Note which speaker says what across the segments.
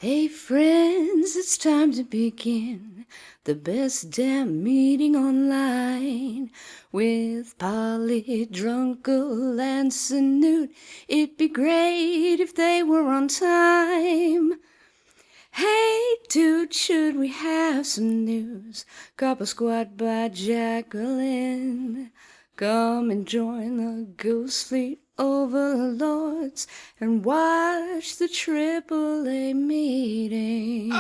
Speaker 1: Hey friends, it's time to begin the best damn meeting online with Polly, Drunken, and Snoot. It'd be great if they were on time. Hey dude, should we have some news? Copper Squad by Jacqueline. Come and join the Goose Fleet overlords and watch the AAA meeting.
Speaker 2: Oh,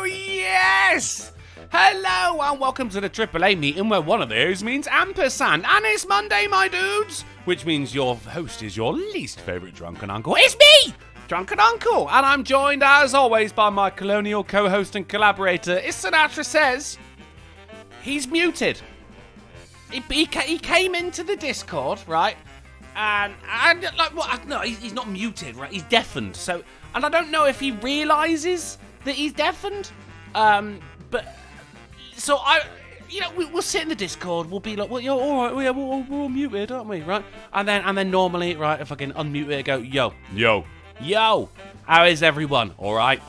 Speaker 2: yes! Hello and welcome to the AAA meeting where one of those means ampersand. And it's Monday, my dudes! Which means your host is your least favourite drunken uncle. It's me! Drunken Uncle, and I'm joined as always by my colonial co-host and collaborator. Sinatra says he's muted. He came into the Discord, right? And like what? No, he's not muted, right? He's deafened. So, and I don't know if he realizes that he's deafened. But so we'll sit in the Discord. We'll be like, well, you're all right. We're all muted, aren't we? Right? And then normally, right? If I can unmute it, go, Yo, how is everyone? All right.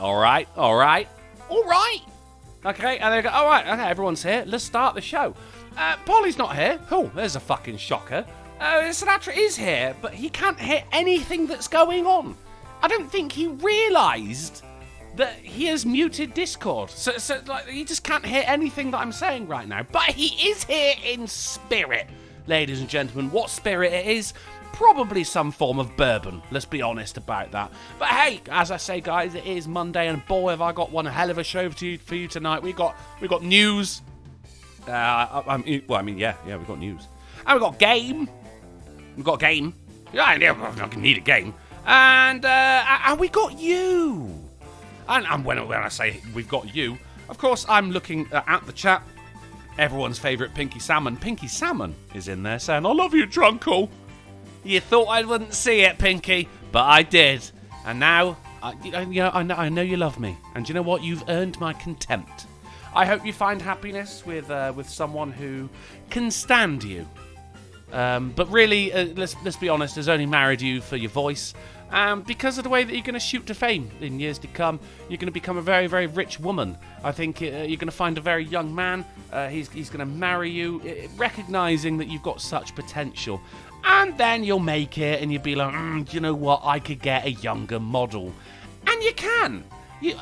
Speaker 2: Okay, and they go, all right, okay, everyone's here. Let's start the show. Polly's not here. Oh, there's a fucking shocker. Sinatra is here, but he can't hear anything that's going on. I don't think he realised that he has muted Discord. So like, he just can't hear anything that I'm saying right now. But he is here in spirit, ladies and gentlemen. What spirit it is? Probably some form of bourbon, let's be honest about that. But hey, as I say, guys, it is Monday, and boy, have I got one hell of a show for you tonight. We got news. We've got news. And we've got game. Yeah, I need a game. And we got you. And when I say we've got you, of course, I'm looking at the chat. Everyone's favourite Pinky Salmon. Pinky Salmon is in there saying, I love you, Drunkle. You thought I wouldn't see it, Pinky, but I did. And now, I know you love me. And you know what? You've earned my contempt. I hope you find happiness with someone who can stand you. But really, let's be honest, has only married you for your voice. Because of the way that you're going to shoot to fame in years to come, you're going to become a very, very rich woman. I think you're going to find a very young man. He's going to marry you, recognising that you've got such potential. And then you'll make it and you'll be like, do you know what? I could get a younger model. And you can.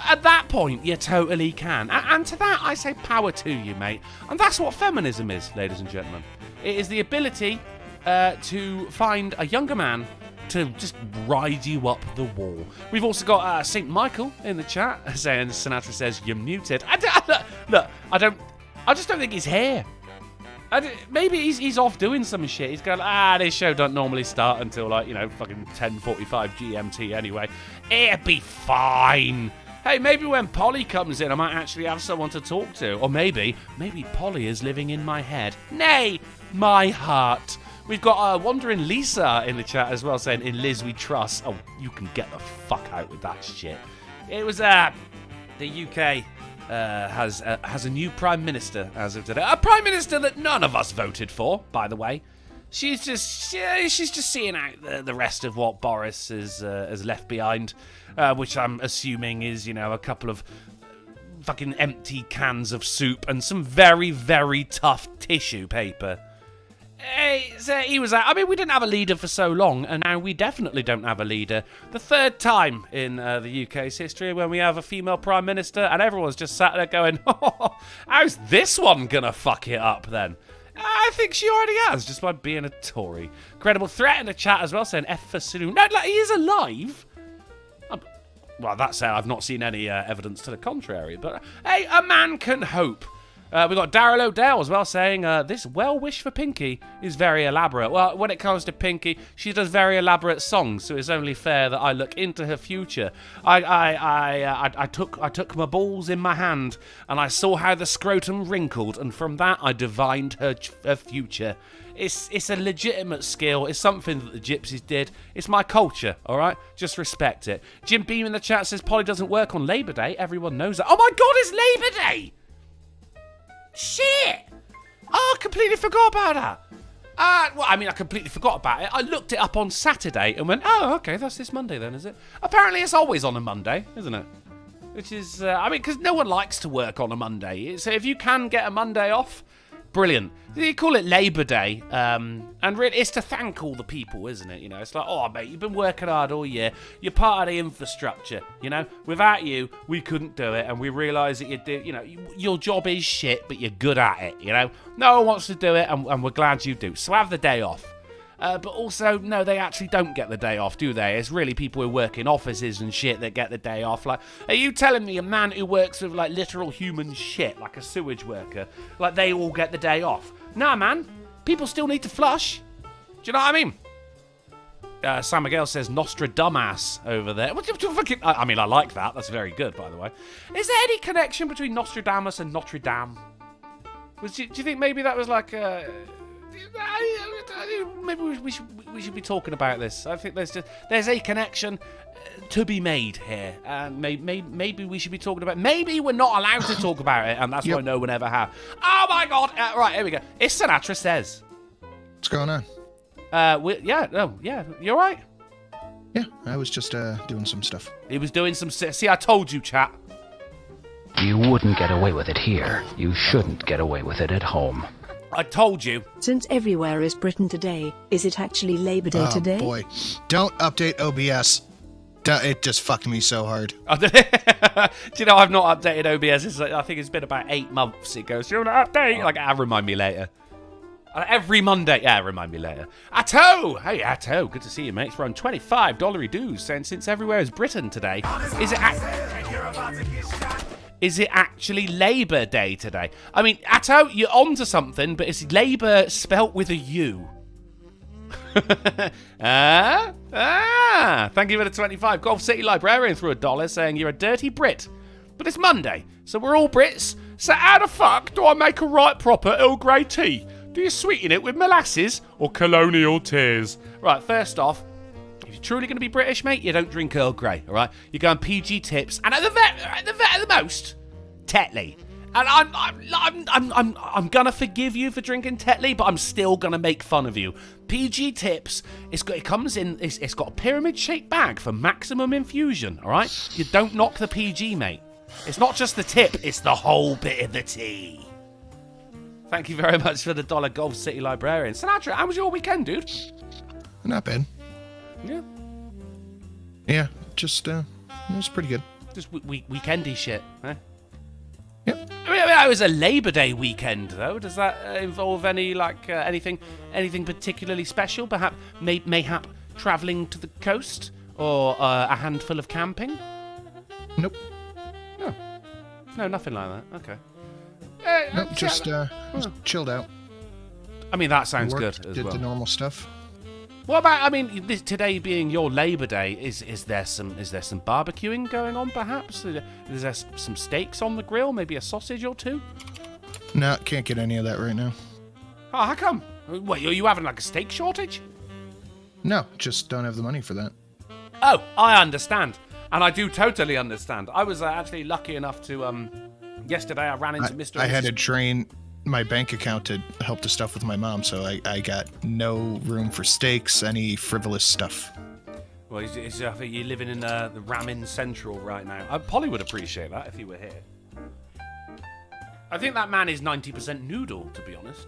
Speaker 2: At that point, you totally can. And to that, I say power to you, mate. And that's what feminism is, ladies and gentlemen. It is the ability to find a younger man to just ride you up the wall. We've also got St. Michael in the chat saying, Sinatra says, you're muted. I just don't think he's here. Maybe he's off doing some shit. He's going, this show don't normally start until fucking 10:45 GMT anyway. It'll be fine. Hey, maybe when Polly comes in, I might actually have someone to talk to. Or maybe Polly is living in my head. Nay, my heart. We've got Wandering Lisa in the chat as well saying, in Liz we trust. Oh, you can get the fuck out with that shit. It was, the UK has a new Prime Minister as of today. A Prime Minister that none of us voted for, by the way. She's just seeing out the rest of what Boris has left behind, which I'm assuming is, a couple of fucking empty cans of soup and some very, very tough tissue paper. So he was out. I mean, we didn't have a leader for so long, and now we definitely don't have a leader. The third time in the UK's history when we have a female Prime Minister, and everyone's just sat there going, oh, how's this one gonna fuck it up then? I think she already has, just by being a Tory. Credible Threat in the chat as well, saying F for Sulu. No, he is alive. Well, that said, I've not seen any evidence to the contrary, but hey, a man can hope. We've got Daryl O'Dell as well saying, this well wish for Pinky is very elaborate. Well, when it comes to Pinky, she does very elaborate songs, so it's only fair that I look into her future. I took my balls in my hand, and I saw how the scrotum wrinkled, and from that I divined her future. It's a legitimate skill. It's something that the gypsies did. It's my culture, all right? Just respect it. Jim Beam in the chat says, Polly doesn't work on Labour Day. Everyone knows that. Oh my God, it's Labour Day! Shit! Oh, I completely forgot about that. Well, I mean, I completely forgot about it. I looked it up on Saturday and went, oh, okay, that's this Monday then, is it? Apparently it's always on a Monday, isn't it? Which is, I mean, because no one likes to work on a Monday. So if you can get a Monday off, brilliant. You call it Labour Day, and really, it's to thank all the people, isn't it? You know, it's like, oh, mate, you've been working hard all year. You're part of the infrastructure, you know? Without you, we couldn't do it, and we realise that you do, you know, your job is shit, but you're good at it, you know? No one wants to do it, and we're glad you do. So have the day off. But also, no, they actually don't get the day off, do they? It's really people who work in offices and shit that get the day off. Like, are you telling me a man who works with, like, literal human shit, like a sewage worker, like, they all get the day off? Nah, man. People still need to flush. Do you know what I mean? Sam Miguel says Nostradamus over there. I mean, I like that. That's very good, by the way. Is there any connection between Nostradamus and Notre Dame? Do you think maybe that was like a... Maybe we should be talking about this. I think there's a connection to be made here, and maybe we should be talking about. Maybe we're not allowed to talk about it, and that's why no one ever have. Oh my God! Right, here we go. It's Sinatra Says.
Speaker 3: What's going on?
Speaker 2: You're right.
Speaker 3: Yeah, I was just doing some stuff.
Speaker 2: He was doing some. See, I told you, chat.
Speaker 4: You wouldn't get away with it here. You shouldn't get away with it at home.
Speaker 2: I told you.
Speaker 5: Since everywhere is Britain today, is it actually Labour Day today?
Speaker 3: Oh boy, don't update OBS. It just fucked me so hard.
Speaker 2: Do you know, I've not updated OBS. I think it's been about 8 months. It goes, you want to update? Like, remind me later. Every Monday. Yeah, remind me later. Atto! Hey, Atto. Good to see you, mates. We're on $25 dues, saying since everywhere is Britain today, is it actually Labour Day today? I mean, Atto, you're on to something, but it's Labour spelt with a U. Thank you for the 25. Golf City Librarian threw $1 saying you're a dirty Brit. But it's Monday, so we're all Brits. So how the fuck do I make a right proper Earl Grey tea? Do you sweeten it with molasses or colonial tears? Right, first off, if you're truly going to be British, mate, you don't drink Earl Grey, all right? You go on PG tips, and at the most, Tetley. And I'm gonna forgive you for drinking Tetley, but I'm still gonna make fun of you. PG tips. It's got a pyramid-shaped bag for maximum infusion. All right, you don't knock the PG, mate. It's not just the tip; it's the whole bit of the tea. Thank you very much for the $1, Golf City Librarian. Sinatra, how was your weekend, dude?
Speaker 3: Not bad.
Speaker 2: Yeah.
Speaker 3: Yeah, just it was pretty good.
Speaker 2: Just weekendy shit, eh?
Speaker 3: Yep.
Speaker 2: I mean, it was a Labour Day weekend, though. Does that involve any anything particularly special? Perhaps, mayhap travelling to the coast or a handful of camping?
Speaker 3: Nope.
Speaker 2: No, nothing like that. Okay.
Speaker 3: Nope, just chilled out.
Speaker 2: I mean, that sounds
Speaker 3: Worked,
Speaker 2: good as
Speaker 3: did
Speaker 2: well.
Speaker 3: the normal stuff.
Speaker 2: What about? I mean, today being your Labour Day, is there some barbecuing going on? Perhaps is there some steaks on the grill? Maybe a sausage or two?
Speaker 3: No, can't get any of that right now.
Speaker 2: Oh, how come? What, are you having like a steak shortage?
Speaker 3: No, just don't have the money for that.
Speaker 2: Oh, I understand, and I do totally understand. I was actually lucky enough to yesterday I ran into Mr.
Speaker 3: I had to drain my bank account to help to stuff with my mom, so I got no room for steaks, any frivolous stuff.
Speaker 2: Well, I think you're living in the Ramen Central right now. Polly would appreciate that if he were here. I think that man is 90% noodle, to be honest.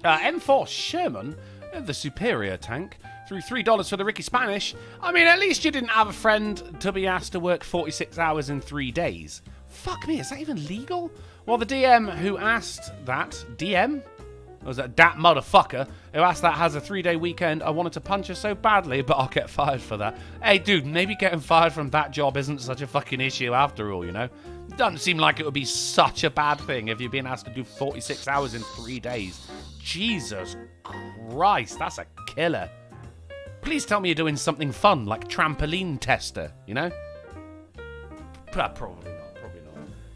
Speaker 2: M4 Sherman, the superior tank, threw $3 for the Ricky Spanish. I mean, at least you didn't have a friend to be asked to work 46 hours in 3 days. Fuck me, is that even legal? Well, the DM who asked that, DM? Or was that motherfucker who asked that has a 3-day weekend? I wanted to punch her so badly, but I'll get fired for that. Hey, dude, maybe getting fired from that job isn't such a fucking issue after all, you know? It doesn't seem like it would be such a bad thing if you're being asked to do 46 hours in 3 days. Jesus Christ, that's a killer. Please tell me you're doing something fun, like trampoline tester, you know? Probably not.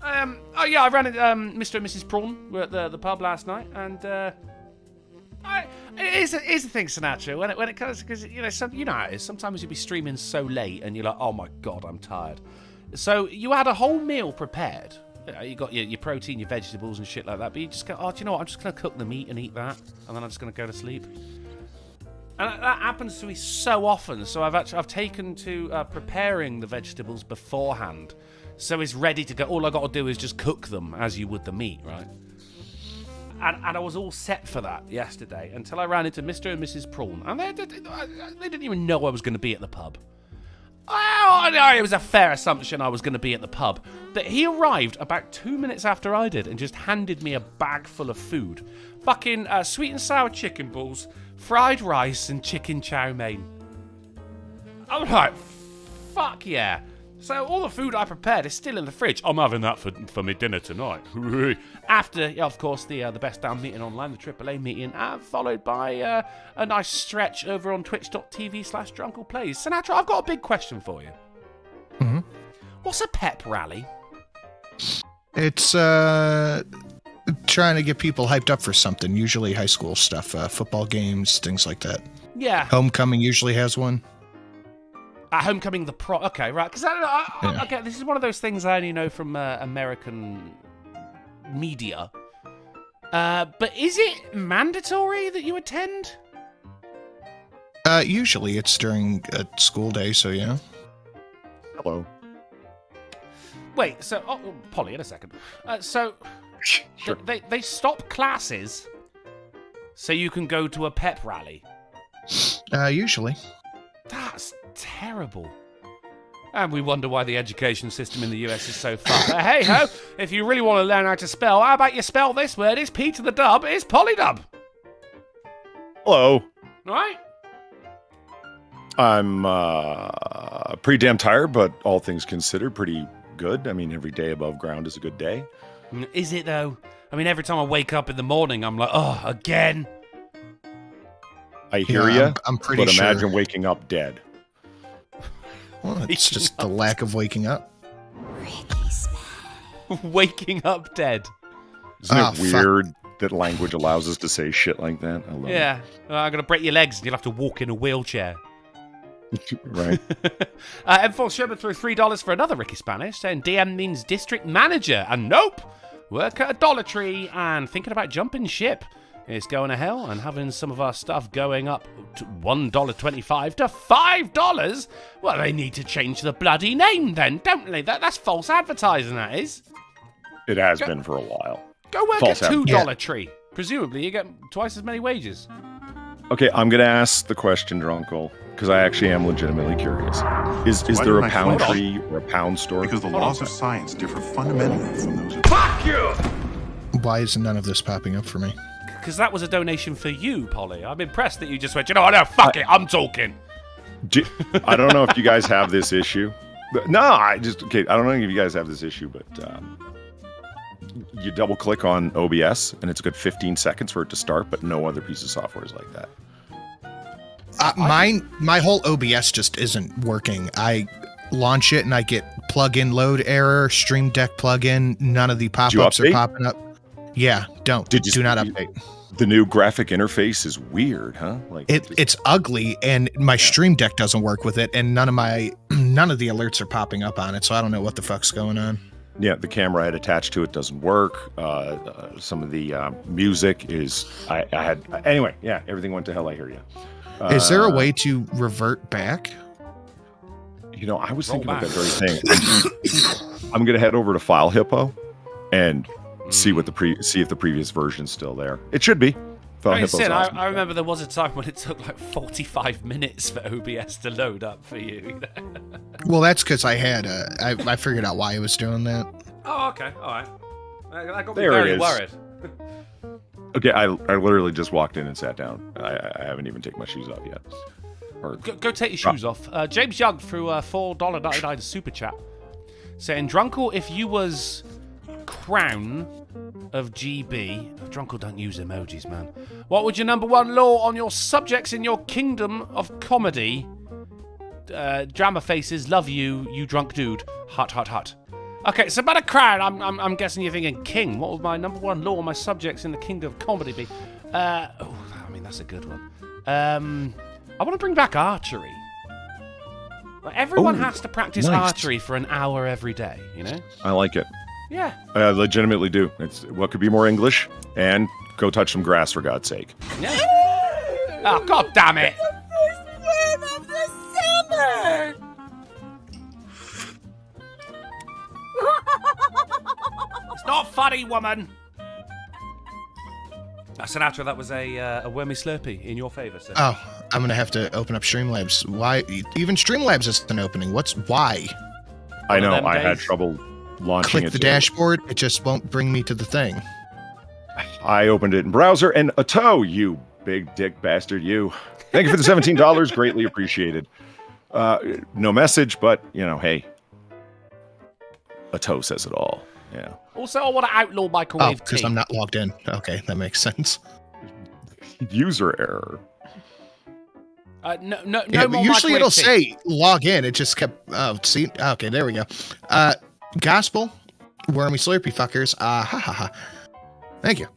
Speaker 2: I ran into Mr. and Mrs. Prawn were at the pub last night, and here's the thing, Sinatra. When it comes, because you know how it is. Sometimes you'll be streaming so late, and you're like, oh my god, I'm tired. So you had a whole meal prepared, You got your protein, your vegetables and shit like that, but you just go, oh, do you know what? I'm just going to cook the meat and eat that, and then I'm just going to go to sleep. And that happens to me so often, so I've taken to preparing the vegetables beforehand, so it's ready to go. All I got to do is just cook them as you would the meat, right? And I was all set for that yesterday until I ran into Mr. and Mrs. Prawn, and they didn't even know I was going to be at the pub. Oh, no, it was a fair assumption I was going to be at the pub. That he arrived about 2 minutes after I did and just handed me a bag full of food. Fucking sweet and sour chicken balls, fried rice, and chicken chow mein. I'm like, fuck yeah. So all the food I prepared is still in the fridge. I'm having that for my dinner tonight. After, of course, the best damn meeting online, the AAA meeting, followed by a nice stretch over on twitch.tv/drunkleplays. Sinatra, I've got a big question for you.
Speaker 3: Mm-hmm.
Speaker 2: What's a pep rally?
Speaker 3: It's trying to get people hyped up for something, usually high school stuff, football games, things like that.
Speaker 2: Yeah.
Speaker 3: Homecoming usually has one.
Speaker 2: At Homecoming, okay, right. Because okay, this is one of those things I only know from American media. But is it mandatory that you attend?
Speaker 3: Usually it's during a school day, so yeah.
Speaker 6: Hello.
Speaker 2: Wait, so Polly, in a second. So
Speaker 6: Sure.
Speaker 2: they stop classes so you can go to a pep rally.
Speaker 3: Usually.
Speaker 2: That's terrible. And we wonder why the education system in the US is so fucked. But hey ho, if you really want to learn how to spell, how about you spell this word? It's P to the dub, it's Polydub.
Speaker 6: Hello.
Speaker 2: Right?
Speaker 6: I'm pretty damn tired, but all things considered, pretty good. I mean, every day above ground is a good day.
Speaker 2: Is it though? I mean, every time I wake up in the morning, I'm like, oh, again.
Speaker 6: I hear
Speaker 3: Yeah,
Speaker 6: you,
Speaker 3: I'm pretty
Speaker 6: but
Speaker 3: sure.
Speaker 6: imagine waking up dead.
Speaker 3: Well, it's just the lack of waking up.
Speaker 2: Waking up dead.
Speaker 6: Isn't
Speaker 3: Oh,
Speaker 6: it weird that language allows us to say shit like that? I love
Speaker 2: Yeah. I'm going to break your legs and you'll have to walk in a wheelchair.
Speaker 6: it. Right?
Speaker 2: M4 Sherman threw $3 for another Ricky Spanish, saying DM means district manager. And nope, work at a Dollar Tree and thinking about jumping ship. It's going to hell and having some of our stuff going up to $1.25 to $5. Well, they need to change the bloody name then, don't they? That's false advertising, that is.
Speaker 6: It has been for a while.
Speaker 2: Go work
Speaker 6: False
Speaker 2: at $2
Speaker 3: Yeah.
Speaker 2: Tree. Presumably, you get twice as many wages.
Speaker 6: Okay, I'm going to ask the question, Drunkle, because I actually am legitimately curious. Is
Speaker 7: Why
Speaker 6: there
Speaker 7: didn't
Speaker 6: a
Speaker 7: I
Speaker 6: pound
Speaker 7: find out?
Speaker 6: tree or a pound store?
Speaker 7: Because the laws of science differ fundamentally from those of...
Speaker 3: Why is none of this popping up for me?
Speaker 2: Because that was a donation for you, Polly. I'm impressed that you just went, you know what, no, fuck it, I'm talking.
Speaker 6: I don't know if you guys have this issue. No, I don't know if you guys have this issue, but you double click on OBS and it's a good 15 seconds for it to start, but no other piece of software is like that.
Speaker 3: My whole OBS just isn't working. I launch it and I get plugin load error, Stream Deck plugin. None of the pop-ups are
Speaker 6: update?
Speaker 3: popping up. Yeah, don't. Do not update.
Speaker 6: The new graphic interface is weird, huh? Like
Speaker 3: It's ugly, and my Stream Deck doesn't work with it, and none of the alerts are popping up on it, so I don't know what the fuck's going on.
Speaker 6: Yeah, the camera I had attached to it doesn't work. Some of the music is anyway. Yeah, everything went to hell. I hear you.
Speaker 3: Is there a way to revert back?
Speaker 6: You know, I was
Speaker 2: Roll
Speaker 6: thinking about
Speaker 2: back.
Speaker 6: that very thing. I'm gonna head over to File Hippo and see if the previous version's still there. It should be. File
Speaker 2: Hey,
Speaker 6: Hippo's
Speaker 2: Sin,
Speaker 6: awesome.
Speaker 2: I remember there was a time when it took like 45 minutes for OBS to load up for you.
Speaker 3: Well, that's because I had I figured out why I was doing that.
Speaker 2: Oh, okay, all right. That got me
Speaker 6: There it
Speaker 2: very
Speaker 6: is.
Speaker 2: worried.
Speaker 6: Okay, I literally just walked in and sat down. I haven't even taken my shoes off yet. Or
Speaker 2: Go take your shoes off. James Young threw a $4.99 super chat, saying, Drunkle, if you was crown of GB... Drunkle don't use emojis, man. What would your number one law on your subjects in your kingdom of comedy? Drama faces, love you, you drunk dude. Hut, hut, hut. Okay, so about a crown, I'm guessing you're thinking king. What would my number one law on my subjects in the kingdom of comedy be? I mean, that's a good one. I want to bring back archery. Like, everyone
Speaker 6: Ooh,
Speaker 2: has to practice
Speaker 6: nice.
Speaker 2: archery for an hour every day, you know?
Speaker 6: I like it.
Speaker 2: Yeah.
Speaker 6: I legitimately do. It's what could be more English? And go touch some grass, for God's sake.
Speaker 2: Yeah. Oh, God damn it. It's not funny, woman. Sinatra, that was a wormy Slurpee in your favour, sir.
Speaker 3: Oh, I'm gonna have to open up Streamlabs. Why? Even Streamlabs isn't opening. Why?
Speaker 6: I know.
Speaker 2: them
Speaker 6: I had
Speaker 2: days.
Speaker 6: trouble launching
Speaker 3: Click
Speaker 6: it.
Speaker 3: the
Speaker 6: too.
Speaker 3: dashboard. It just won't bring me to the thing.
Speaker 6: I opened it in browser and a toe, you big dick bastard, you. Thank you for the $17. Greatly appreciated. No message, but, hey. A toe says it all. Yeah.
Speaker 2: Also, I want to outlaw
Speaker 3: Oh,
Speaker 2: microwave
Speaker 3: because
Speaker 2: tea.
Speaker 3: I'm not logged in. Okay, that makes sense.
Speaker 6: User error.
Speaker 2: No
Speaker 3: Yeah,
Speaker 2: more
Speaker 3: but usually
Speaker 2: microwave
Speaker 3: it'll
Speaker 2: tea.
Speaker 3: say log in. It just kept. Oh, see. Okay, there we go. Gospel, wormy slurpy fuckers. Ha ha ha. Thank you.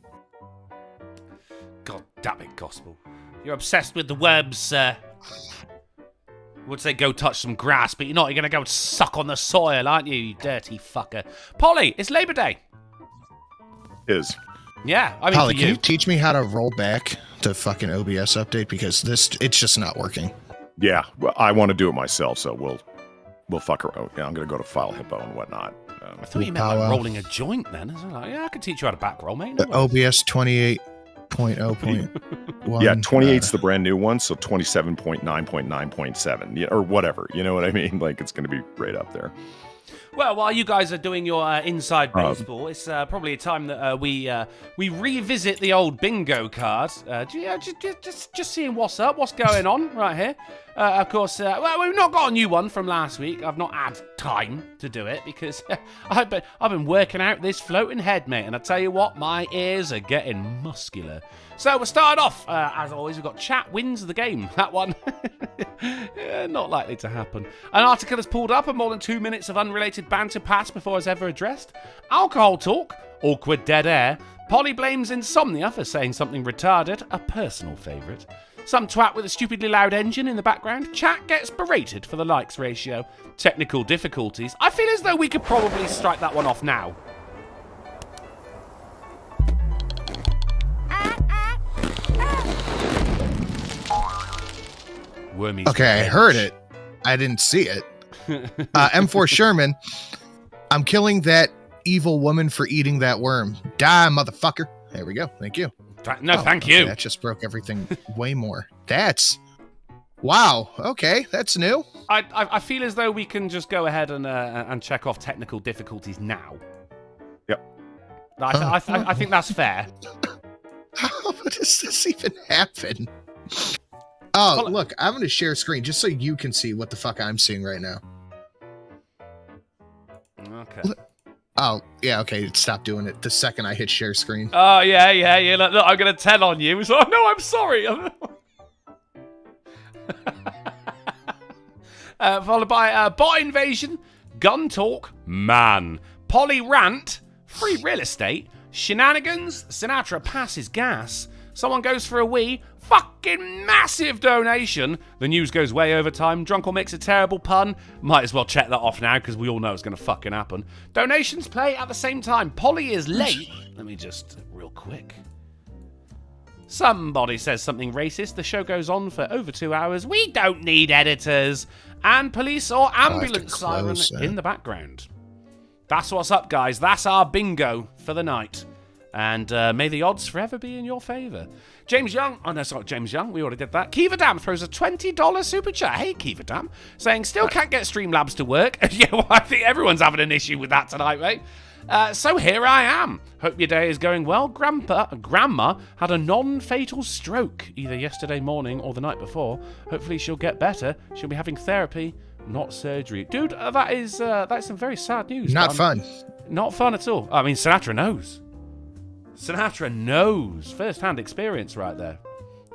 Speaker 2: God damn it, Gospel. You're obsessed with the worms, sir. Would say go touch some grass, but you're not. You're going to go suck on the soil, aren't you, you dirty fucker? Polly, it's Labor Day.
Speaker 6: Is.
Speaker 2: Yeah, I mean,
Speaker 3: Holly,
Speaker 2: for
Speaker 3: can
Speaker 2: you.
Speaker 3: you teach me how to roll back to fucking OBS update, because it's just not working.
Speaker 6: Yeah, well, I want to do it myself, so we'll fuck around. Yeah, I'm going to go to File Hippo and whatnot.
Speaker 2: I thought you meant like rolling a joint then. I was like, yeah, I can teach you how to back roll, mate. No
Speaker 3: The
Speaker 2: worries.
Speaker 3: OBS 28.0.1.
Speaker 6: Yeah, 28's the brand new one, so 27.9.9.7, or whatever. You know what I mean? Like, it's going to be right up there.
Speaker 2: Well, while you guys are doing your inside baseball, it's probably a time that we revisit the old bingo card. Just seeing what's up, what's going on right here. Of course, well, we've not got a new one from last week. I've not had time to do it because I've been working out this floating head, mate. And I tell you what, my ears are getting muscular. So we'll start off, as always, we've got chat wins the game. That one, not likely to happen. An article has pulled up and more than 2 minutes of unrelated banter passed before it's ever addressed. Alcohol talk, awkward dead air. Polly blames insomnia for saying something retarded, a personal favourite. Some twat with a stupidly loud engine in the background. Chat gets berated for the likes ratio. Technical difficulties. I feel as though we could probably strike that one off now. Wormies.
Speaker 3: Okay, I heard it. I didn't see it. M4 Sherman, I'm killing that evil woman for eating that worm. Die, motherfucker. There we go. Thank you.
Speaker 2: Thank
Speaker 3: okay,
Speaker 2: you.
Speaker 3: that just broke everything way more. Wow. Okay, that's new.
Speaker 2: I feel as though we can just go ahead and check off technical difficulties now.
Speaker 6: Yep.
Speaker 2: I think that's fair.
Speaker 3: How does this even happen? Oh, look, I'm going to share screen just so you can see what the fuck I'm seeing right now.
Speaker 2: Okay.
Speaker 3: Oh, yeah, okay, stop doing it the second I hit share screen.
Speaker 2: Oh, yeah. Look, I'm going to tell on you. So, no, I'm sorry. Followed by bot invasion, gun talk, man, Polly rant, free real estate, shenanigans, Sinatra passes gas, someone goes for a wee, fucking massive donation, the news goes way over time, Drunken makes a terrible pun, might as well check that off now because we all know it's going to fucking happen. Donations play at the same time, Polly is late, let me just, real quick. Somebody says something racist, the show goes on for over 2 hours, we don't need editors, and police or ambulance siren in the background. That's what's up, guys, that's our bingo for the night. And may the odds forever be in your favour. James Young, oh no, sorry, James Young, we already did that. Kiva Dam throws a $20 super chat. Hey, Kiva Dam, saying still can't get Streamlabs to work. Yeah, well, I think everyone's having an issue with that tonight, mate. So here I am. Hope your day is going well. Grandma had a non-fatal stroke either yesterday morning or the night before. Hopefully she'll get better. She'll be having therapy, not surgery. Dude, that's some very sad news.
Speaker 3: Not fun.
Speaker 2: Not fun at all. I mean, Sinatra knows. Sinatra knows. First-hand experience right there.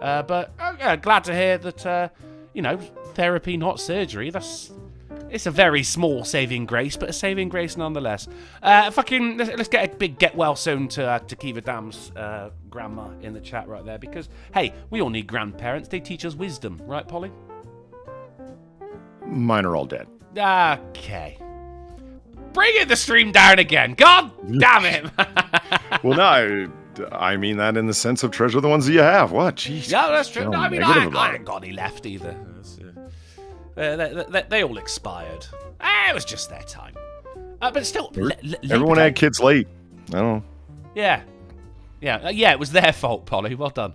Speaker 2: But glad to hear that, therapy, not surgery. It's a very small saving grace, but a saving grace nonetheless. Let's get a big get well soon to Kiva Dam's grandma in the chat right there. Because, hey, we all need grandparents. They teach us wisdom. Right, Polly?
Speaker 6: Mine are all dead.
Speaker 2: Okay. bringing the stream down again. God damn it.
Speaker 6: Well, no, I mean that in the sense of treasure the ones that you have. What? Jeez.
Speaker 2: Yeah, that's true.
Speaker 6: You're
Speaker 2: No, I mean,
Speaker 6: negative about
Speaker 2: I ain't got any left either. They all expired. It was just their time. But still,
Speaker 6: Everyone had kids late. I don't know.
Speaker 2: Yeah. Yeah, it was their fault, Polly. Well done.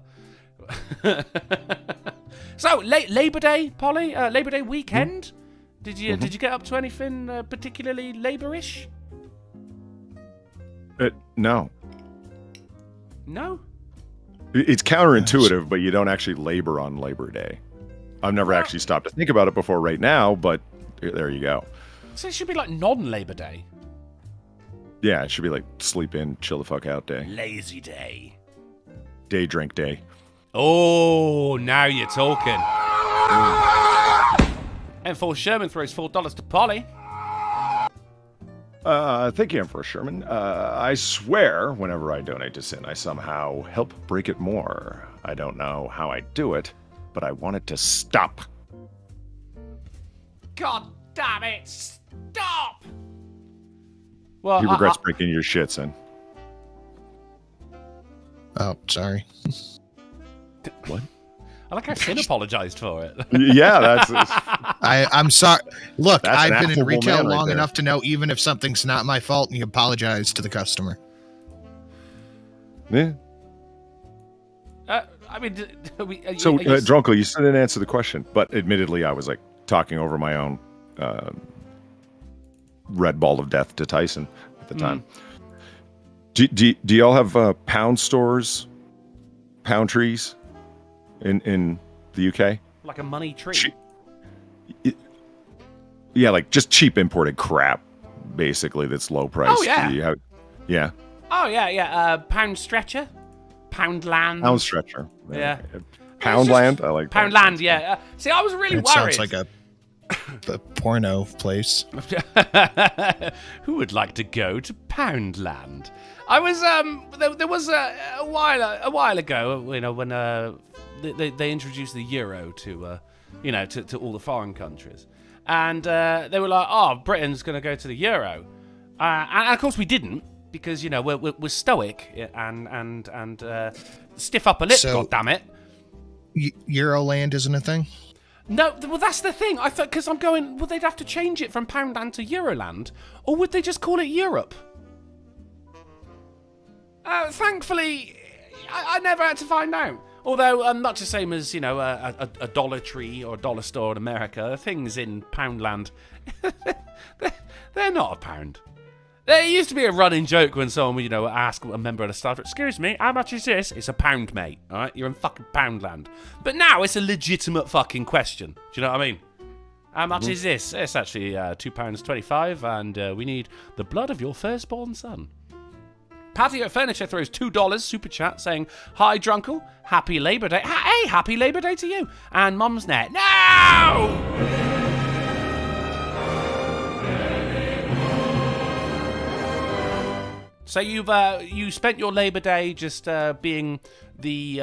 Speaker 2: So, Labor Day, Polly? Labor Day weekend? Did you get up to anything particularly labor-ish?
Speaker 6: No.
Speaker 2: No?
Speaker 6: It's counterintuitive, but you don't actually labor on Labor Day. I've never actually stopped to think about it before right now, but there you go.
Speaker 2: So it should be like non-Labor Day.
Speaker 6: Yeah, it should be like sleep in, chill the fuck out day.
Speaker 2: Lazy day.
Speaker 6: Day drink day.
Speaker 2: Oh, now you're talking. M4 Sherman throws $4 to Polly.
Speaker 6: Thank you, Emperor Sherman. I swear, whenever I donate to Sin, I somehow help break it more. I don't know how I do it, but I want it to stop.
Speaker 2: God damn it! Stop! Well,
Speaker 6: He regrets breaking your shit, Sin.
Speaker 3: Oh, sorry.
Speaker 6: What?
Speaker 2: I like how Sin apologized for it.
Speaker 6: Yeah, that's...
Speaker 3: I'm sorry. Look,
Speaker 6: That's an
Speaker 3: I've been in
Speaker 6: affable
Speaker 3: retail
Speaker 6: man right
Speaker 3: long
Speaker 6: there.
Speaker 3: enough to know even if something's not my fault, you apologize to the customer.
Speaker 6: Yeah.
Speaker 2: I mean,
Speaker 6: So, Drunken, you still didn't answer the question, but admittedly, I was like talking over my own red ball of death to Tyson at the time. Do y'all have pound stores, pound trees in the UK?
Speaker 2: like a money tree.
Speaker 6: Yeah, like just cheap imported crap, basically, that's low price.
Speaker 2: Oh, yeah.
Speaker 6: Yeah.
Speaker 2: Oh, yeah. Pound stretcher. Pound land.
Speaker 6: Pound stretcher.
Speaker 2: Yeah.
Speaker 6: Poundland. I like
Speaker 2: Poundland, yeah. See, I was really
Speaker 3: It
Speaker 2: worried.
Speaker 3: sounds like a porno place.
Speaker 2: Who would like to go to Poundland? I was there was a while ago, you know, when they introduced the euro to to all the foreign countries, and they were like, oh, Britain's going to go to the euro, and of course we didn't, because we're stoic and stiff upper lip.
Speaker 3: So-
Speaker 2: God damn it.
Speaker 3: Euroland isn't a thing?
Speaker 2: No, well, that's the thing. I thought, because I'm going, well, they'd have to change it from Poundland to Euroland, or would they just call it Europe? Thankfully, I never had to find out. Although, much the same as, a Dollar Tree or a dollar store in America, things in Poundland, they're not a pound. There used to be a running joke when someone would, ask a member of the staff, excuse me, how much is this? It's a pound, mate. All right, you're in fucking Poundland. But now it's a legitimate fucking question. Do you know what I mean? How much is this? It's actually £2.25, and we need the blood of your firstborn son. Patio Furniture throws $2 super chat saying, hi, Drunkle, happy Labor Day. Hey, happy Labor Day to you. And Mum's Net. No! So you spent your Labor Day just being the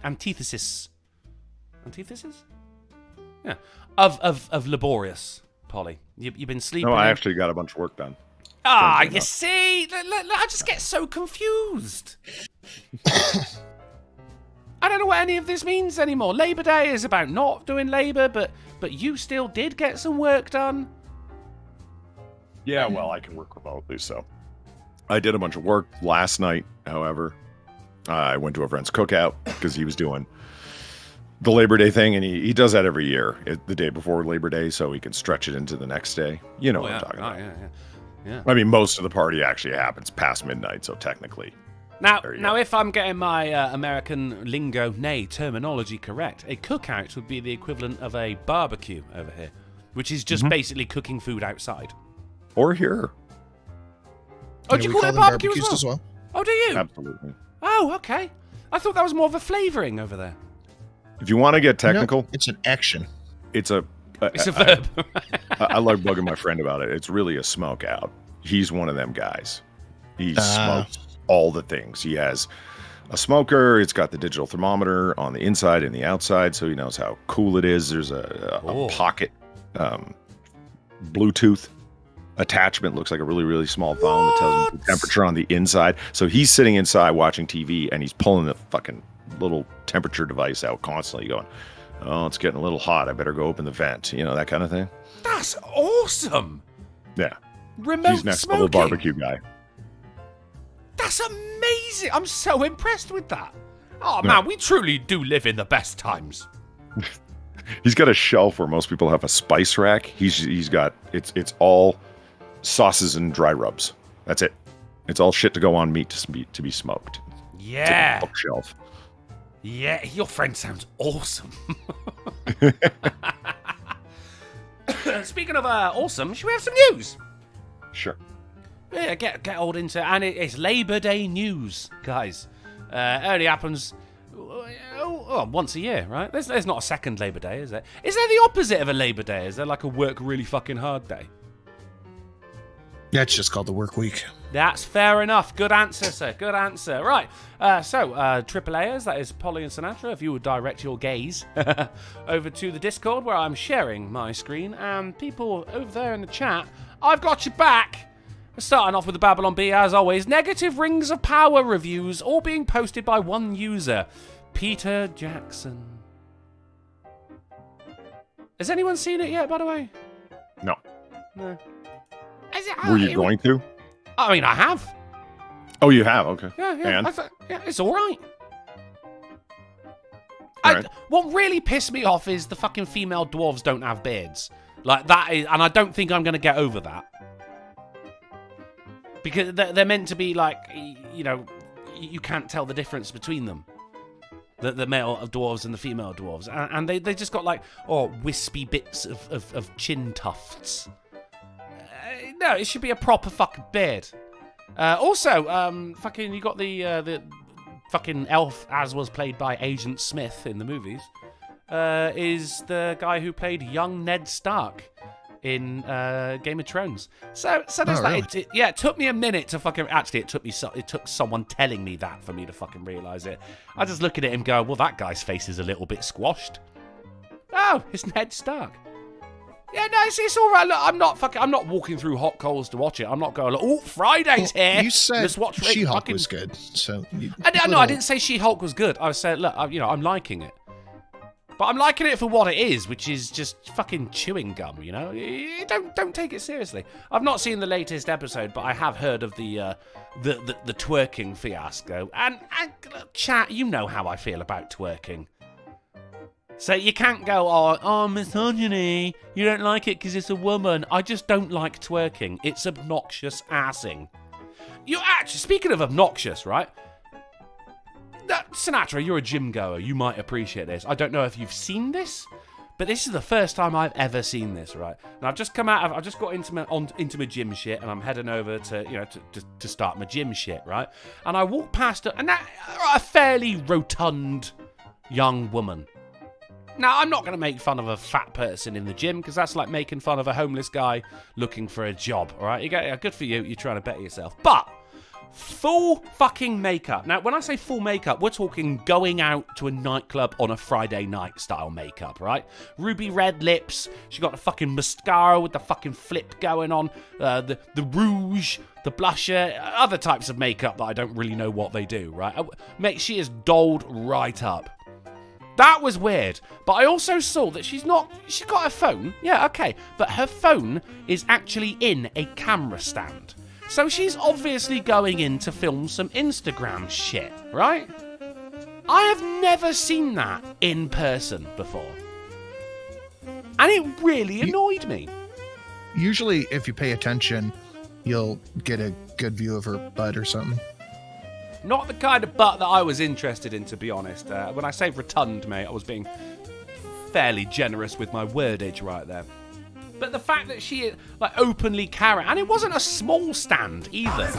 Speaker 2: antithesis, yeah, of laborious, Polly. You've been sleeping.
Speaker 6: No, I
Speaker 2: in.
Speaker 6: actually got a bunch of work done.
Speaker 2: You see, I just get so confused. I don't know what any of this means anymore. Labor Day is about not doing labor, but you still did get some work done.
Speaker 6: Yeah, well, I can work remotely, so. I did a bunch of work last night, however. I went to a friend's cookout because he was doing the Labor Day thing, and he does that every year, the day before Labor Day, so he can stretch it into the next day. You know what I'm talking about.
Speaker 2: Yeah.
Speaker 6: I mean, most of the party actually happens past midnight, so technically.
Speaker 2: Now, if I'm getting my American lingo, nay, terminology correct, a cookout would be the equivalent of a barbecue over here, which is just basically cooking food outside.
Speaker 6: Or here.
Speaker 2: Oh, do you call it barbecue
Speaker 3: as well?
Speaker 2: Oh, do you?
Speaker 6: Absolutely.
Speaker 2: Oh, okay. I thought that was more of a flavoring over there.
Speaker 6: If you want to get technical,
Speaker 3: No, it's an action.
Speaker 6: it's a
Speaker 2: verb.
Speaker 6: I like bugging my friend about it. It's really a smoke out. He's one of them guys. He smokes all the things. He has a smoker. It's got the digital thermometer on the inside and the outside, so he knows how cool it is. There's a pocket Bluetooth attachment, looks like a really, really small phone that tells him the temperature on the inside. So he's sitting inside watching TV, and he's pulling the fucking little temperature device out constantly, going, "Oh, it's getting a little hot. I better go open the vent." You know, that kind of thing.
Speaker 2: That's awesome.
Speaker 6: Yeah.
Speaker 2: Remote
Speaker 6: He's next
Speaker 2: smoking.
Speaker 6: level barbecue guy.
Speaker 2: That's amazing. I'm so impressed with that. Oh, man, we truly do live in the best times.
Speaker 6: He's got a shelf where most people have a spice rack. He's got it's all sauces and dry rubs. That's it. It's all shit to go on meat to be smoked.
Speaker 2: Yeah.
Speaker 6: It's a bookshelf.
Speaker 2: Yeah, your friend sounds awesome. Speaking of awesome, should we have some news?
Speaker 6: Sure.
Speaker 2: Yeah, get old into, and it's Labor Day news, guys. It only happens once a year, right? There's not a second Labor Day, is there? Is there the opposite of a Labor Day? Is there like a work really fucking hard day?
Speaker 3: Yeah, it's just called the work week.
Speaker 2: That's fair enough. Good answer, sir. Good answer. Right. So, AAAers, that is Polly and Sinatra, if you would direct your gaze over to the Discord where I'm sharing my screen, and people over there in the chat, I've got your back. Starting off with the Babylon Bee, as always. Negative Rings of Power reviews, all being posted by one user, Peter Jackson. Has anyone seen it yet, by the way?
Speaker 6: No.
Speaker 2: No.
Speaker 6: Were you going to?
Speaker 2: I mean, I have.
Speaker 6: Oh, you have? Okay.
Speaker 2: Yeah.
Speaker 6: And?
Speaker 2: Yeah, it's all right.
Speaker 6: All right.
Speaker 2: What really pissed me off is the fucking female dwarves don't have beards. Like, that is, and I don't think I'm going to get over that. Because they're meant to be like, you know, you can't tell the difference between them. The male dwarves and the female dwarves. And they just got like, wispy bits of chin tufts. No, it should be a proper fucking beard. Also, fucking, you got the fucking elf, as was played by Agent Smith in the movies, is the guy who played young Ned Stark in Game of Thrones. So there's that.
Speaker 3: Really?
Speaker 2: It took me a minute to fucking. Actually, it took someone telling me that for me to fucking realize it. I just look at it and go, well, that guy's face is a little bit squashed. Oh, it's Ned Stark. Yeah, no, it's all right. Look, I'm not walking through hot coals to watch it. I'm not going, oh, Friday's here.
Speaker 3: You said
Speaker 2: Let's watch
Speaker 3: She-Hulk
Speaker 2: fucking...
Speaker 3: was good, so...
Speaker 2: I didn't say She-Hulk was good. I said, look, I'm liking it. But I'm liking it for what it is, which is just fucking chewing gum, you know? Don't take it seriously. I've not seen the latest episode, but I have heard of the twerking fiasco. And chat, you know how I feel about twerking. So you can't go, misogyny, you don't like it because it's a woman. I just don't like twerking. It's obnoxious assing. Speaking of obnoxious, right? Sinatra, you're a gym goer. You might appreciate this. I don't know if you've seen this, but this is the first time I've ever seen this, right? And I've just I've just got into my gym shit, and I'm heading over to start my gym shit, right? And I walk past a fairly rotund young woman. Now, I'm not going to make fun of a fat person in the gym, because that's like making fun of a homeless guy looking for a job, all right? Good for you. You're trying to better yourself. But full fucking makeup. Now, when I say full makeup, we're talking going out to a nightclub on a Friday night style makeup, right? Ruby red lips. She got the fucking mascara with the fucking flip going on. The rouge, the blusher, other types of makeup that I don't really know what they do, right? Mate, she is dolled right up. That was weird, but I also saw that she's got a phone, yeah, okay, but her phone is actually in a camera stand. So she's obviously going in to film some Instagram shit, right? I have never seen that in person before. And it really annoyed me.
Speaker 3: Usually, if you pay attention, you'll get a good view of her butt or something.
Speaker 2: Not the kind of butt that I was interested in, to be honest. When I say rotund, mate, I was being fairly generous with my wordage right there. But the fact that she like openly carrying, and it wasn't a small stand either,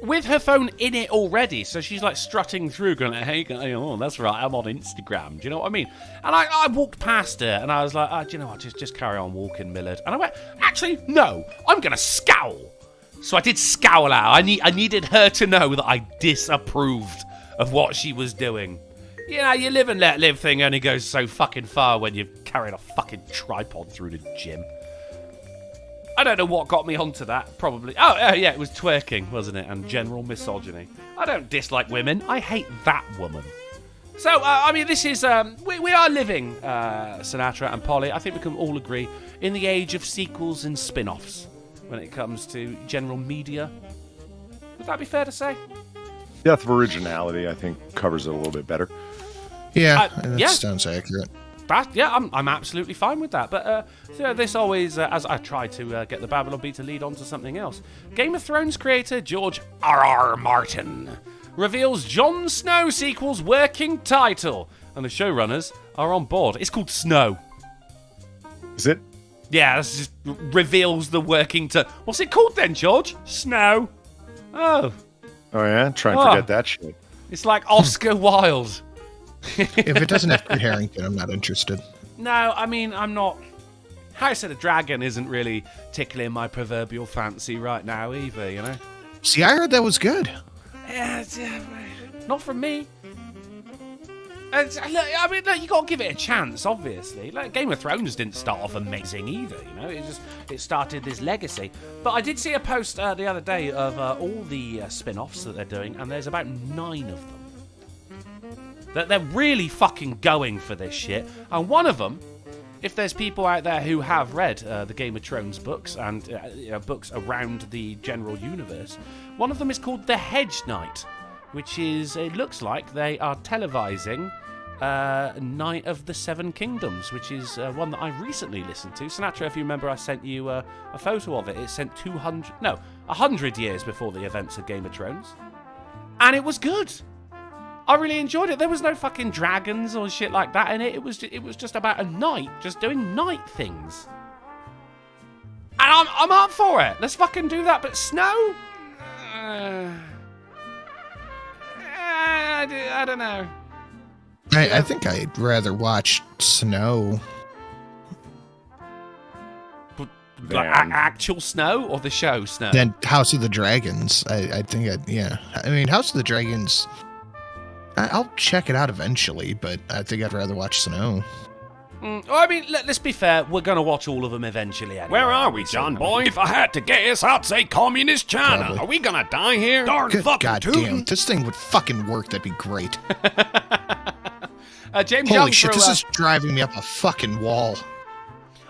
Speaker 2: with her phone in it already, so she's like strutting through, going, "Hey, that's right, I'm on Instagram." Do you know what I mean? And I walked past her, and I was like, "Do you know what? Just carry on walking, Millard." And I went, "Actually, no, I'm gonna scowl." So I did scowl out. I needed her to know that I disapproved of what she was doing. Yeah, you live and let live thing only goes so fucking far when you're carrying a fucking tripod through the gym. I don't know what got me onto that, probably. Oh, yeah, it was twerking, wasn't it? And general misogyny. I don't dislike women. I hate that woman. So, I mean, this is... we are living, Sinatra and Polly, I think we can all agree, in the age of sequels and spin-offs when it comes to general media. Would that be fair to say?
Speaker 6: Death of originality, I think, covers it a little bit better.
Speaker 3: Yeah, that sounds accurate.
Speaker 2: I'm absolutely fine with that. But this always, as I try to get the Babylon Bee to lead on to something else, Game of Thrones creator George R.R. Martin reveals Jon Snow sequel's working title, and the showrunners are on board. It's called Snow.
Speaker 6: Is it?
Speaker 2: Yeah, this just reveals the working title. What's it called then, George? Snow. Oh.
Speaker 6: Oh, yeah? Try and forget that shit.
Speaker 2: It's like Oscar Wilde.
Speaker 3: If it doesn't have Kit Harington, I'm not interested.
Speaker 2: No, I mean, I'm not... House of the Dragon isn't really tickling my proverbial fancy right now either, you know?
Speaker 3: See, I heard that was good.
Speaker 2: Yeah, not from me. I mean, look, you got to give it a chance, obviously. Like, Game of Thrones didn't start off amazing either, you know? It started this legacy. But I did see a post the other day of all the spin-offs that they're doing, and there's about 9 of them. They're really fucking going for this shit. And one of them, if there's people out there who have read the Game of Thrones books and books around the general universe, one of them is called The Hedge Knight, which is, it looks like they are televising Night of the Seven Kingdoms, which is one that I recently listened to. Sinatra, if you remember, I sent you a photo of it. It's sent 100 years before the events of Game of Thrones. And it was good. I really enjoyed it. There was no fucking dragons or shit like that in it. It was just about a knight just doing knight things. And I'm up for it. Let's fucking do that. But Snow? I don't know.
Speaker 3: I think I'd rather watch Snow.
Speaker 2: Like actual Snow or the show Snow?
Speaker 3: Than House of the Dragons. I think I mean, House of the Dragons... I'll check it out eventually, but I think I'd rather watch Snow.
Speaker 2: Well, I mean, let's be fair. We're going to watch all of them eventually anyway.
Speaker 8: Where are we, John Boy? If I had to guess, I'd say Communist China.
Speaker 3: Probably.
Speaker 8: Are we going to die here? Darn
Speaker 3: Good
Speaker 8: fucking
Speaker 3: goddamn,
Speaker 8: tootin'.
Speaker 3: if this thing would fucking work, that'd be great.
Speaker 2: James
Speaker 3: Holy
Speaker 2: Young
Speaker 3: shit,
Speaker 2: threw,
Speaker 3: this is driving me up a fucking wall.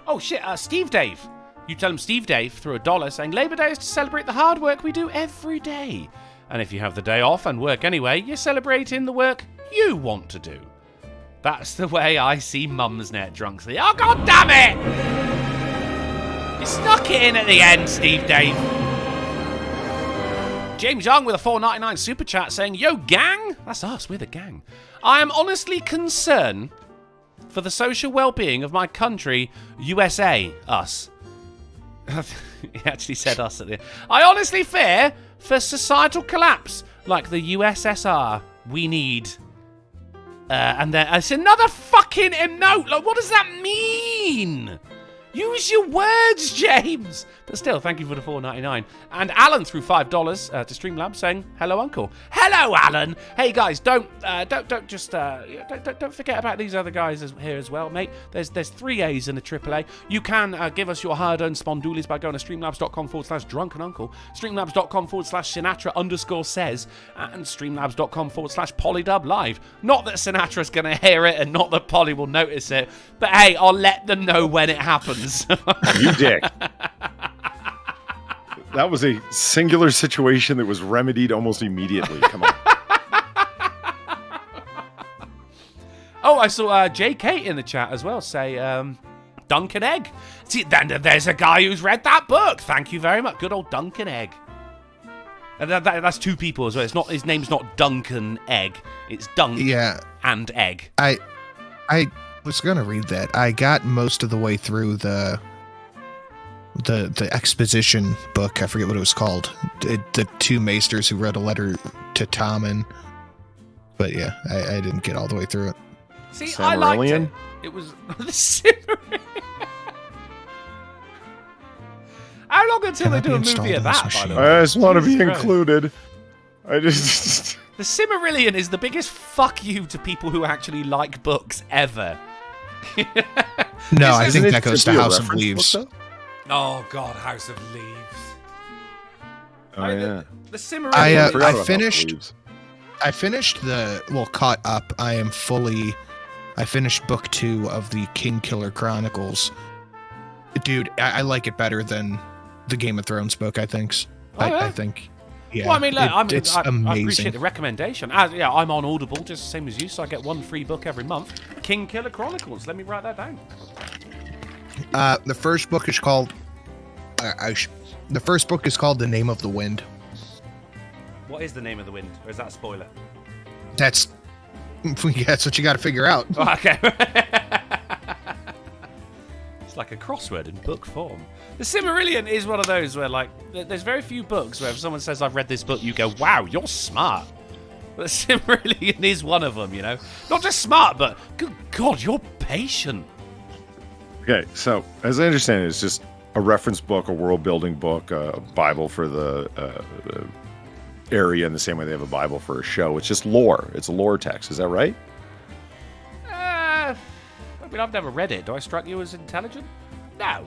Speaker 2: Oh shit, Steve Dave. You tell him Steve Dave threw $1 saying Labor Day is to celebrate the hard work we do every day. And if you have the day off and work anyway, you're celebrating the work you want to do. That's the way I see Mumsnet Drunksly. Oh, god damn it! You snuck it in at the end, Steve Dave. James Young with a $4.99 super chat saying, Yo, gang! That's us, we're the gang. I am honestly concerned for the social well-being of my country, USA, us. He actually said us at the end. I honestly fear for societal collapse, like the USSR. We need... and then it's another fucking emote. Like, what does that mean? Use your words, James. But still, thank you for the $4.99. And Alan threw $5 to Streamlabs saying, "Hello, Uncle." Hello, Alan. Hey guys, don't forget about these other guys here as well, mate. There's 3 A's and a AAA. You can give us your hard-earned spondoolies by going to streamlabs.com/drunkenuncle, streamlabs.com/Sinatra_says, and streamlabs.com/polydub_live. Not that Sinatra's going to hear it and not that Polly will notice it, but hey, I'll let them know when it happens.
Speaker 6: You dick. That was a singular situation that was remedied almost immediately. Come on.
Speaker 2: Oh, I saw JK in the chat as well say, Duncan Egg. See, then there's a guy who's read that book. Thank you very much. Good old Duncan Egg. And that's 2 people as well. It's not, his name's not Duncan Egg. It's Dunk and Egg.
Speaker 3: I was going to read that. I got most of the way through the exposition book. I forget what it was called. The 2 maesters who wrote a letter to Tommen. But yeah, I didn't get all the way through it.
Speaker 2: See, I liked it. It was the Silmarillion. How long until they do a movie of that, by the way?
Speaker 6: I just want to be included. I just...
Speaker 2: The Silmarillion is the biggest fuck you to people who actually like books ever.
Speaker 3: No, I think that goes to House of Leaves.
Speaker 2: Oh God, House of Leaves.
Speaker 6: Oh yeah.
Speaker 2: The Cimmerian.
Speaker 3: I finished caught up. I finished book 2 of the Kingkiller Chronicles. Dude, I like it better than the Game of Thrones book, I think. I think. Yeah.
Speaker 2: Well, I mean, look,
Speaker 3: it's
Speaker 2: I
Speaker 3: amazing.
Speaker 2: appreciate the recommendation. I'm on Audible, just the same as you, so I get 1 free book every month. Kingkiller Chronicles. Let me write that down.
Speaker 3: The first book is called. The first book is called The Name of the Wind.
Speaker 2: What is the name of the wind? Or is that a spoiler?
Speaker 3: That's what you got to figure out.
Speaker 2: Oh, okay. It's like a crossword in book form. The Cimmerian is one of those where, like, there's very few books where if someone says, I've read this book, you go, wow, you're smart. But the Cimmerian is one of them, you know? Not just smart, but, good God, you're patient.
Speaker 6: Okay, so, as I understand it, it's just a reference book, a world-building book, a Bible for the area in the same way they have a Bible for a show. It's just lore. It's a lore text. Is that right?
Speaker 2: I mean, I've never read it. Do I strike you as intelligent? No.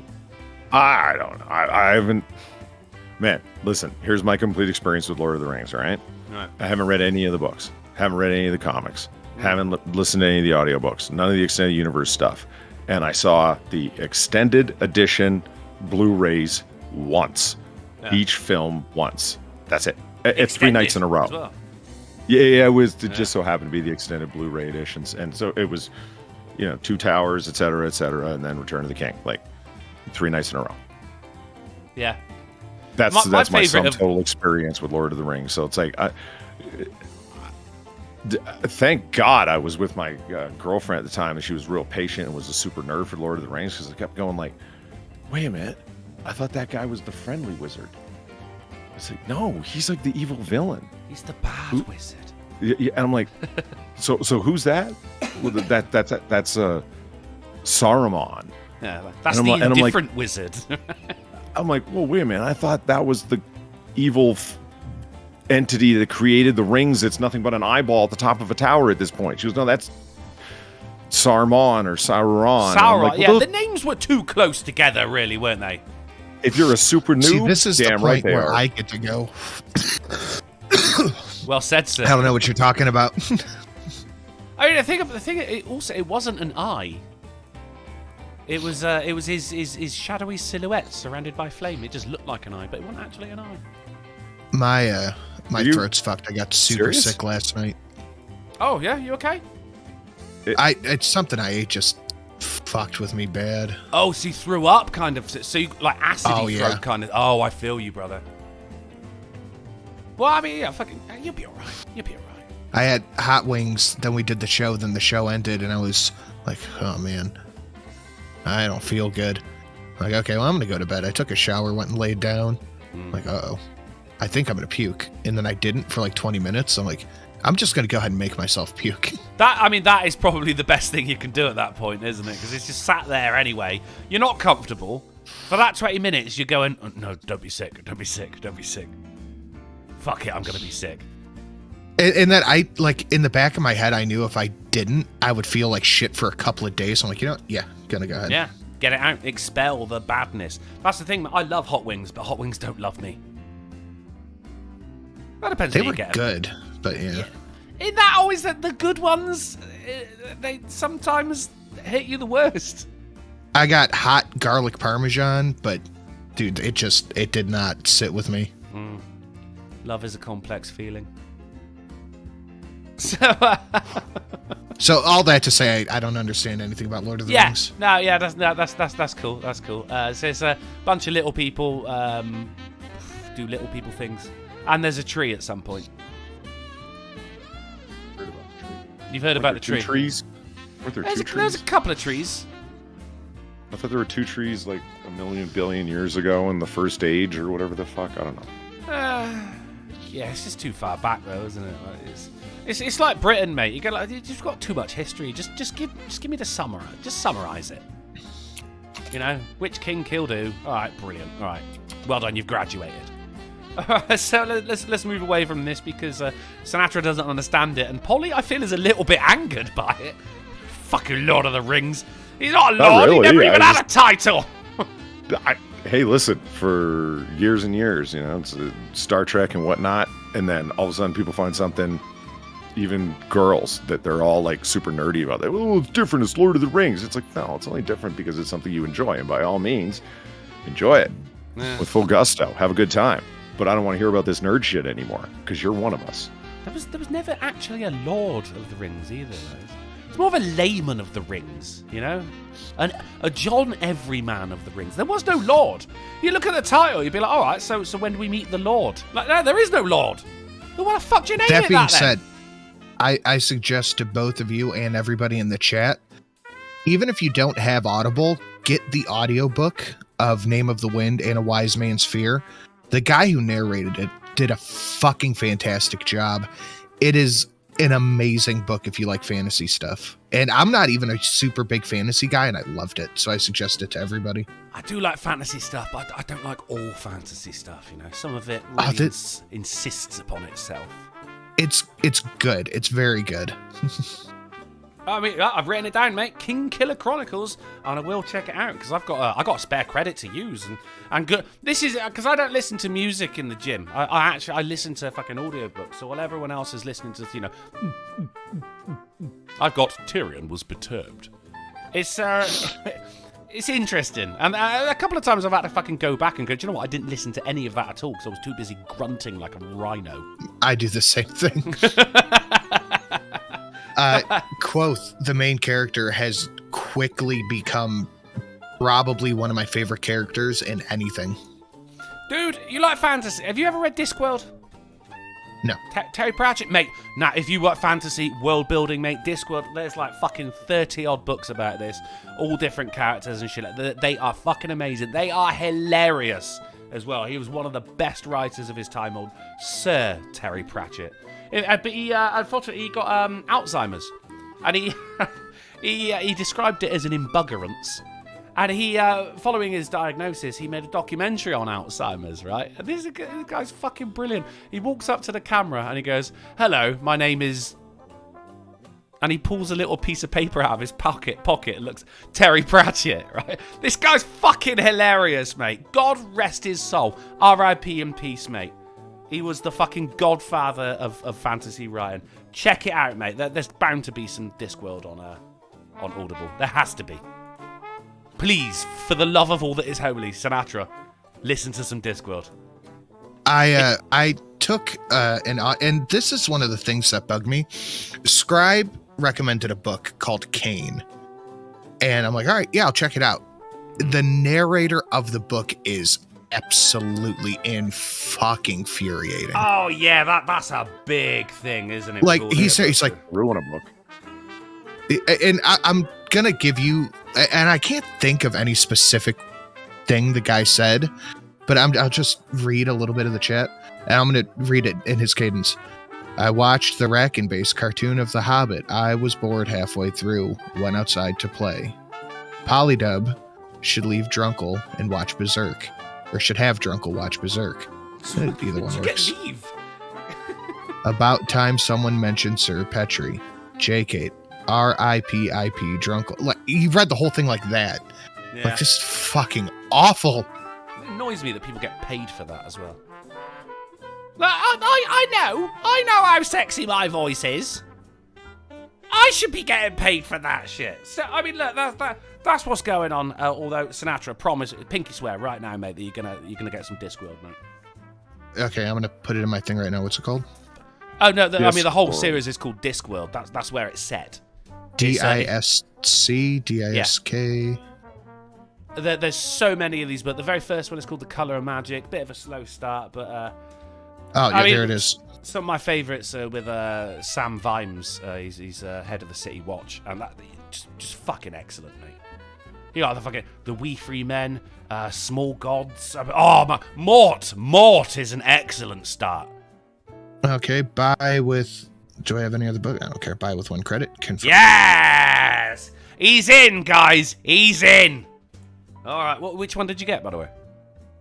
Speaker 6: I don't know. I haven't... Man, listen. Here's my complete experience with Lord of the Rings, all right? I haven't read any of the books. Haven't read any of the comics. Haven't listened to any of the audiobooks. None of the Extended Universe stuff. And I saw the extended edition Blu-rays once. Yeah. Each film once. That's it. It's 3 nights in a row. Well. Yeah, it just so happened to be the extended Blu-ray editions. And so it was, 2 Towers, et cetera, and then Return of the King. Like, 3 nights in a row.
Speaker 2: Yeah.
Speaker 6: That's my sum total experience with Lord of the Rings. So it's like, thank God I was with my girlfriend at the time, and she was real patient and was a super nerd for Lord of the Rings, because I kept going like, wait a minute, I thought that guy was the friendly wizard. It's like, no, he's like the evil villain.
Speaker 2: He's the bad wizard.
Speaker 6: Yeah, and I'm like, so who's that? Well, that's Saruman.
Speaker 2: Yeah, that's the different wizard.
Speaker 6: I'm like, well, wait a minute. I thought that was the evil entity that created the rings. It's nothing but an eyeball at the top of a tower at this point. She goes, no, that's Saruman or Sauron.
Speaker 2: Sauron,
Speaker 6: like,
Speaker 2: well, the names were too close together, really, weren't they?
Speaker 6: If you're a super noob,
Speaker 3: see, this is the point where
Speaker 6: are.
Speaker 3: I get to go.
Speaker 2: Well said, sir.
Speaker 3: I don't know what you're talking about.
Speaker 2: I mean, the thing. It wasn't an eye. It was his shadowy silhouette surrounded by flame. It just looked like an eye, but it wasn't actually an eye.
Speaker 3: My throat's fucked. I got super sick last night.
Speaker 2: Oh yeah, you okay?
Speaker 3: It's something I ate just fucked with me bad.
Speaker 2: Oh, so you threw up, kind of. So you like acidy throat,
Speaker 3: yeah.
Speaker 2: kind of. Oh, I feel you, brother. Well, I mean, yeah, you'll be alright. You'll be alright.
Speaker 3: I had hot wings, then we did the show, then the show ended, and I was like, oh man, I don't feel good. Like, okay, well, I'm gonna go to bed. I took a shower, went and laid down. Like, uh-oh, I think I'm gonna puke. And then I didn't for like 20 minutes. I'm like, I'm just gonna go ahead and make myself puke.
Speaker 2: That is probably the best thing you can do at that point, isn't it? Because it's just sat there anyway. You're not comfortable. For that 20 minutes, you're going, oh, no, don't be sick, don't be sick, don't be sick. Fuck it, I'm gonna be sick.
Speaker 3: And that I, like, in the back of my head, I knew if I didn't, I would feel like shit for a couple of days. So I'm like, yeah, gonna go ahead.
Speaker 2: Yeah, get it out, expel the badness. That's the thing, I love hot wings, but hot wings don't love me. That depends
Speaker 3: They
Speaker 2: how you
Speaker 3: were
Speaker 2: get them.
Speaker 3: good, but yeah.
Speaker 2: Isn't that always the good ones? They sometimes hit you the worst.
Speaker 3: I got hot garlic parmesan, but dude, it did not sit with me.
Speaker 2: Love is a complex feeling.
Speaker 3: So all that to say, I don't understand anything about Lord of the Rings.
Speaker 2: That's cool. That's cool. So it's a bunch of little people do little people things, and there's a tree at some point. You've heard about the tree?
Speaker 6: Trees? Weren't there two trees?
Speaker 2: There's a couple of trees.
Speaker 6: I thought there were 2 trees like a million billion years ago in the first age or whatever the fuck. I don't know.
Speaker 2: Yeah, it's just too far back though, isn't it? Like, it's like Britain, mate. You go like, you've got too much history. Just give me the summary. Just summarize it. You know, which king killed who? All right, brilliant. All right, well done. You've graduated. So let's move away from this because Sinatra doesn't understand it, and Polly, I feel, is a little bit angered by it. Fucking Lord of the Rings. He's not a lord.
Speaker 6: Really,
Speaker 2: he never even had a title.
Speaker 6: hey, listen, for years and years, you know, it's Star Trek and whatnot, and then all of a sudden people find something, even girls, that they're all like super nerdy about. That, oh, it's different, it's Lord of the Rings. It's like, no, it's only different because it's something you enjoy, and by all means, enjoy it with full gusto. Have a good time. But I don't want to hear about this nerd shit anymore, because you're one of us.
Speaker 2: There was never actually a Lord of the Rings either, though. It's more of a layman of the Rings, you know? A John Everyman of the Rings. There was no Lord. You look at the title, you'd be like, all right, so when do we meet the Lord? Like, no, there is no Lord. Well, what the fuck do you name it
Speaker 3: That being
Speaker 2: that,
Speaker 3: said, I suggest to both of you and everybody in the chat, even if you don't have Audible, get the audiobook of Name of the Wind and A Wise Man's Fear. The guy who narrated it did a fucking fantastic job. It is an amazing book if you like fantasy stuff. And I'm not even a super big fantasy guy, and I loved it, so I suggest it to everybody.
Speaker 2: I do like fantasy stuff, but I don't like all fantasy stuff, you know? Some of it really insists upon itself.
Speaker 3: It's good. It's very good.
Speaker 2: I mean, I've written it down, mate. Kikle Chronicles, and I will check it out because I've got a spare credit to use and good. This is because I don't listen to music in the gym. I listen to fucking audiobooks. So while everyone else is listening to, you know, I've got Tyrion was perturbed. It's interesting, and a couple of times I've had to fucking go back and go, do you know what? I didn't listen to any of that at all because I was too busy grunting like a rhino.
Speaker 3: I do the same thing. Quoth, the main character, has quickly become probably one of my favorite characters in anything.
Speaker 2: Dude, you like fantasy? Have you ever read Discworld?
Speaker 3: No.
Speaker 2: Terry Pratchett, mate. Now, if you like fantasy, world building, mate, Discworld, there's like fucking 30 odd books about this, all different characters and shit. They are fucking amazing. They are hilarious as well. He was one of the best writers of his time, old Sir Terry Pratchett. But he, unfortunately, he got Alzheimer's, and he described it as an embuggerance. And he, following his diagnosis, he made a documentary on Alzheimer's, right? And this guy's fucking brilliant. He walks up to the camera and he goes, "Hello, my name is..." And he pulls a little piece of paper out of his pocket. It looks Terry Pratchett, right? This guy's fucking hilarious, mate. God rest his soul. R.I.P. in peace, mate. He was the fucking godfather of fantasy writing. Check it out, mate. There's bound to be some Discworld on Audible. There has to be. Please, for the love of all that is holy, Sinatra, listen to some Discworld.
Speaker 3: I took and this is one of the things that bugged me. Scribe recommended a book called Kane, and I'm like, all right, yeah, I'll check it out. The narrator of the book is absolutely fucking infuriating.
Speaker 2: Oh yeah, that's a big thing, isn't it?
Speaker 3: Like he's like
Speaker 6: ruin a book.
Speaker 3: And I'm gonna give you, and I can't think of any specific thing the guy said, but I'll just read a little bit of the chat, and I'm gonna read it in his cadence. I watched the Rack-and-Base cartoon of The Hobbit. I was bored halfway through, went outside to play. Polydub should leave Drunkle and watch Berserk. Or should have Drunkle watch Berserk. Either one works.
Speaker 2: Leave.
Speaker 3: About time someone mentioned Sir Petrie. JK. R.I.P.I.P. Drunkle. Like, he read the whole thing like that.
Speaker 2: Yeah.
Speaker 3: Like, just fucking awful.
Speaker 2: It annoys me that people get paid for that as well. Like, I know how sexy my voice is. I should be getting paid for that shit. So, I mean, look, that's what's going on. Although Sinatra promised, pinky swear right now, mate, that you're gonna get some Discworld, mate.
Speaker 3: Okay, I'm gonna put it in my thing right now. What's it called?
Speaker 2: Oh no, I mean the whole series is called Discworld. That's where it's set.
Speaker 3: DISC, DISK.
Speaker 2: Yeah. There's so many of these, but the very first one is called The Color of Magic. Bit of a slow start, but
Speaker 3: there it is.
Speaker 2: Some of my favourites are with Sam Vimes. He's head of the City Watch, and that just fucking excellent, mate. You got the We Free Men, Small Gods. Mort is an excellent start.
Speaker 3: Okay, buy with. Do I have any other book? I don't care. Buy with 1 credit. Confirm.
Speaker 2: Yes, he's in, guys. He's in. All right. Which one did you get, by the way?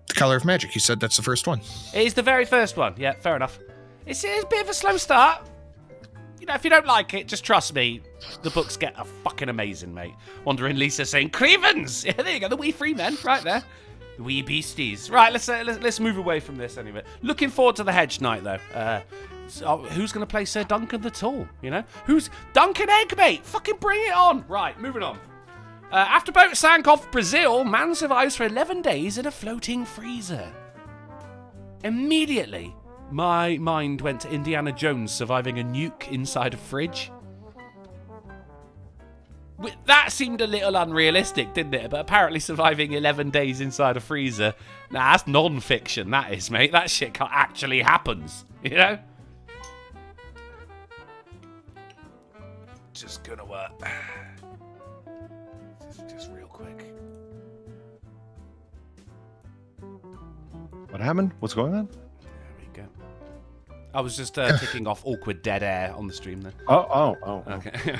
Speaker 3: The Color of Magic. You said that's the first one.
Speaker 2: It is the very first one. Yeah, fair enough. It's a bit of a slow start. You know, if you don't like it, just trust me. The books get a fucking amazing, mate. Wandering Lisa saying, Crevens! Yeah, there you go, the We Free Men, right there. Wee beasties. Right, let's move away from this anyway. Looking forward to the hedge night though. Who's going to play Sir Duncan the Tall? You know, who's Duncan Eggmate? Fucking bring it on. Right, moving on. After boat sank off Brazil, man survives for 11 days in a floating freezer. Immediately, my mind went to Indiana Jones surviving a nuke inside a fridge. That seemed a little unrealistic, didn't it? But apparently surviving 11 days inside a freezer, nah, that's non-fiction, that is, mate. That shit actually happens, you know? Just gonna just real quick.
Speaker 6: What happened? What's going on?
Speaker 2: There we go. I was just ticking off awkward dead air on the stream then.
Speaker 6: Oh.
Speaker 2: Okay.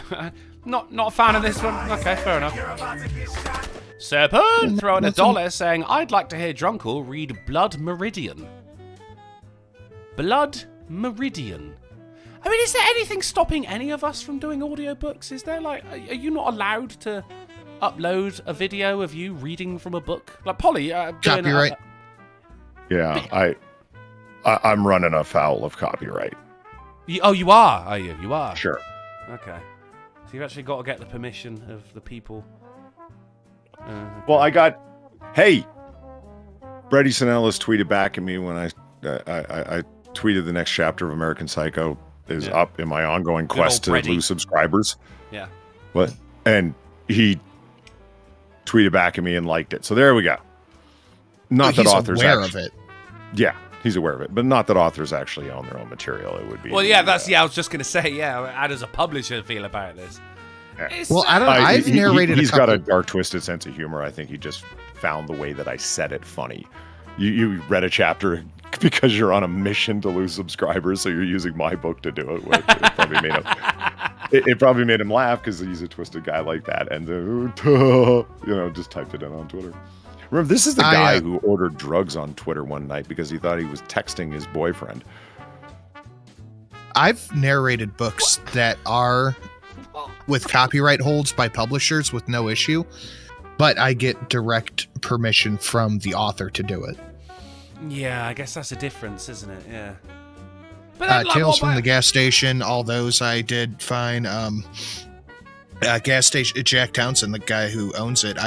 Speaker 2: Not a fan of this one. Okay, fair enough. Serpent throwing $1 saying, I'd like to hear Drunkle read Blood Meridian. Blood Meridian. I mean, is there anything stopping any of us from doing audiobooks? Is there, like, are you not allowed to upload a video of you reading from a book? Like, Polly,
Speaker 3: Copyright.
Speaker 6: Yeah, I'm running afoul of copyright.
Speaker 2: You are? Are you? You are?
Speaker 6: Sure.
Speaker 2: Okay. So you've actually got to get the permission of the people.
Speaker 6: Well, hey, Brady Sinellis tweeted back at me when I tweeted the next chapter of American Psycho is up in my ongoing quest to lose subscribers.
Speaker 2: Yeah.
Speaker 6: What? And he tweeted back at me and liked it. So there we go. Not that authors
Speaker 3: aware of it.
Speaker 6: Yeah, he's aware of it, but not that authors actually own their own material. It would be.
Speaker 2: Well, yeah, I was just gonna say, how does a publisher feel about this?
Speaker 6: Yeah.
Speaker 3: Well, I've narrated.
Speaker 6: He's got a dark, twisted sense of humor. I think he just found the way that I said it funny. You read a chapter because you're on a mission to lose subscribers, so you're using my book to do it. Which it probably made him laugh because he's a twisted guy like that, and just typed it in on Twitter. Remember, this is the guy who ordered drugs on Twitter one night because he thought he was texting his boyfriend.
Speaker 3: I've narrated books that are with copyright holds by publishers with no issue, but I get direct permission from the author to do it.
Speaker 2: Yeah, I guess that's a difference, isn't it? Yeah. But
Speaker 3: Tales from the Gas Station, all those I did fine. Gas Station, Jack Townsend, the guy who owns it,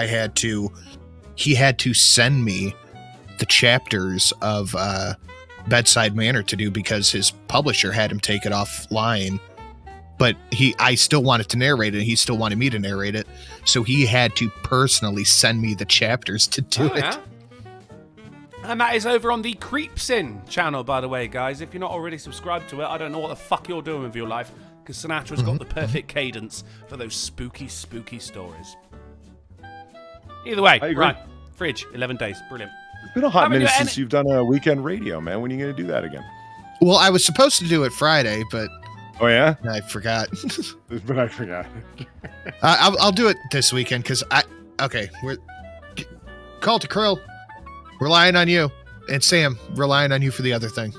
Speaker 3: he had to send me the chapters of Bedside Manor to do because his publisher had him take it offline. But I still wanted to narrate it. He still wanted me to narrate it. So he had to personally send me the chapters to do it.
Speaker 2: Yeah. And that is over on the Creeps In channel, by the way, guys. If you're not already subscribed to it, I don't know what the fuck you're doing with your life, because Sinatra's got the perfect cadence for those spooky, spooky stories. Either way, right. Fridge, 11 days. Brilliant.
Speaker 6: It's been a hot minute since you've done a weekend radio, man. When are you going to do that again?
Speaker 3: Well, I was supposed to do it Friday, but...
Speaker 6: Oh, yeah?
Speaker 3: I forgot.
Speaker 6: But I forgot.
Speaker 3: I'll do it this weekend, because we're... Call to Krill. Relying on you. And Sam, relying on you for the other thing.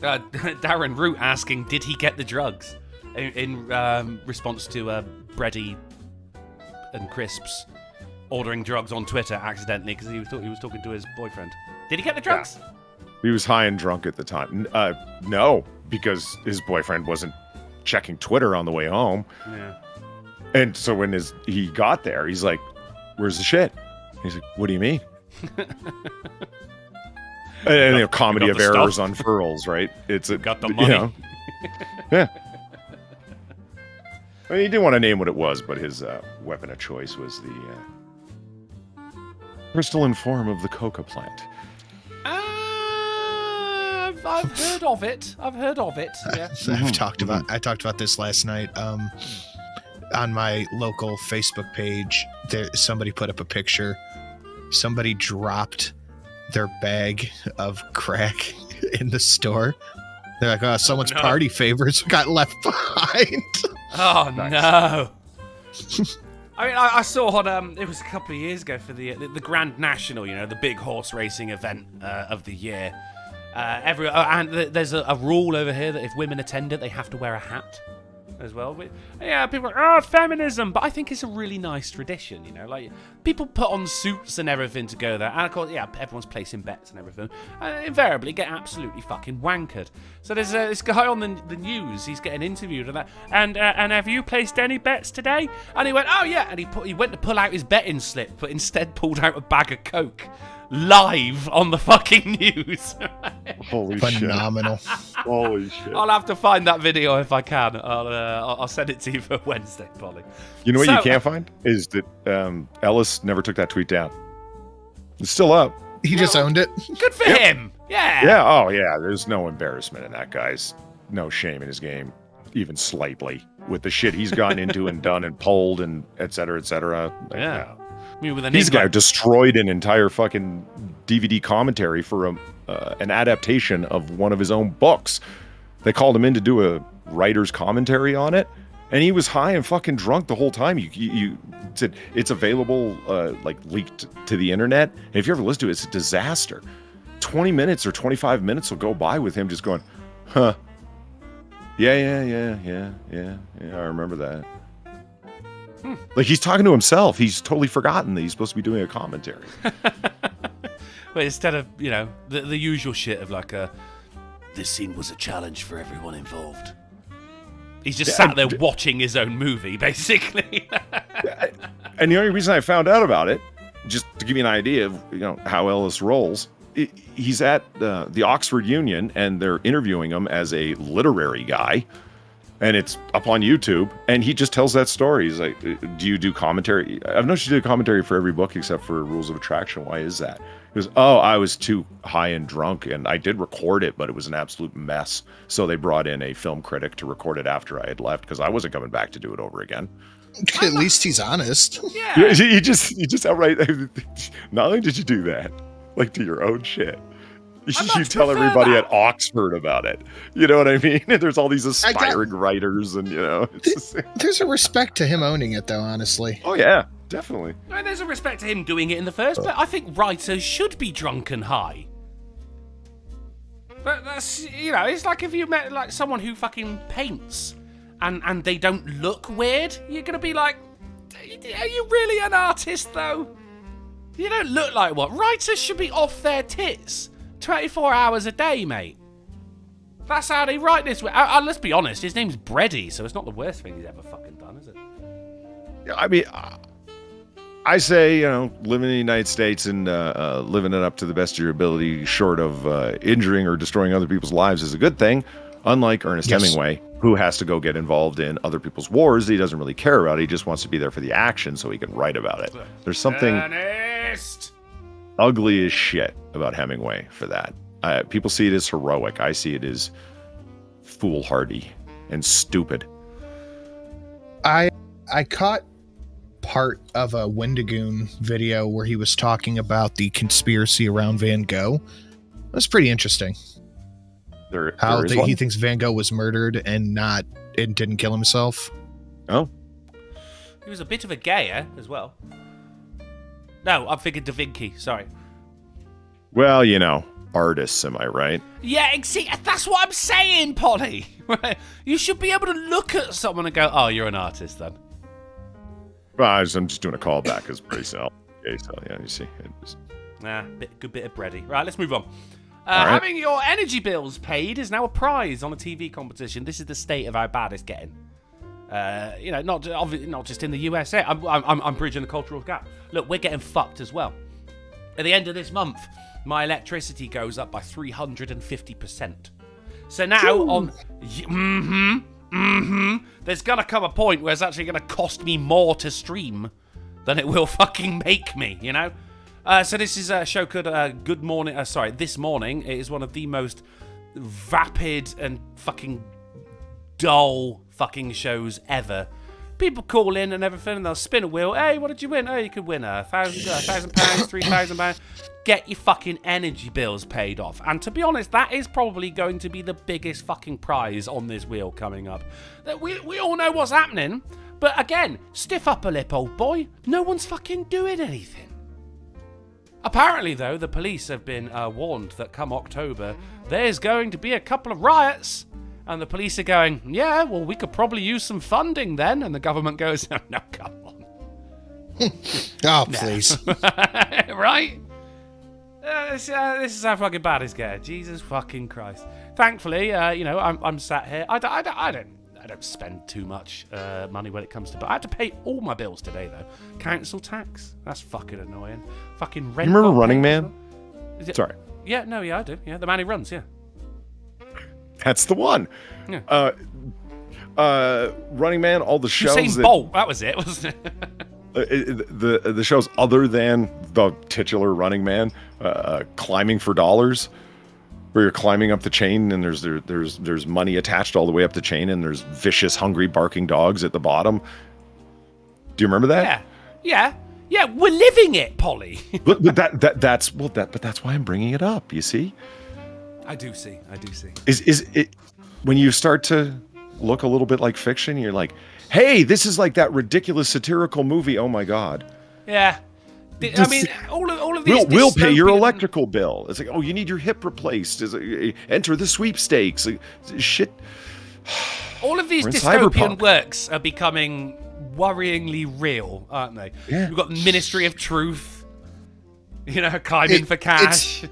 Speaker 2: Darren Root asking, did he get the drugs? In response to Bready and Crisps ordering drugs on Twitter accidentally because he thought he was talking to his boyfriend. Did he get the drugs?
Speaker 6: Yeah. He was high and drunk at the time. No, because his boyfriend wasn't checking Twitter on the way home.
Speaker 2: Yeah.
Speaker 6: And so when he got there, he's like, where's the shit? He's like, what do you mean? And a comedy of errors
Speaker 2: stuff.
Speaker 6: unfurls, right?
Speaker 2: Got the money.
Speaker 6: Yeah. I mean, he didn't want to name what it was, but his weapon of choice was the crystalline form of the coca plant.
Speaker 2: I've heard of it. Yeah.
Speaker 3: I talked about this last night. On my local Facebook page, somebody put up a picture. Somebody dropped their bag of crack in the store. They're like, oh, someone's party favors got left behind.
Speaker 2: Oh, nice. No. I mean, I saw on, it was a couple of years ago for the Grand National, the big horse racing event of the year. And there's a rule over here that if women attend it, they have to wear a hat. as well. But, yeah, people are like, feminism, but I think it's a really nice tradition, you know, like people put on suits and everything to go there, and of course, yeah, everyone's placing bets and everything, and invariably get absolutely fucking wankered. So there's this guy on the news, he's getting interviewed and that, and have you placed any bets today? And he went, oh yeah, and he went to pull out his betting slip, but instead pulled out a bag of Coke. Live on the fucking news.
Speaker 6: Holy
Speaker 3: Phenomenal.
Speaker 6: shit. Holy shit.
Speaker 2: I'll have to find that video if I can. I'll send it to you for Wednesday, Polly.
Speaker 6: You know what you can't find? Is that Ellis never took that tweet down. It's still up.
Speaker 3: He just owned it.
Speaker 2: Good for him. Yeah.
Speaker 6: Yeah, oh yeah. There's no embarrassment in that guy's. No shame in his game, even slightly, with the shit he's gotten into and done and pulled and et cetera, et cetera. Like,
Speaker 2: Yeah.
Speaker 6: no.
Speaker 2: I mean, with an
Speaker 6: These guys destroyed an entire fucking DVD commentary for an adaptation of one of his own books. They called him in to do a writer's commentary on it, and he was high and fucking drunk the whole time. You said it's available, like leaked to the internet. And if you ever listen to it, it's a disaster. 20 minutes or 25 minutes will go by with him just going, huh. Yeah, I remember that. Like he's talking to himself. He's totally forgotten that he's supposed to be doing a commentary.
Speaker 2: But instead of, you know, the usual shit of like this scene was a challenge for everyone involved. He's just sat there watching his own movie, basically.
Speaker 6: And the only reason I found out about it, just to give you an idea of, you know, how Ellis rolls, he's at the Oxford Union and they're interviewing him as a literary guy. And it's up on YouTube, and he just tells that story. He's like, do you do commentary? I've noticed you do commentary for every book except for Rules of Attraction. Why is that? He goes, oh, I was too high and drunk, and I did record it, but it was an absolute mess. So they brought in a film critic to record it after I had left, because I wasn't coming back to do it over again.
Speaker 3: At least he's honest.
Speaker 2: Yeah.
Speaker 6: You just outright, not only did you do that, like to your own shit, you tell everybody at Oxford about it. You know what I mean? There's all these aspiring writers, and you know,
Speaker 3: there's a respect to him owning it, though. Honestly.
Speaker 6: Oh yeah, definitely.
Speaker 2: And there's a respect to him doing it in the first place. I think writers should be drunk and high. But that's, you know, it's like if you met like someone who fucking paints and they don't look weird, you're gonna be like, are you really an artist though? You don't look like what? Writers should be off their tits 24 hours a day, mate. That's how they write this. Let's be honest, his name's Bredy, so it's not the worst thing he's ever fucking done, is it?
Speaker 6: Yeah, I mean, I say, you know, living in the United States and living it up to the best of your ability, short of injuring or destroying other people's lives, is a good thing. Unlike Ernest Hemingway, who has to go get involved in other people's wars that he doesn't really care about. He just wants to be there for the action so he can write about it. There's something ugly as shit about Hemingway for that. People see it as heroic. I see it as foolhardy and stupid.
Speaker 3: I caught part of a Wendigoon video where he was talking about the conspiracy around Van Gogh. That's pretty interesting. How he thinks Van Gogh was murdered and didn't kill himself.
Speaker 6: Oh.
Speaker 2: He was a bit of a gayer as well. No, I'm thinking Da Vinci, sorry.
Speaker 6: Well, you know, artists, am I right?
Speaker 2: Yeah, see, that's what I'm saying, Polly. You should be able to look at someone and go, oh, you're an artist then.
Speaker 6: Well, I'm just doing a callback because pretty self. Okay, so yeah, you see.
Speaker 2: Good bit of bready. Right, let's move on.
Speaker 6: Right.
Speaker 2: Having your energy bills paid is now a prize on a TV competition. This is the state of how bad it's getting. You know, not just in the USA. I'm bridging the cultural gap. Look, we're getting fucked as well. At the end of this month, my electricity goes up by 350%. So now there's gonna come a point where it's actually gonna cost me more to stream than it will fucking make me, you know? So this is a show called Good Morning. This Morning. It is one of the most vapid and fucking dull fucking shows ever. People call in and everything, and they'll spin a wheel. Hey, what did you win? Oh, you could win £1,000, £3,000. Get your fucking energy bills paid off. And to be honest, that is probably going to be the biggest fucking prize on this wheel coming up. We all know what's happening, but again, stiff upper lip, old boy. No one's fucking doing anything. Apparently, though, the police have been warned that come October, there's going to be a couple of riots. And the police are going, yeah, well, we could probably use some funding then. And the government goes, oh, no, come on.
Speaker 3: Oh, please.
Speaker 2: Right? This is how fucking bad it's getting. Jesus fucking Christ. Thankfully, I'm sat here. I don't spend too much money when it comes to... But I had to pay all my bills today, though. Council tax. That's fucking annoying. Fucking rent.
Speaker 6: You remember Running Man? Sorry.
Speaker 2: Yeah, I do. Yeah, the man who runs, yeah.
Speaker 6: That's the one.
Speaker 2: Yeah.
Speaker 6: Running Man, all the shows
Speaker 2: Usain Bolt, that was it, wasn't it?
Speaker 6: The shows other than the titular Running Man, Climbing for Dollars, where you're climbing up the chain and there's money attached all the way up the chain and there's vicious, hungry, barking dogs at the bottom. Do you remember that?
Speaker 2: Yeah, we're living it, Polly.
Speaker 6: but that's why I'm bringing it up. You see?
Speaker 2: I do see.
Speaker 6: Is it when you start to look a little bit like fiction? You're like, hey, this is like that ridiculous satirical movie. Oh my god.
Speaker 2: Yeah. I mean, all of these.
Speaker 6: We'll pay your electrical bill. It's like, oh, you need your hip replaced. Enter the sweepstakes. Shit.
Speaker 2: All of these dystopian works are becoming worryingly real, aren't they?
Speaker 6: Yeah.
Speaker 2: We've got Ministry of Truth. Climbing for cash.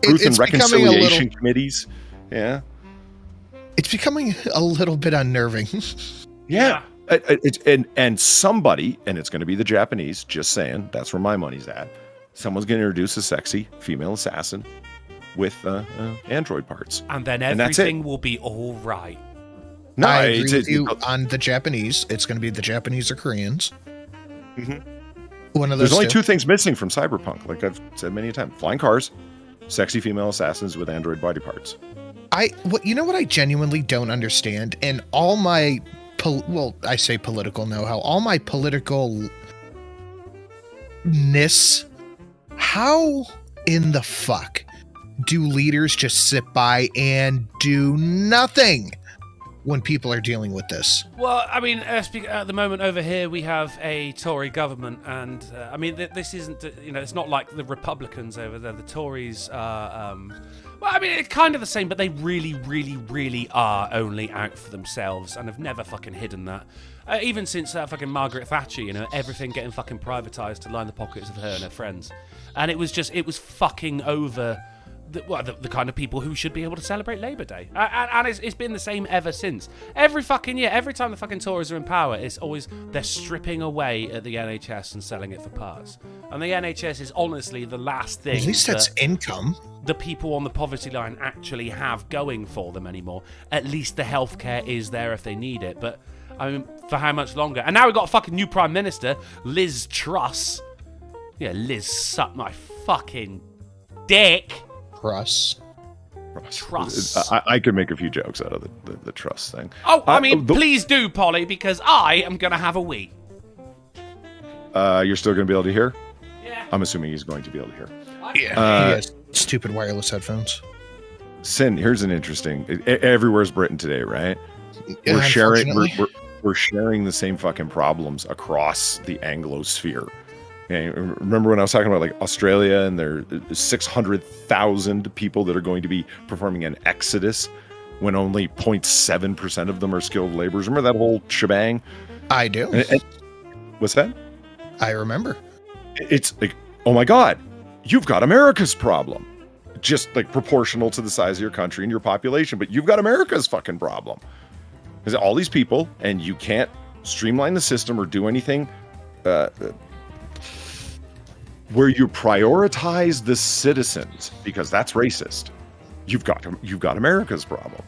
Speaker 6: Truth and reconciliation committees. Yeah.
Speaker 3: It's becoming a little bit unnerving.
Speaker 6: Yeah. And somebody, and it's going to be the Japanese, just saying, that's where my money's at. Someone's going to introduce a sexy female assassin with android parts.
Speaker 2: And then everything will be all right.
Speaker 3: No, I agree with you on the Japanese. It's going to be the Japanese or Koreans.
Speaker 6: Mm-hmm.
Speaker 3: One of those.
Speaker 6: There's only two things missing from Cyberpunk, like I've said many times: flying cars, sexy female assassins with android body parts.
Speaker 3: What I genuinely don't understand, and all my I say political know-how, all my politicalness, how in the fuck do leaders just sit by and do nothing when people are dealing with this?
Speaker 2: Well, I mean, at the moment over here, we have a Tory government, and this isn't, it's not like the Republicans over there. The Tories are, it's kind of the same, but they really, really, really are only out for themselves and have never fucking hidden that. Even since fucking Margaret Thatcher, everything getting fucking privatised to line the pockets of her and her friends. And it was fucking over the kind of people who should be able to celebrate Labour Day. And it's been the same ever since. Every fucking year, every time the fucking Tories are in power, it's always they're stripping away at the NHS and selling it for parts. And the NHS is honestly the last thing.
Speaker 3: At least that's income.
Speaker 2: The people on the poverty line actually have going for them anymore. At least the healthcare is there if they need it. But, I mean, for how much longer? And now we've got a fucking new Prime Minister, Liz Truss. Yeah, Liz, suck my fucking dick.
Speaker 3: Truss.
Speaker 6: I could make a few jokes out of the Truss thing.
Speaker 2: Oh, please do, Polly, because I am going to have a wee.
Speaker 6: You're still going to be able to hear?
Speaker 2: Yeah.
Speaker 6: I'm assuming he's going to be able to hear.
Speaker 3: Yeah. He has stupid wireless headphones.
Speaker 6: Sin, here's an interesting... Everywhere's Britain today, right?
Speaker 3: Yeah,
Speaker 6: we're sharing the same fucking problems across the Anglosphere. Remember when I was talking about like Australia and there 600,000 people that are going to be performing an exodus when only 0.7% of them are skilled laborers? Remember that whole shebang?
Speaker 3: I do.
Speaker 6: What's that?
Speaker 3: I remember.
Speaker 6: It's like, oh my God, you've got America's problem. Just like proportional to the size of your country and your population, but you've got America's fucking problem. Because all these people, and you can't streamline the system or do anything where you prioritize the citizens, because that's racist. You've got America's problem.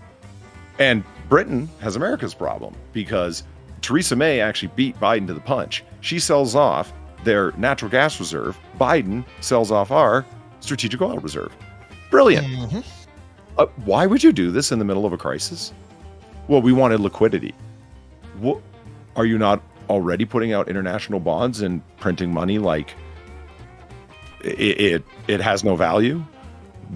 Speaker 6: And Britain has America's problem because Theresa May actually beat Biden to the punch. She sells off their natural gas reserve. Biden sells off our strategic oil reserve. Brilliant. Mm-hmm. Why would you do this in the middle of a crisis? Well, we wanted liquidity. What, are you not already putting out international bonds and printing money like it has no value,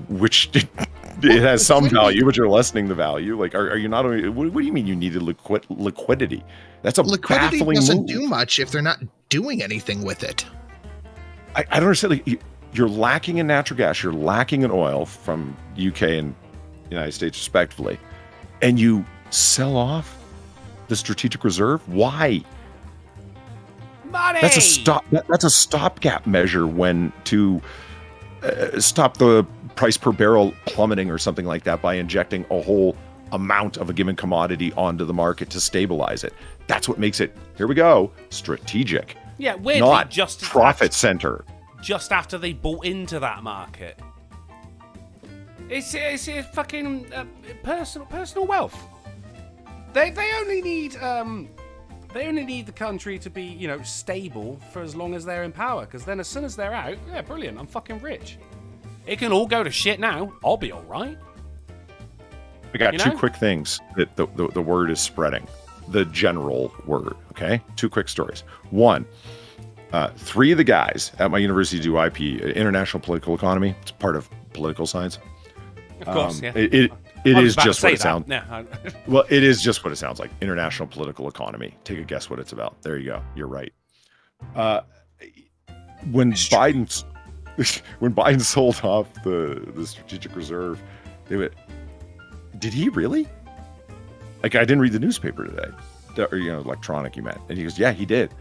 Speaker 6: which it has some value, but you're lessening the value. Like, are you not? What do you mean you needed liquidity? That's a
Speaker 3: liquidity
Speaker 6: baffling
Speaker 3: doesn't
Speaker 6: move.
Speaker 3: do much if they're not doing anything with it.
Speaker 6: I don't understand. Like, you're lacking in natural gas. You're lacking in oil from UK and United States, respectively. and you sell off the strategic reserve. Why?
Speaker 2: Money.
Speaker 6: That's a stopgap measure when to stop the price per barrel plummeting or something like that by injecting a whole amount of a given commodity onto the market to stabilize it. That's what makes it, here we go, strategic.
Speaker 2: Yeah, weirdly,
Speaker 6: not
Speaker 2: just
Speaker 6: profit center.
Speaker 2: Just after they bought into that market. It's a fucking personal wealth. They only need the country to be, you know, stable for as long as they're in power. Because then, as soon as they're out, yeah, brilliant, I'm fucking rich. It can all go to shit now. I'll be all right.
Speaker 6: I got two quick things that the word is spreading. The general word. Okay, two quick stories. One. 3 of the guys at my university do IP, International Political Economy. It's part of political science.
Speaker 2: Of course, yeah.
Speaker 6: It is just what it sounds.
Speaker 2: No.
Speaker 6: Well, it is just what it sounds like. International Political Economy. Take a guess what it's about. There you go. You're right. When Biden sold off the strategic reserve, they went, "Did he really?" Like, I didn't read the newspaper today, or electronic. You meant? And he goes, "Yeah, he did."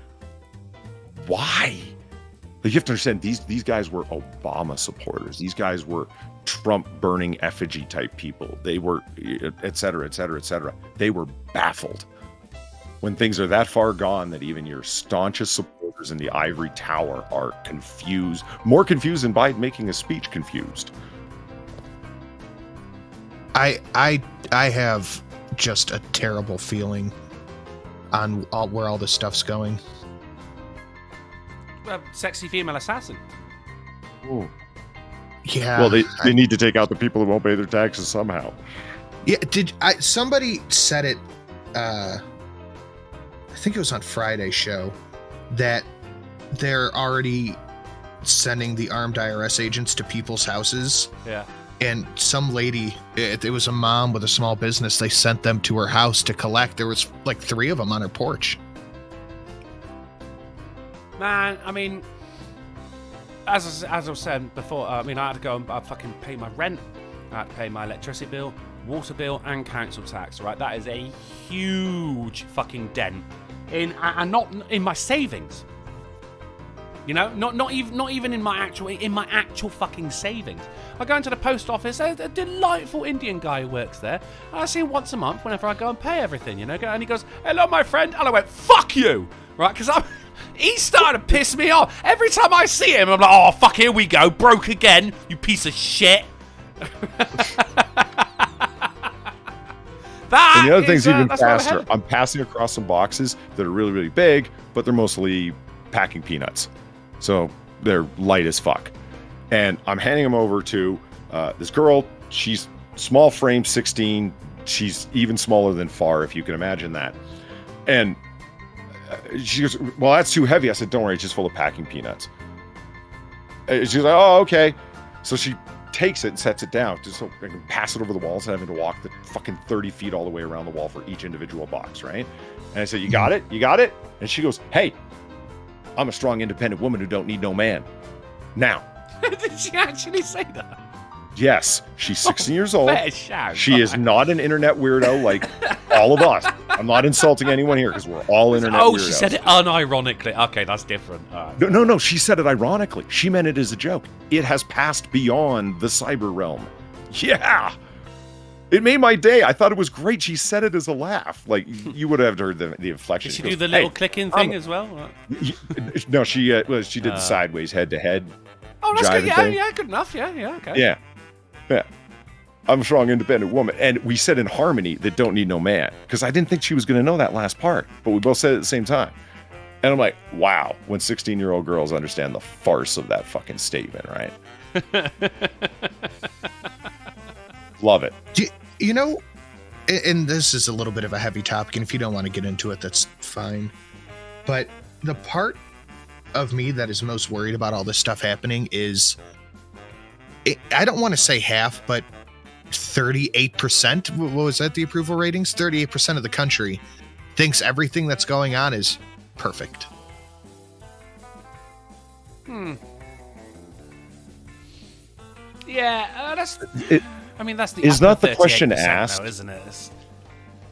Speaker 6: Why? Like, you have to understand, these guys were Obama supporters. These guys were Trump burning effigy type people. They were, et cetera, et cetera, et cetera. They were baffled when things are that far gone that even your staunchest supporters in the ivory tower are confused, more confused than Biden making a speech confused.
Speaker 3: I have just a terrible feeling on where all this stuff's going.
Speaker 2: Sexy female assassin.
Speaker 6: Ooh.
Speaker 3: Yeah.
Speaker 6: Well, they need to take out the people who won't pay their taxes somehow.
Speaker 3: Yeah. Somebody said it, I think it was on Friday's show, that they're already sending the armed IRS agents to people's houses.
Speaker 2: Yeah.
Speaker 3: And some lady, it was a mom with a small business, they sent them to her house to collect. There was like 3 of them on her porch.
Speaker 2: Man, I mean, as I was saying before, I had to go and fucking pay my rent. I had to pay my electricity bill, water bill, and council tax. Right, that is a huge fucking dent and not in my savings. You know, not even in my actual fucking savings. I go into the post office. A delightful Indian guy who works there. I see him once a month whenever I go and pay everything. You know, and he goes, "Hello, my friend," and I went, "Fuck you," right? Because he started to piss me off. Every time I see him, I'm like, "Oh, fuck, here we go. Broke again, you piece of shit."
Speaker 6: And the other thing's even faster. I'm passing across some boxes that are really, really big, but they're mostly packing peanuts. So they're light as fuck. And I'm handing them over to this girl. She's small frame, 16. She's even smaller than Far, if you can imagine that. And she goes, "Well, that's too heavy." I said, "Don't worry, it's just full of packing peanuts." She's like, "Oh, okay." So she takes it and sets it down just so I can pass it over the wall instead of having to walk the fucking 30 feet all the way around the wall for each individual box, right? And I said, "You got it? You got it?" And she goes, "Hey, I'm a strong, independent woman who don't need no man." Now.
Speaker 2: Did she actually say that?
Speaker 6: Yes, she's 16 years old.
Speaker 2: Shout,
Speaker 6: she is not an internet weirdo like all of us. I'm not insulting anyone here because we're all internet weirdos.
Speaker 2: She said it unironically. Okay, that's different.
Speaker 6: No, she said it ironically. She meant it as a joke. It has passed beyond the cyber realm. Yeah. It made my day. I thought it was great. She said it as a laugh. Like, you would have heard the inflection.
Speaker 2: Did she do the little clicking thing as well?
Speaker 6: No, she did the sideways head-to-head.
Speaker 2: Oh, that's good. Yeah, good enough. Yeah, okay.
Speaker 6: Yeah. I'm a strong, independent woman. And we said in harmony that don't need no man. Because I didn't think she was going to know that last part. But we both said it at the same time. And I'm like, wow, when 16-year-old girls understand the farce of that fucking statement, right? Love it.
Speaker 3: You know, and this is a little bit of a heavy topic, and if you don't want to get into it, that's fine. But the part of me that is most worried about all this stuff happening is, I don't want to say half, but 38%, what was that, the approval ratings? 38% of the country thinks everything that's going on is perfect.
Speaker 2: Yeah, that's... that's the...
Speaker 6: Is not the question asked?
Speaker 2: Though, isn't it?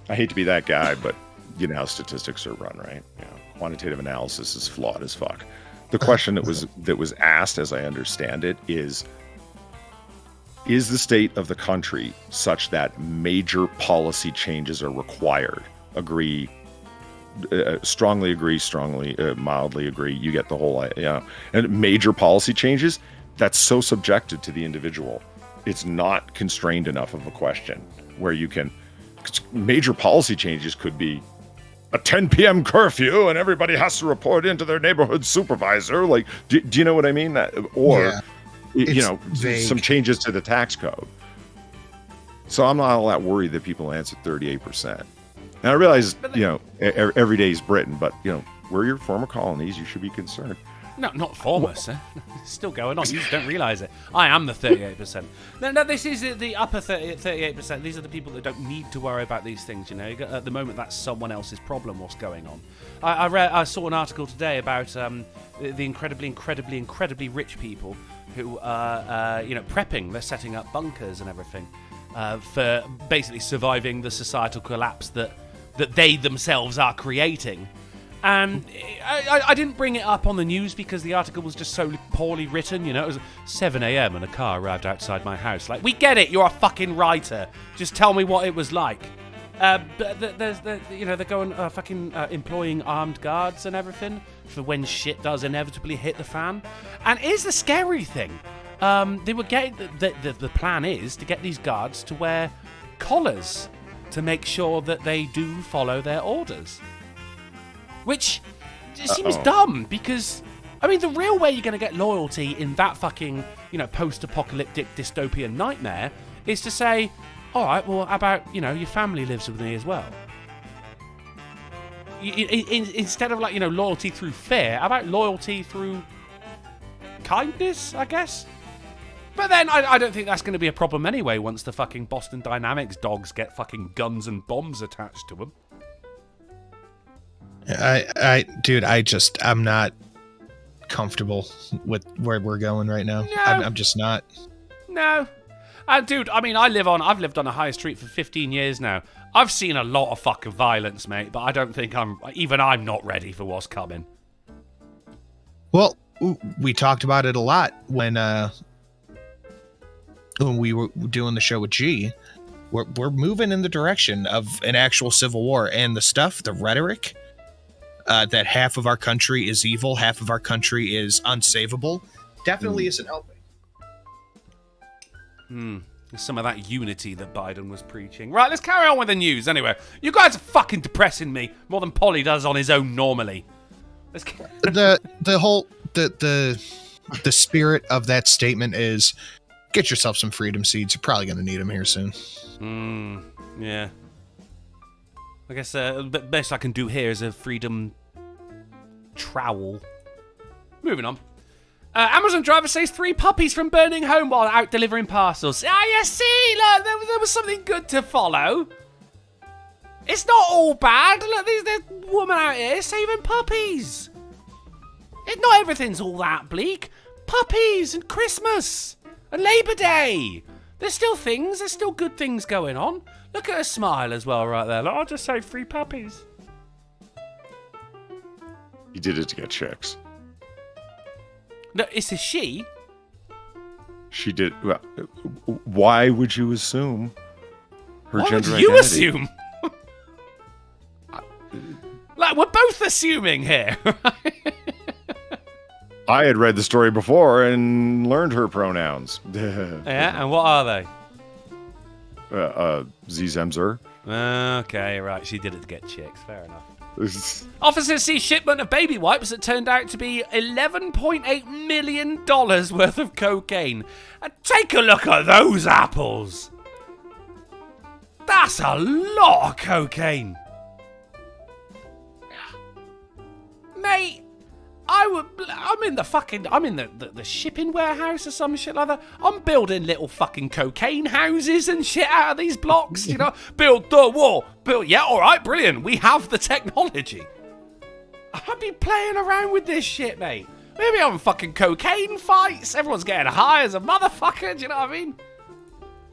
Speaker 6: I hate to be that guy, but you know how statistics are run, right? You know, quantitative analysis is flawed as fuck. The question that was asked, as I understand it, is the state of the country such that major policy changes are required? Agree, strongly agree, mildly agree. You get the whole, and major policy changes, that's so subjective to the individual. It's not constrained enough of a question where you can, major policy changes could be a 10 p.m. curfew and everybody has to report into their neighborhood supervisor. Like, do you know what I mean?
Speaker 3: Vague.
Speaker 6: Some changes to the tax code. So I'm not all that worried that people answered 38%. And I realize, every day is Britain, but, we're your former colonies. You should be concerned.
Speaker 2: No, not former, sir. It's still going on. You just don't realise it. I am the 38%. No, this is the upper 38%. These are the people that don't need to worry about these things, At the moment, that's someone else's problem, what's going on. I saw an article today about the incredibly rich people who are, prepping. They're setting up bunkers and everything for basically surviving the societal collapse that they themselves are creating. And I didn't bring it up on the news because the article was just so poorly written. It was 7 a.m. and a car arrived outside my house. Like, we get it, you're a fucking writer. Just tell me what it was like. But they're going fucking employing armed guards and everything for when shit does inevitably hit the fan. And here's the scary thing: they were getting the plan is to get these guards to wear collars to make sure that they do follow their orders. Which seems dumb because, the real way you're going to get loyalty in that fucking, post-apocalyptic dystopian nightmare is to say, all right, well, how about, your family lives with me as well? Instead of, loyalty through fear, how about loyalty through kindness, I guess? But then I don't think that's going to be a problem anyway once the fucking Boston Dynamics dogs get fucking guns and bombs attached to them.
Speaker 3: I'm not comfortable with where we're going right now.
Speaker 2: No.
Speaker 3: I'm just not.
Speaker 2: No. I've lived on a high street for 15 years now. I've seen a lot of fucking violence, mate, but I don't think I'm not ready for what's coming.
Speaker 3: Well, we talked about it a lot when we were doing the show with G. We're moving in the direction of an actual civil war, and the rhetoric that half of our country is evil, half of our country is unsavable, definitely isn't helping.
Speaker 2: Some of that unity that Biden was preaching. Right, let's carry on with the news. Anyway, you guys are fucking depressing me more than Polly does on his own normally.
Speaker 3: The spirit of that statement is get yourself some freedom seeds. You're probably going to need them here soon.
Speaker 2: Yeah. I guess the best I can do here is a freedom trowel. Moving on. Amazon driver saves 3 puppies from burning home while out delivering parcels. You see, look, there was something good to follow. It's not all bad. Look, there's a woman out here saving puppies. Not everything's all that bleak. Puppies and Christmas and Labor Day. There's still good things going on. Look at her smile as well right there. Look, I'll just save 3 puppies.
Speaker 6: He did it to get chicks.
Speaker 2: No, it's a she.
Speaker 6: She did. Well, why would you assume her gender identity?
Speaker 2: What would you assume? Like, we're both assuming here.
Speaker 6: I had read the story before and learned her pronouns.
Speaker 2: Yeah, and what are they?
Speaker 6: Zemzer.
Speaker 2: Okay, right. She did it to get chicks. Fair enough. Officers see shipment of baby wipes that turned out to be $11.8 million worth of cocaine. And take a look at those apples. That's a lot of cocaine. Mate, I'm in the shipping warehouse or some shit like that. I'm building little fucking cocaine houses and shit out of these blocks, Build the wall. Yeah, all right, brilliant. We have the technology. I'd be playing around with this shit, mate. Maybe having fucking cocaine fights. Everyone's getting high as a motherfucker, do you know what I mean?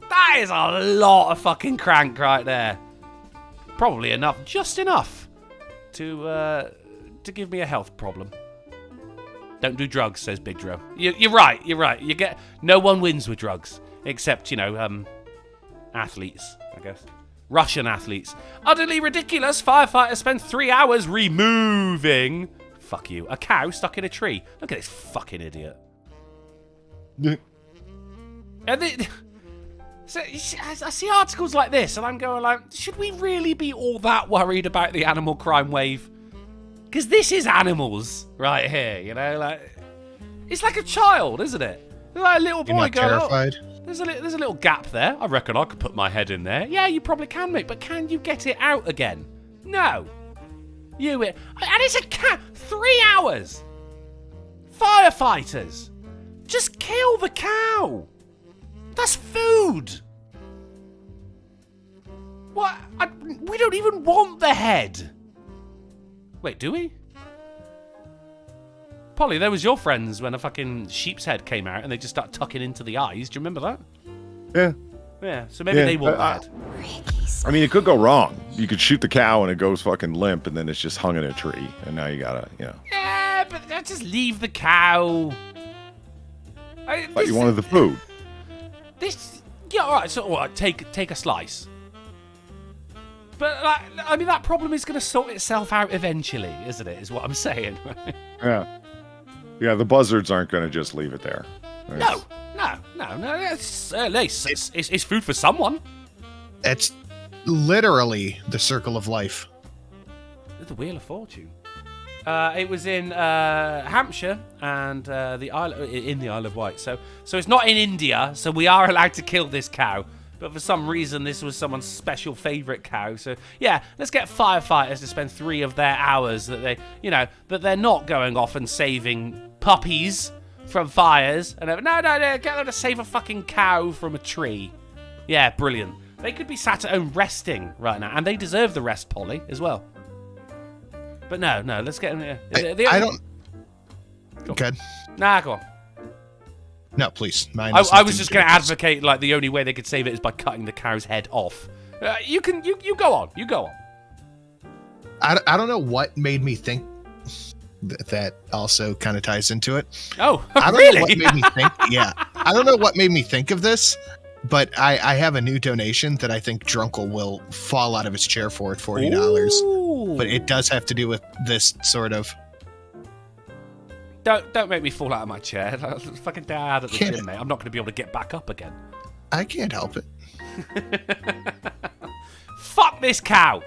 Speaker 2: That is a lot of fucking crank right there. Probably enough, just enough, to give me a health problem. Don't do drugs, says Big Dro. You're right. No one wins with drugs, except, athletes, I guess. Russian athletes. Utterly ridiculous. Firefighter spends 3 hours removing... Fuck you. A cow stuck in a tree. Look at this fucking idiot. So, I see articles like this, and I'm going like, should we really be all that worried about the animal crime wave? Because this is animals right here, it's like a child, isn't it? It's like a little boy
Speaker 3: You're not
Speaker 2: going,
Speaker 3: terrified?
Speaker 2: There's a little gap there. I reckon I could put my head in there. Yeah, you probably can, mate, but can you get it out again? No. And it's a cat. 3 hours. Firefighters. Just kill the cow. That's food. What? We don't even want the head. Wait, do we? Polly, there was your friends when a fucking sheep's head came out and they just start tucking into the eyes. Do you remember that?
Speaker 6: Yeah.
Speaker 2: Yeah, so maybe they want the head.
Speaker 6: I mean, it could go wrong. You could shoot the cow and it goes fucking limp, and then it's just hung in a tree, and now you gotta,
Speaker 2: Yeah, but just leave the cow.
Speaker 6: But you wanted the food.
Speaker 2: All right. So, all right, take a slice. But that problem is going to sort itself out eventually, isn't it? Is what I'm saying. Right?
Speaker 6: Yeah. The buzzards aren't going to just leave it there.
Speaker 2: No. It's food for someone.
Speaker 3: It's literally the circle of life.
Speaker 2: The Wheel of Fortune. It was in Hampshire and in the Isle of Wight. So it's not in India. So we are allowed to kill this cow. But for some reason, this was someone's special favourite cow. So yeah, let's get firefighters to spend 3 of their hours that they're not going off and saving puppies from fires. And no, get them to save a fucking cow from a tree. Yeah, brilliant. They could be sat at home resting right now, and they deserve the rest, Polly, as well. But no, let's get them.
Speaker 3: I don't. Good.
Speaker 2: Nah, go on.
Speaker 3: No, please.
Speaker 2: I was just going to advocate like the only way they could save it is by cutting the cow's head off. You go on. You go on.
Speaker 3: I don't know what made me think that also kind of ties into it.
Speaker 2: Oh,
Speaker 3: I don't
Speaker 2: really?
Speaker 3: know what made me think. Yeah, I don't know what made me think of this, but I have a new donation that I think Drunken will fall out of his chair for at $40. But it does have to do with this sort of.
Speaker 2: Don't make me fall out of my chair. I was fucking dad at the gym, mate. I'm not going to be able to get back up again.
Speaker 3: I can't help it.
Speaker 2: Fuck this cow.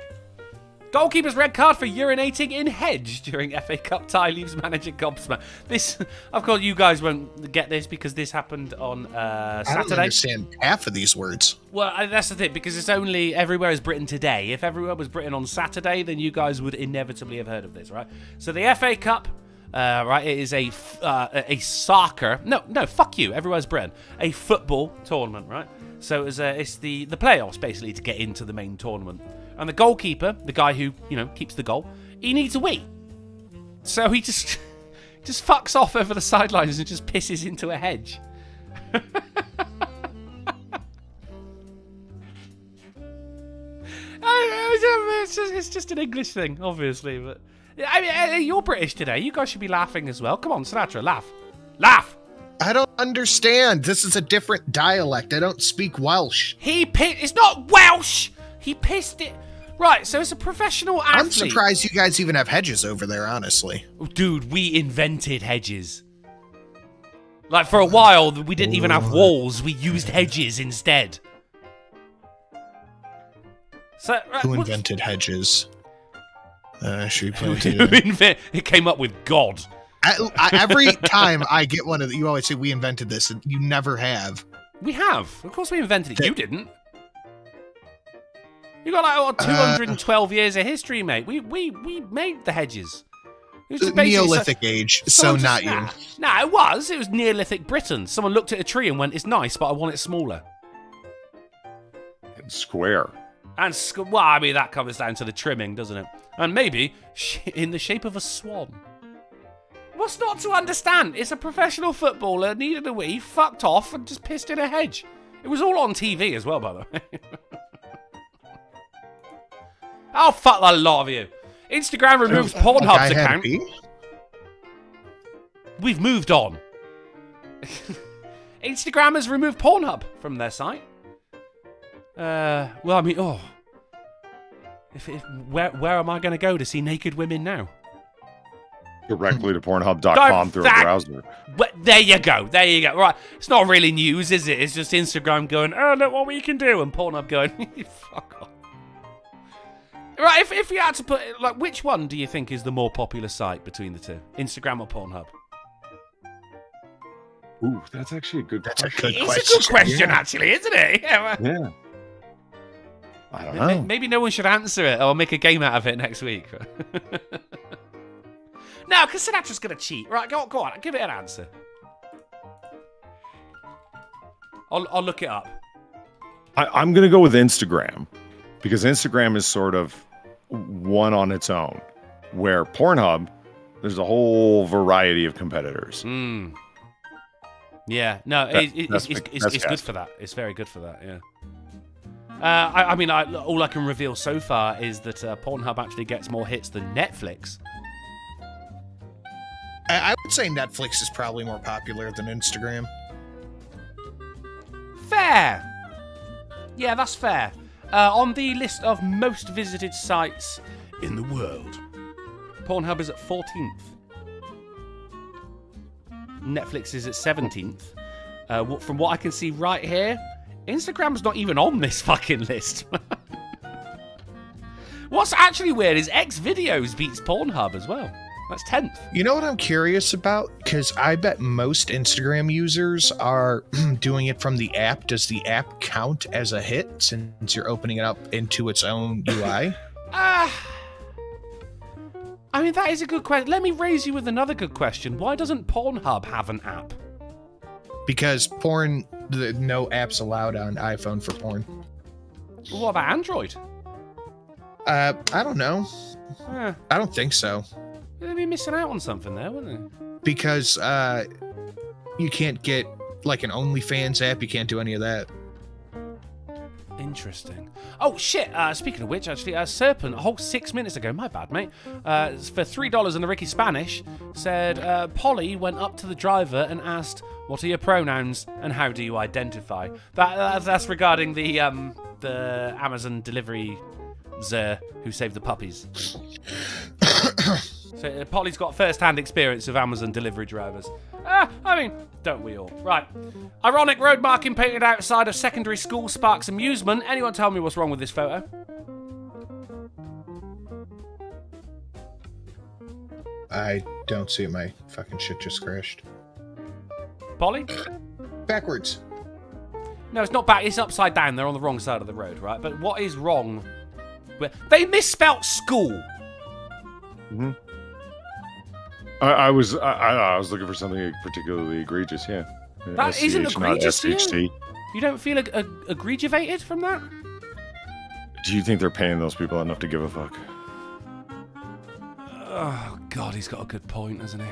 Speaker 2: Goalkeeper's red card for urinating in hedge during FA Cup tie leaves manager gobsmacked. This, of course, you guys won't get this because this happened on Saturday.
Speaker 3: I don't understand half of these words.
Speaker 2: Well, that's the thing, because it's only Everywhere is Britain today. If Everywhere was Britain on Saturday, then you guys would inevitably have heard of this, right? So the FA Cup, right, it is a soccer. No, fuck you. Everywhere's Britain. A football tournament, right? So it's the playoffs, basically, to get into the main tournament. And the goalkeeper, the guy who, keeps the goal, he needs a wee. So he just fucks off over the sidelines and just pisses into a hedge. It's just an English thing, obviously. But I mean, you're British today. You guys should be laughing as well. Come on, Sinatra, laugh. Laugh!
Speaker 3: I don't understand. This is a different dialect. I don't speak Welsh.
Speaker 2: It's not Welsh! He pissed it. Right, so it's a professional athlete.
Speaker 3: I'm surprised you guys even have hedges over there, honestly.
Speaker 2: Dude, we invented hedges. Like, for a while, we didn't even have walls. We used hedges instead. So,
Speaker 3: who invented hedges? Should we play
Speaker 2: it came up with God.
Speaker 3: Every time I get one of you always say we invented this, and you never have.
Speaker 2: We have. Of course we invented it. You didn't. You got like 212 years of history, mate. We made the hedges.
Speaker 3: It was Neolithic age, so not you.
Speaker 2: Nah, it was. It was Neolithic Britain. Someone looked at a tree and went, "It's nice, but I want it smaller."
Speaker 6: And square.
Speaker 2: Well, I mean, that comes down to the trimming, doesn't it? And maybe in the shape of a swan. What's not to understand? It's a professional footballer, needed a wee, fucked off, and just pissed in a hedge. It was all on TV as well, by the way. Oh, fuck the lot of you. Instagram removes Pornhub's account. We've moved on. Instagram has removed Pornhub from their site. Well, I mean, where am I going to go to see naked women now?
Speaker 6: Directly to Pornhub.com through a browser.
Speaker 2: There you go. Right. It's not really news, is it? It's just Instagram going, oh, look what we can do. And Pornhub going, fuck off. Right, if you had to put, like, which one do you think is the more popular site between the two? Instagram or Pornhub?
Speaker 6: Ooh, that's actually a good question.
Speaker 2: It's a good question, actually, isn't it?
Speaker 6: Yeah. I don't know.
Speaker 2: Maybe no one should answer it. I'll make a game out of it next week. No, because Sinatra's going to cheat. Right, go on. Give it an answer. I'll look it up.
Speaker 6: I'm going to go with Instagram. Because Instagram is sort of one on its own. Where Pornhub, there's a whole variety of competitors.
Speaker 2: Yeah, no, it's good for that. It's very good for that, yeah. I mean, all I can reveal so far is that Pornhub actually gets more hits than Netflix.
Speaker 3: I would say Netflix is probably more popular than Instagram.
Speaker 2: Fair. Yeah, that's fair. On the list of most visited sites in the world, Pornhub is at 14th. Netflix is at 17th. From what I can see right here, Instagram's not even on this fucking list. What's actually weird is Xvideos beats Pornhub as well. That's 10th.
Speaker 3: You know what I'm curious about? Because I bet most Instagram users are doing it from the app. Does the app count as a hit since you're opening it up into its own UI?
Speaker 2: I mean, that is a good question. Let me raise you with another good question. Why doesn't Pornhub have an app?
Speaker 3: Because no apps allowed on iPhone for porn.
Speaker 2: What about Android?
Speaker 3: I don't know. I don't think so.
Speaker 2: They'd be missing out on something there, wouldn't they?
Speaker 3: Because you can't get like an OnlyFans app. You can't do any of that.
Speaker 2: Interesting. Oh, shit. Speaking of which, actually, Serpent, a whole 6 minutes ago, my bad, mate, for $3 in the Ricky Spanish, said, Polly went up to the driver and asked, what are your pronouns and how do you identify? That's regarding the Amazon delivery who saved the puppies. So Polly's got first-hand experience of Amazon delivery drivers. I mean, don't we all? Right. Ironic road marking painted outside of secondary school sparks amusement. Anyone tell me what's wrong with this photo?
Speaker 3: I don't see it. My fucking shit just crashed.
Speaker 2: Polly?
Speaker 3: Backwards.
Speaker 2: No, it's not back. It's upside down. They're on the wrong side of the road, right? But what is wrong? They misspelt school.
Speaker 6: Mm-hmm. I was looking for something particularly egregious. Yeah,
Speaker 2: that
Speaker 6: SCH,
Speaker 2: isn't egregious to
Speaker 6: SHT.
Speaker 2: you. You don't feel egregivated from that?
Speaker 6: Do you think they're paying those people enough to give a fuck?
Speaker 2: Oh God, he's got a good point, hasn't he?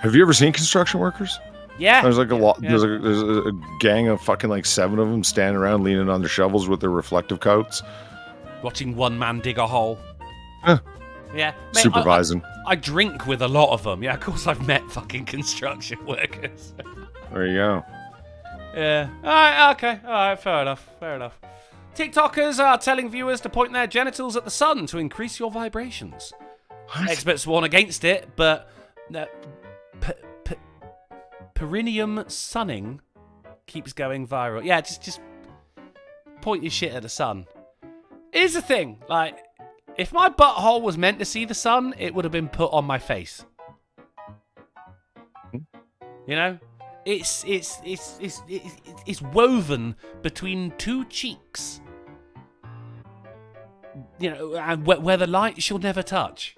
Speaker 6: Have you ever seen construction workers?
Speaker 2: Yeah.
Speaker 6: There's like a lot.
Speaker 2: Yeah.
Speaker 6: There's a gang of fucking like 7 of them standing around leaning on their shovels with their reflective coats,
Speaker 2: watching one man dig a hole.
Speaker 6: Huh.
Speaker 2: Yeah, mate,
Speaker 6: supervising.
Speaker 2: I drink with a lot of them. Yeah, of course I've met fucking construction workers.
Speaker 6: There you go.
Speaker 2: Yeah. All right. Okay. All right. Fair enough. TikTokers are telling viewers to point their genitals at the sun to increase your vibrations.
Speaker 6: What?
Speaker 2: Experts warn against it, but perineum sunning keeps going viral. Yeah, just point your shit at the sun. Here's the thing, like, if my butthole was meant to see the sun, it would have been put on my face. You know, it's woven between two cheeks. You know, and where the light shall never touch.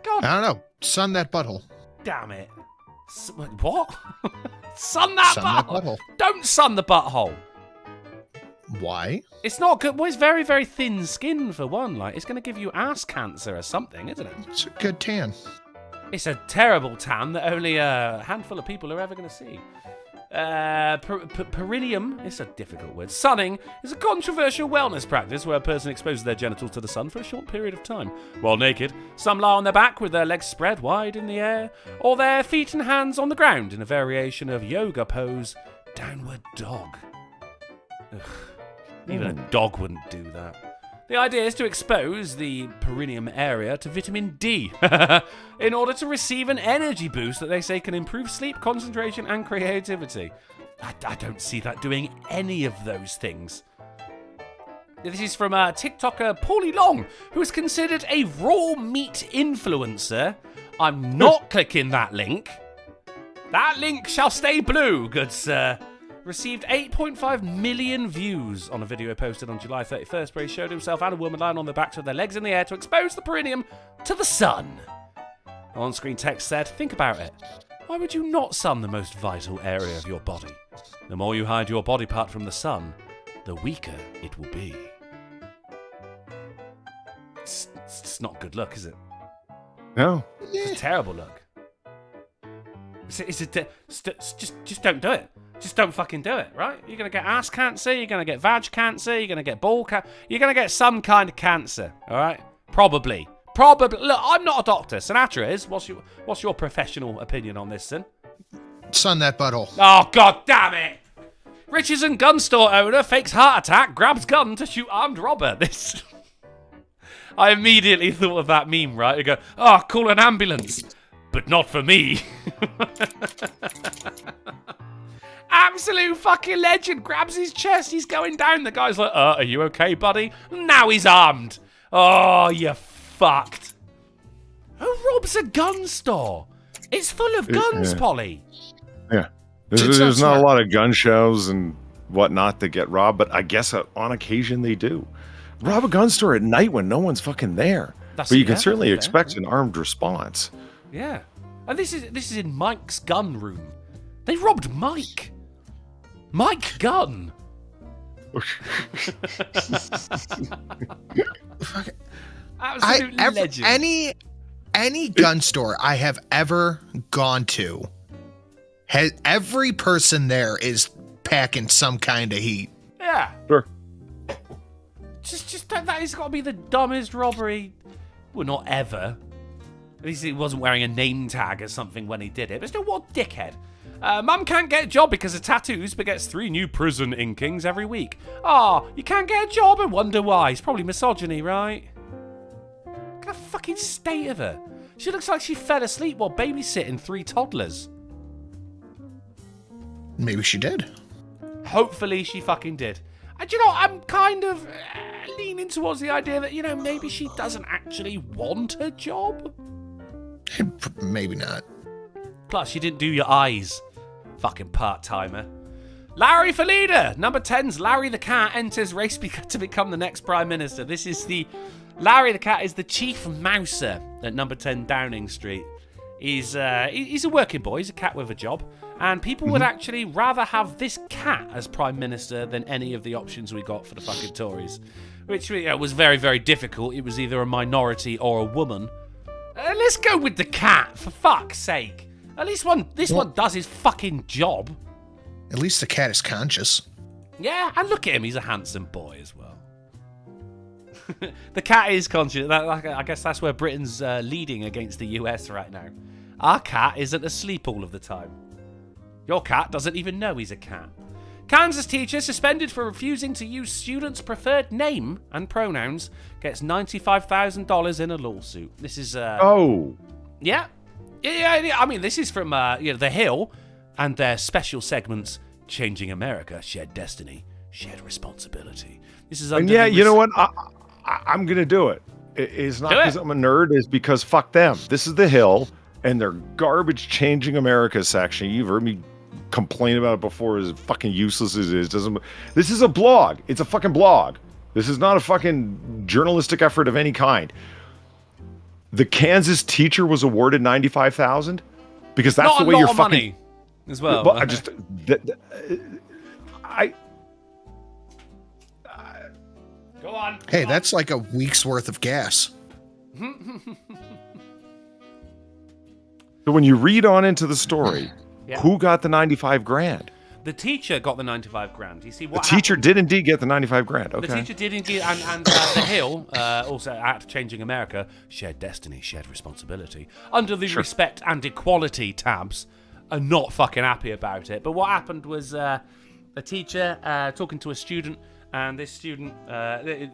Speaker 2: God.
Speaker 3: I don't know. Sun that butthole.
Speaker 2: Damn it. What? Sun that butthole. Don't sun the butthole.
Speaker 3: Why?
Speaker 2: It's not good. Well, it's very, very thin skin for one. Like, it's going to give you ass cancer or something, isn't it?
Speaker 3: It's a good tan.
Speaker 2: It's a terrible tan that only a handful of people are ever going to see. Perineum, it's a difficult word. Sunning is a controversial wellness practice where a person exposes their genitals to the sun for a short period of time. While naked, some lie on their back with their legs spread wide in the air, or their feet and hands on the ground in a variation of yoga pose, downward dog. Ugh. Even a dog wouldn't do that. The idea is to expose the perineum area to vitamin D in order to receive an energy boost that they say can improve sleep, concentration, and creativity. I don't see that doing any of those things. This is from TikToker Paulie Long, who is considered a raw meat influencer. I'm not clicking that link. That link shall stay blue, good sir. Received 8.5 million views on a video posted on July 31st where he showed himself and a woman lying on their backs with their legs in the air to expose the perineum to the sun. On-screen text said, think about it. Why would you not sun the most vital area of your body? The more you hide your body part from the sun, the weaker it will be. It's not a good look, is it?
Speaker 6: No.
Speaker 2: It's a terrible look. Just don't do it. Just don't fucking do it, right? You're going to get ass cancer, you're going to get vag cancer, you're going to get ball cancer, you're going to get some kind of cancer, all right? Probably. Look, I'm not a doctor. Sinatra is. What's your professional opinion on this, son?
Speaker 3: Sun that butthole.
Speaker 2: Oh, god damn it! Richardson gun store owner fakes heart attack, grabs gun to shoot armed robber. This... I immediately thought of that meme, right? You go, oh, call an ambulance. But not for me. Absolute fucking legend. Grabs his chest. He's going down. The guy's like, are you okay, buddy? Now he's armed. Oh, you fucked. Who robs a gun store? It's full of guns, Polly.
Speaker 6: Yeah. There's not a lot of gun shows and whatnot that get robbed, but I guess on occasion they do. Rob a gun store at night when no one's fucking there. But you can certainly expect an armed response.
Speaker 2: Yeah. And this is in Mike's gun room. They robbed Mike. Mike Gunn. Absolute legend.
Speaker 3: Any gun store I have ever gone to, every person there is packing some kind of heat.
Speaker 2: Yeah.
Speaker 6: Sure.
Speaker 2: Just that has got to be the dumbest robbery. Well, not ever. At least he wasn't wearing a name tag or something when he did it. But still, what dickhead? Mum can't get a job because of tattoos, but gets 3 new prison inkings every week. You can't get a job and wonder why. It's probably misogyny, right? Look at the fucking state of her. She looks like she fell asleep while babysitting 3 toddlers.
Speaker 3: Maybe she did.
Speaker 2: Hopefully she fucking did. And you know, I'm kind of leaning towards the idea that, you know, maybe she doesn't actually want a job.
Speaker 3: Maybe not.
Speaker 2: Plus, you didn't do your eyes. Fucking part-timer. Larry for leader. Number 10's Larry the Cat enters race to become the next Prime Minister. This is Larry the Cat is the chief mouser at number 10 Downing Street. He's a working boy. He's a cat with a job. And people would actually rather have this cat as Prime Minister than any of the options we got for the fucking Tories. Which was very, very difficult. It was either a minority or a woman. Let's go with the cat, for fuck's sake. At least this one does his fucking job.
Speaker 3: At least the cat is conscious.
Speaker 2: Yeah, and look at him. He's a handsome boy as well. The cat is conscious. I guess that's where Britain's leading against the US right now. Our cat isn't asleep all of the time. Your cat doesn't even know he's a cat. Kansas teacher suspended for refusing to use students' preferred name and pronouns gets $95,000 in a lawsuit. This is Yeah. I mean, this is from The Hill and their special segments: Changing America, Shared Destiny, Shared Responsibility. This is
Speaker 6: and you know what? I'm gonna do it. It's not because I'm a nerd. It's because fuck them. This is The Hill and their garbage Changing America section. You've heard me complain about it before. As fucking useless as it is. This is a blog. It's a fucking blog. This is not a fucking journalistic effort of any kind. The Kansas teacher was awarded $95,000 because that's
Speaker 2: not
Speaker 6: the way you're fucking
Speaker 2: money as well.
Speaker 6: Well,
Speaker 2: Go on.
Speaker 3: Hey, that's like a week's worth of gas.
Speaker 6: So when you read on into the story, who got the $95,000?
Speaker 2: The teacher got the 95 grand. You see what
Speaker 6: The teacher
Speaker 2: happened?
Speaker 6: did indeed get the 95 grand. Okay.
Speaker 2: The teacher did indeed, and the Hill, also out of Changing America, shared destiny, shared responsibility, under the respect and equality tabs, are not fucking happy about it. But what happened was a teacher talking to a student, and this student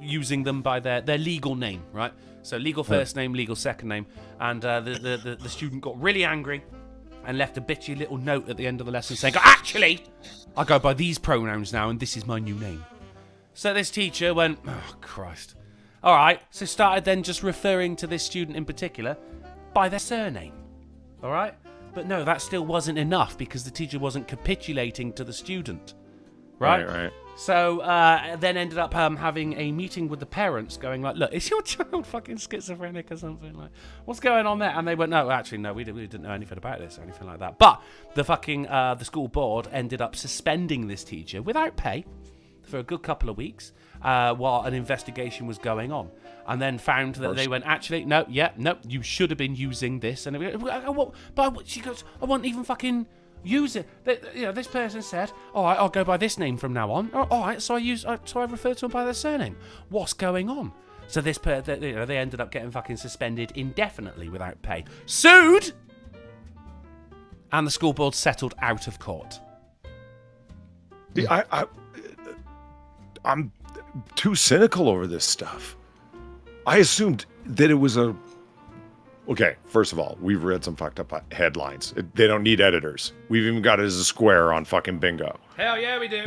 Speaker 2: using them by their legal name, right? So legal first name, legal second name, and the student got really angry and left a bitchy little note at the end of the lesson saying, actually, I go by these pronouns now, and this is my new name. So this teacher went, oh, Christ. All right, so started then just referring to this student in particular by their surname. All right? But no, that still wasn't enough because the teacher wasn't capitulating to the student. Right. So then ended up having a meeting with the parents going like, look, is your child fucking schizophrenic or something? Like, what's going on there? And they went, no, actually, no, we didn't know anything about this or anything like that. But the fucking, the school board ended up suspending this teacher without pay for a good couple of weeks while an investigation was going on. And then found that they went, actually, no, you should have been using this. And but she goes, I wasn't even fucking... use it. This person said, "All right, I'll go by this name from now on." All right, so I refer to them by their surname. What's going on? So they ended up getting fucking suspended indefinitely without pay, sued, and the school board settled out of court.
Speaker 6: I'm too cynical over this stuff. I assumed that it was a... Okay, first of all, we've read some fucked up headlines. They don't need editors. We've even got it as a square on fucking bingo.
Speaker 2: Hell yeah, we do.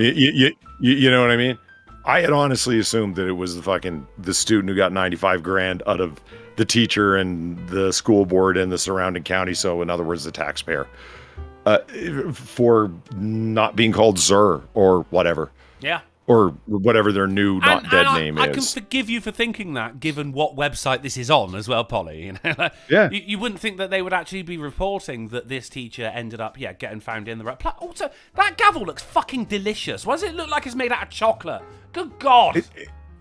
Speaker 6: You know what I mean? I had honestly assumed that it was the student who got 95 grand out of the teacher and the school board and the surrounding county. So in other words, the taxpayer, for not being called Zur or whatever.
Speaker 2: Yeah.
Speaker 6: Or whatever their new not dead name is.
Speaker 2: I can forgive you for thinking that, given what website this is on as well, Polly. You know?
Speaker 6: Yeah.
Speaker 2: You wouldn't think that they would actually be reporting that this teacher ended up, getting found in the right place. Also, that gavel looks fucking delicious. Why does it look like it's made out of chocolate? Good God.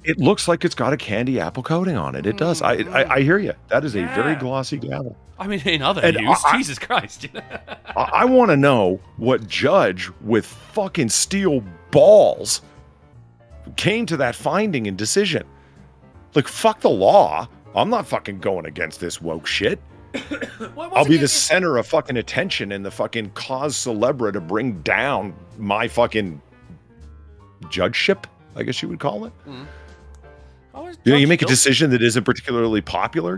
Speaker 6: It looks like it's got a candy apple coating on it. It does. I hear you. That is a very glossy gavel.
Speaker 2: I mean, in other news, Jesus Christ.
Speaker 6: I want to know what judge with fucking steel balls came to that finding and decision. Like, fuck the law. I'm not fucking going against this woke shit. I'll be the center of fucking attention and the fucking cause célèbre to bring down my fucking judgeship, I guess you would call it. You make a decision that isn't particularly popular.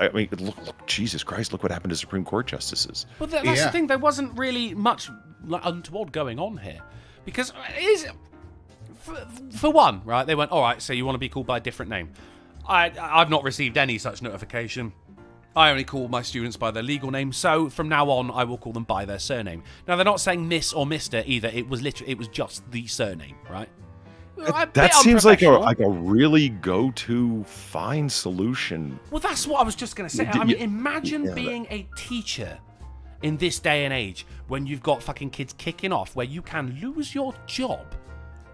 Speaker 6: I mean, look, Jesus Christ, look what happened to Supreme Court justices.
Speaker 2: Well, that's the thing. There wasn't really much untoward going on here. Because it is... For one, right, they went, all right, so you want to be called by a different name. I've not received any such notification. I only call my students by their legal name, so from now on, I will call them by their surname. Now, they're not saying Miss or Mr. either. It was just the surname, right?
Speaker 6: That seems like a really go-to fine solution.
Speaker 2: Well, that's what I was just going to say. I mean, imagine being a teacher in this day and age when you've got fucking kids kicking off where you can lose your job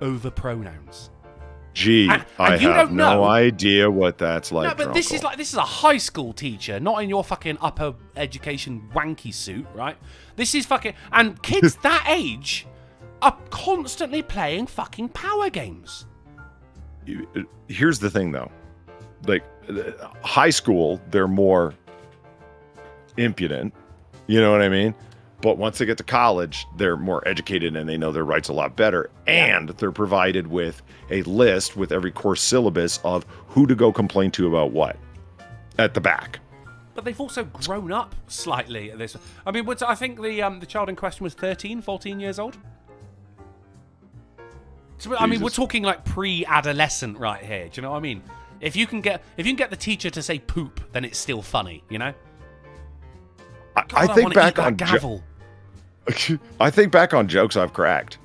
Speaker 2: over pronouns.
Speaker 6: Gee, I have no idea what that's like.
Speaker 2: No, but this is a high school teacher, not in your fucking upper education wanky suit, right? This is fucking... And kids that age are constantly playing fucking power games.
Speaker 6: Here's the thing, though. Like, high school, they're more impudent. You know what I mean? But once they get to college, they're more educated and they know their rights a lot better. And they're provided with a list with every course syllabus of who to go complain to about what at the back.
Speaker 2: But they've also grown up slightly at this. I mean, I think the child in question was 13, 14 years old. So, I mean, we're talking like pre-adolescent right here. Do you know what I mean? If you can get the teacher to say poop, then it's still funny, you know?
Speaker 6: I think back on gavel. I think back on jokes I've cracked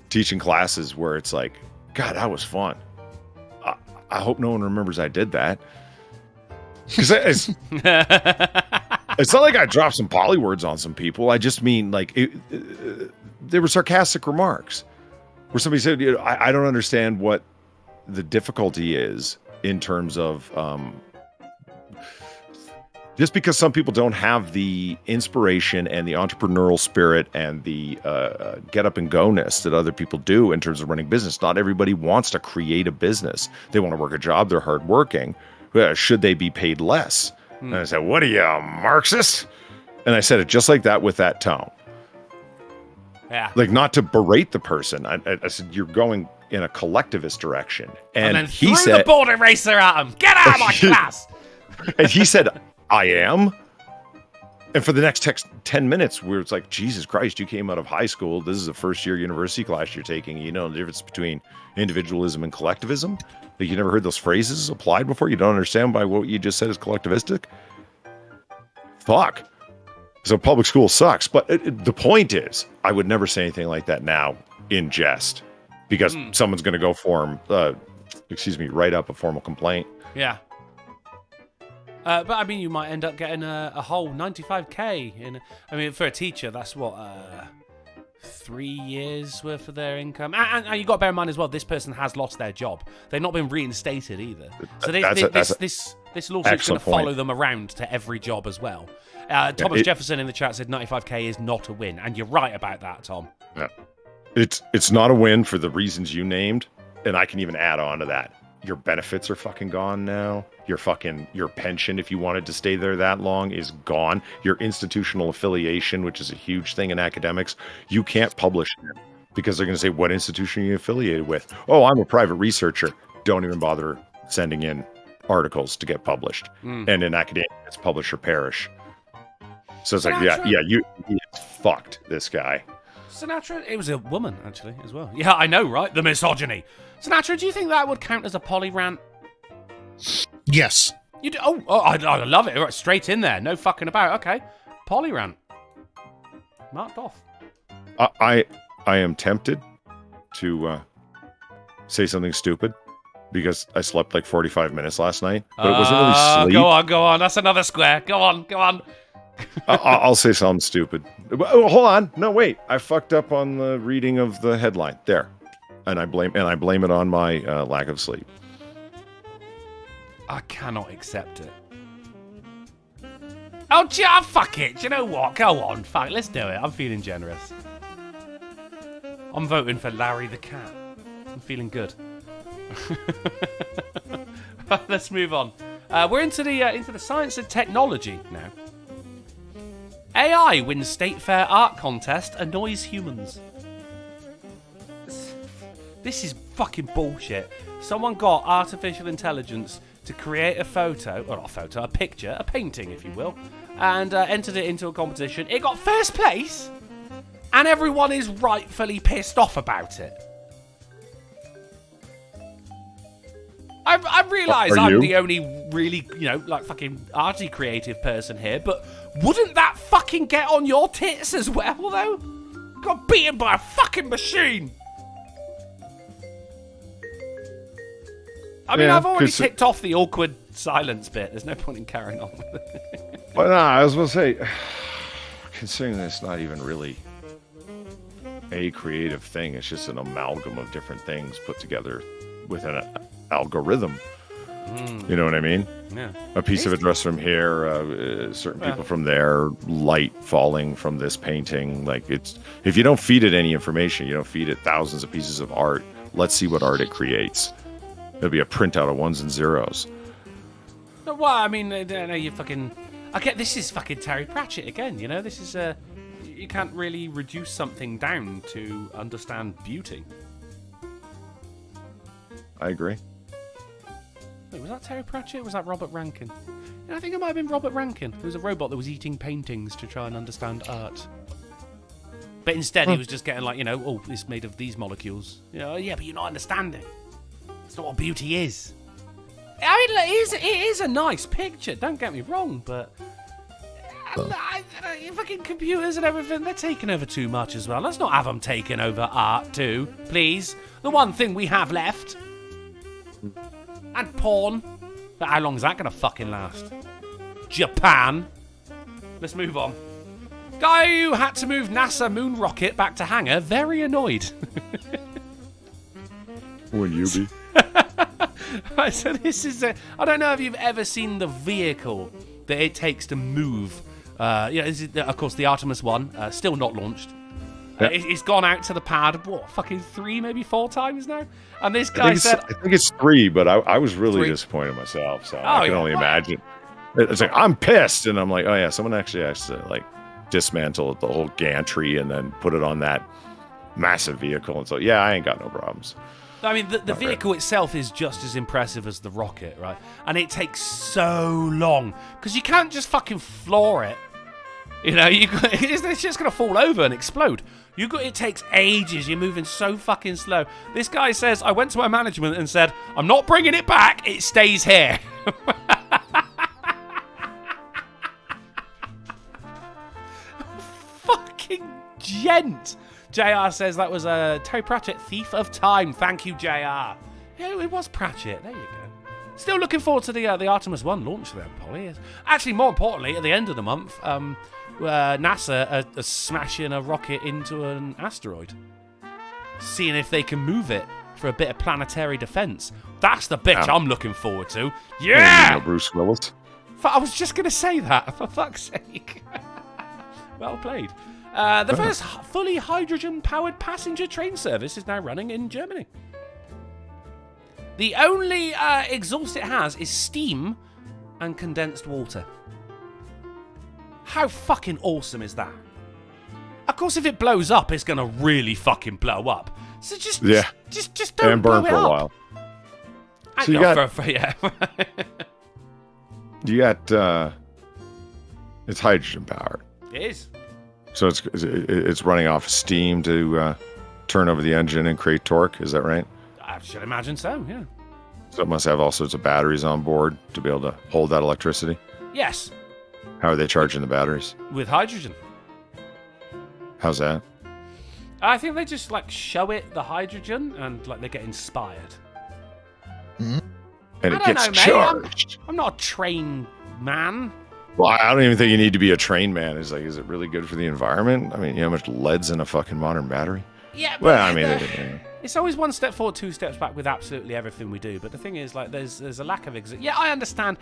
Speaker 6: teaching classes where it's like, God, that was fun. I hope no one remembers I did that. Because it's not like I dropped some polywords on some people. I just mean like they were sarcastic remarks where somebody said, you know, I don't understand what the difficulty is in terms of Just because some people don't have the inspiration and the entrepreneurial spirit and the get up and go-ness that other people do in terms of running business, not everybody wants to create a business. They want to work a job. They're hardworking. Should they be paid less? And I said, what are you, a Marxist? And I said it just like that with that tone.
Speaker 2: Yeah.
Speaker 6: Like, not to berate the person. I said, you're going in a collectivist direction. And
Speaker 2: then
Speaker 6: he
Speaker 2: threw
Speaker 6: said,
Speaker 2: the board eraser at him. Get out of my class.
Speaker 6: and he said, I am. And for the next 10 minutes, where it's like, Jesus Christ, you came out of high school. This is a first-year university class you're taking. You know the difference between individualism and collectivism? Like, you never heard those phrases applied before? You don't understand why what you just said is collectivistic? Fuck. So public school sucks. But the point is, I would never say anything like that now in jest. Because someone's going to go write up a formal complaint.
Speaker 2: Yeah. But I mean, you might end up getting a whole 95k. For a teacher, that's what 3 years worth of their income. And you got to bear in mind as well, this person has lost their job. They've not been reinstated either. So this lawsuit's going to follow them around to every job as well. Thomas Jefferson in the chat said 95k is not a win, and you're right about that, Tom.
Speaker 6: Yeah. It's not a win for the reasons you named, and I can even add on to that. Your benefits are fucking gone now. Your pension, if you wanted to stay there that long, is gone. Your institutional affiliation, which is a huge thing in academics, you can't publish it because they're going to say, what institution are you affiliated with? Oh, I'm a private researcher. Don't even bother sending in articles to get published. And in academia, it's publish or perish. So it's like, he is fucked, this guy.
Speaker 2: Sinatra, it was a woman, actually, as well. Yeah, I know, right? The misogyny. Sinatra, do you think that would count as a poly rant?
Speaker 3: Yes.
Speaker 2: You do? I love it. Right, straight in there. No fucking about. Okay. Poly rant. Marked off.
Speaker 6: I am tempted to say something stupid because I slept like 45 minutes last night, but it wasn't really sleep.
Speaker 2: Go on. That's another square. Go on.
Speaker 6: I'll say something stupid. Oh, hold on. No, wait. I fucked up on the reading of the headline. There. And I blame it on my lack of sleep.
Speaker 2: I cannot accept it. Oh, fuck it. Do you know what? Go on. Fuck, let's do it. I'm feeling generous. I'm voting for Larry the Cat. I'm feeling good. Let's move on. We're into the science and technology now. AI wins State Fair art contest, annoys humans. This is fucking bullshit. Someone got artificial intelligence to create a picture, a painting, if you will, and entered it into a competition. It got first place, and everyone is rightfully pissed off about it. I realise I'm the only really, fucking arty creative person here, but wouldn't that fucking get on your tits as well, though? Got beaten by a fucking machine. I mean, I've already ticked off the awkward silence bit. There's no point in carrying on with it.
Speaker 6: But no, I was going to say, considering that it's not even really a creative thing, it's just an amalgam of different things put together with an algorithm. You know what I mean?
Speaker 2: Yeah.
Speaker 6: A piece of address from here, certain people from there, light falling from this painting. Like, it's, if you don't feed it any information, you don't feed it thousands of pieces of art, let's see what art it creates. It'll be a printout of ones and zeros.
Speaker 2: Well, I mean, you fucking... I get this is fucking Terry Pratchett again, you know? This is, you can't really reduce something down to understand beauty.
Speaker 6: I agree.
Speaker 2: Wait, was that Terry Pratchett or was that Robert Rankin? Yeah, I think it might have been Robert Rankin. It was a robot that was eating paintings to try and understand art. But instead he was just getting like, it's made of these molecules. Yeah, but you're not understanding. It's not what beauty is. I mean, it is a nice picture, don't get me wrong, but fucking computers and everything, they're taking over too much as well. Let's not have them taking over art too, please. The one thing we have left. And porn. But how long is that going to fucking last? Japan. Let's move on. Guy who had to move NASA moon rocket back to hangar, very annoyed.
Speaker 6: Wouldn't you be?
Speaker 2: Right, so this is I don't know if you've ever seen the vehicle that it takes to move. Of course, the Artemis 1, still not launched. It's gone out to the pad, fucking 3, maybe 4 times now? And this guy said...
Speaker 6: I think it's 3, but I was really disappointed myself, so I can only imagine. It's like, I'm pissed, and I'm like, oh yeah, someone actually has to, like, dismantle the whole gantry and then put it on that massive vehicle. And so, yeah, I ain't got no problems.
Speaker 2: I mean, the vehicle itself is just as impressive as the rocket, right? And it takes so long, because you can't just fucking floor it. You know, it's just going to fall over and explode. It takes ages. You're moving so fucking slow. This guy says, I went to my management and said, I'm not bringing it back. It stays here. Fucking gent. JR says that was a Terry Pratchett Thief of Time. Thank you, JR. Yeah, it was Pratchett. There you go. Still looking forward to the Artemis 1 launch then, Polly. Actually, more importantly, at the end of the month, NASA are smashing a rocket into an asteroid. Seeing if they can move it for a bit of planetary defense. That's the bitch I'm looking forward to. Yeah!
Speaker 6: Bruce Willis.
Speaker 2: I was just going to say that, for fuck's sake. Well played. The first fully hydrogen-powered passenger train service is now running in Germany. The only exhaust it has is steam and condensed water. How fucking awesome is that? Of course, if it blows up, it's gonna really fucking blow up. So just don't
Speaker 6: and burn
Speaker 2: blow it
Speaker 6: for a
Speaker 2: up.
Speaker 6: while.
Speaker 2: And
Speaker 6: So you got it's hydrogen powered.
Speaker 2: It is.
Speaker 6: So it's running off steam to turn over the engine and create torque. Is that right?
Speaker 2: I should imagine so. Yeah.
Speaker 6: So it must have all sorts of batteries on board to be able to hold that electricity.
Speaker 2: Yes.
Speaker 6: How are they charging the batteries?
Speaker 2: With hydrogen.
Speaker 6: How's that?
Speaker 2: I think they just like show it the hydrogen and like they get inspired.
Speaker 6: And
Speaker 2: I
Speaker 6: it
Speaker 2: don't
Speaker 6: gets
Speaker 2: know, mate.
Speaker 6: charged.
Speaker 2: I'm not a trained man.
Speaker 6: Well, I don't even think you need to be a trained man. Is it really good for the environment? I mean, you know how much lead's in a fucking modern battery?
Speaker 2: Yeah, but
Speaker 6: Well, I mean,
Speaker 2: it's always one step forward, 2 steps back with absolutely everything we do. But the thing is, like, there's a lack of Yeah, I understand.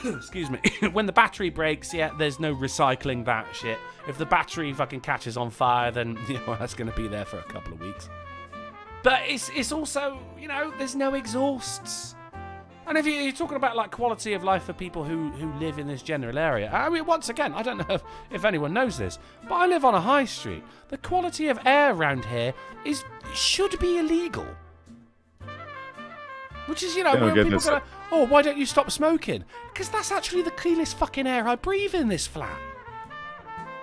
Speaker 2: Excuse me. When the battery breaks, yeah, there's no recycling that shit. If the battery fucking catches on fire, then that's going to be there for a couple of weeks. But it's also, there's no exhausts. And if you're talking about like quality of life for people who live in this general area, I mean, once again, I don't know if anyone knows this, but I live on a high street. The quality of air around here should be illegal. Which is, when people go, oh, why don't you stop smoking? Because that's actually the cleanest fucking air I breathe in this flat.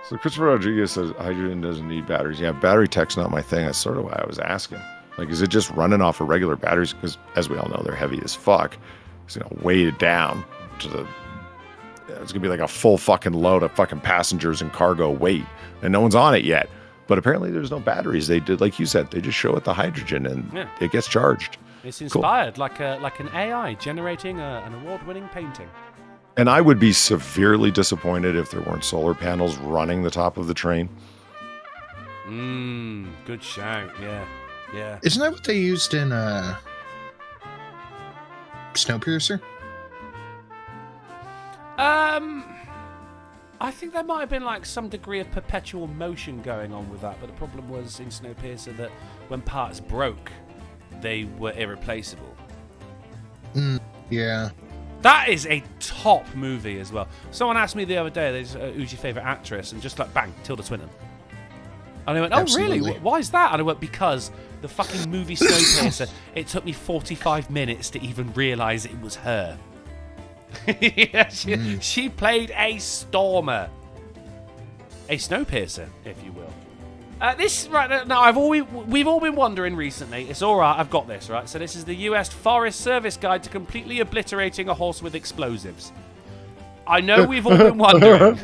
Speaker 6: So Christopher Rodriguez says hydrogen doesn't need batteries. Yeah, battery tech's not my thing. That's sort of why I was asking. Like, is it just running off of regular batteries? Because, as we all know, they're heavy as fuck. It's weighted down to it's gonna be like a full fucking load of fucking passengers and cargo weight, and no one's on it yet. But apparently, there's no batteries. They did, like you said, they just show it the hydrogen, and it gets charged.
Speaker 2: It's inspired, like an AI generating an award-winning painting.
Speaker 6: And I would be severely disappointed if there weren't solar panels running the top of the train.
Speaker 2: Good shout. Yeah.
Speaker 3: Isn't that what they used in Snowpiercer?
Speaker 2: I think there might have been like some degree of perpetual motion going on with that, but the problem was in Snowpiercer that when parts broke, they were irreplaceable.
Speaker 3: Yeah.
Speaker 2: That is a top movie as well. Someone asked me the other day, who's your favourite actress? And just like, bang, Tilda Swinton. And I went,
Speaker 3: Absolutely.
Speaker 2: Really? Why is that? And I went, because the fucking movie Snowpiercer, it took me 45 minutes to even realise it was her. Yeah, she played a stormer. A Snowpiercer, if you will. We've all been wondering recently. It's all right. I've got this right. So this is the U.S. Forest Service Guide to completely obliterating a horse with explosives. I know we've all been wondering.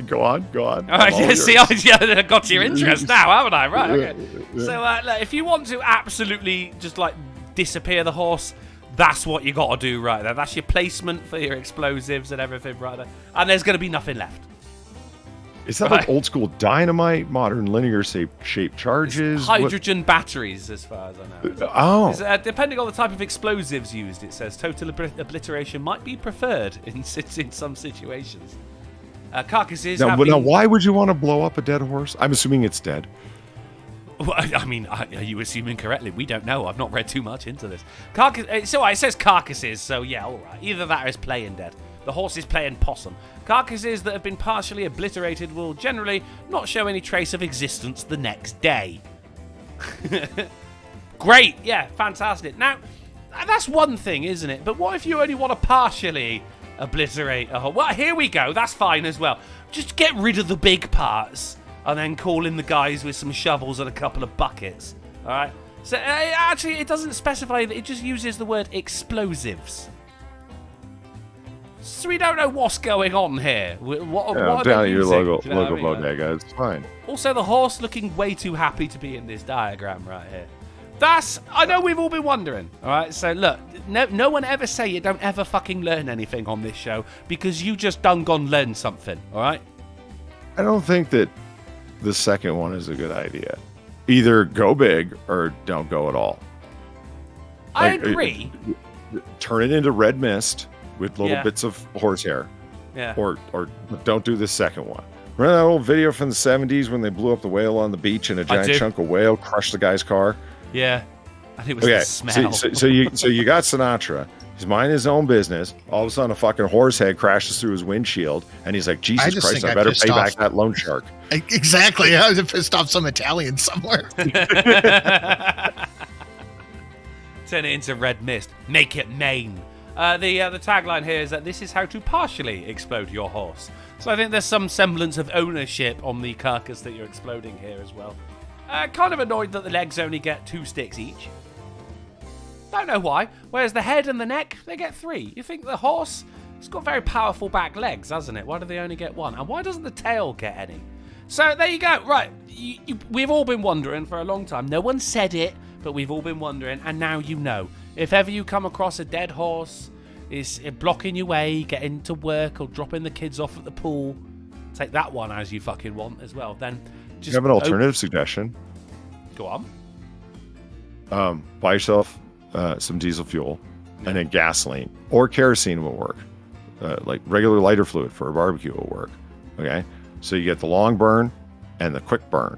Speaker 6: Go on.
Speaker 2: I got your interest now, haven't I? Right. Okay. So look, if you want to absolutely just like disappear the horse, that's what you got to do right there. That's your placement for your explosives and everything right there. And there's going to be nothing left.
Speaker 6: Is that like old school dynamite, modern linear shaped charges?
Speaker 2: Hydrogen batteries, as far as I know.
Speaker 6: Oh.
Speaker 2: Depending on the type of explosives used, it says total obliteration might be preferred in some situations. Carcasses.
Speaker 6: Now, why would you want to blow up a dead horse? I'm assuming it's dead.
Speaker 2: Well, I mean, are you assuming correctly? We don't know. I've not read too much into this. It says carcasses, so yeah, all right. Either that or it's playing dead. The horse is playing possum. Carcasses that have been partially obliterated will generally not show any trace of existence the next day. Great, yeah, fantastic. Now, that's one thing, isn't it? But what if you only want to partially obliterate a horse? Well, here we go. That's fine as well. Just get rid of the big parts and then call in the guys with some shovels and a couple of buckets. All right? So, actually, it doesn't specify that. It just uses the word explosives. So we don't know what's going on here. What are
Speaker 6: down
Speaker 2: they
Speaker 6: your
Speaker 2: using?
Speaker 6: logo
Speaker 2: Do you know what I mean?
Speaker 6: bodega. It's fine.
Speaker 2: Also, the horse looking way too happy to be in this diagram right here. I know we've all been wondering. All right, so look, no one ever say you don't ever fucking learn anything on this show because you just done gone learn something. All right.
Speaker 6: I don't think that the second one is a good idea. Either go big or don't go at all.
Speaker 2: I agree.
Speaker 6: Turn it into red mist with little bits of horsehair.
Speaker 2: Yeah.
Speaker 6: Or don't do the second one. Remember that old video from the 70s when they blew up the whale on the beach and a giant chunk of whale crushed the guy's car?
Speaker 2: Yeah. And it was the smell.
Speaker 6: So you got Sinatra. He's minding his own business. All of a sudden, a fucking horse head crashes through his windshield, and he's like, "Jesus Christ! I better pay back that loan shark."
Speaker 3: Exactly. I was pissed off some Italian somewhere.
Speaker 2: Turn it into red mist. Make it Maine. The tagline here is that this is how to partially explode your horse. So I think there's some semblance of ownership on the carcass that you're exploding here as well. Kind of annoyed that the legs only get 2 sticks each. Don't know why. Whereas the head and the neck, they get 3. You think the horse, it's got very powerful back legs, hasn't it? Why do they only get 1? And why doesn't the tail get any? So there you go. Right. We've all been wondering for a long time. No one said it, but we've all been wondering. And now you know. If ever you come across a dead horse, is blocking your way, getting to work or dropping the kids off at the pool, take that one as you fucking want as well. Then just
Speaker 6: you have an alternative suggestion.
Speaker 2: Go on.
Speaker 6: Buy yourself some diesel fuel and then gasoline or kerosene will work. Like regular lighter fluid for a barbecue will work. Okay, so you get the long burn and the quick burn,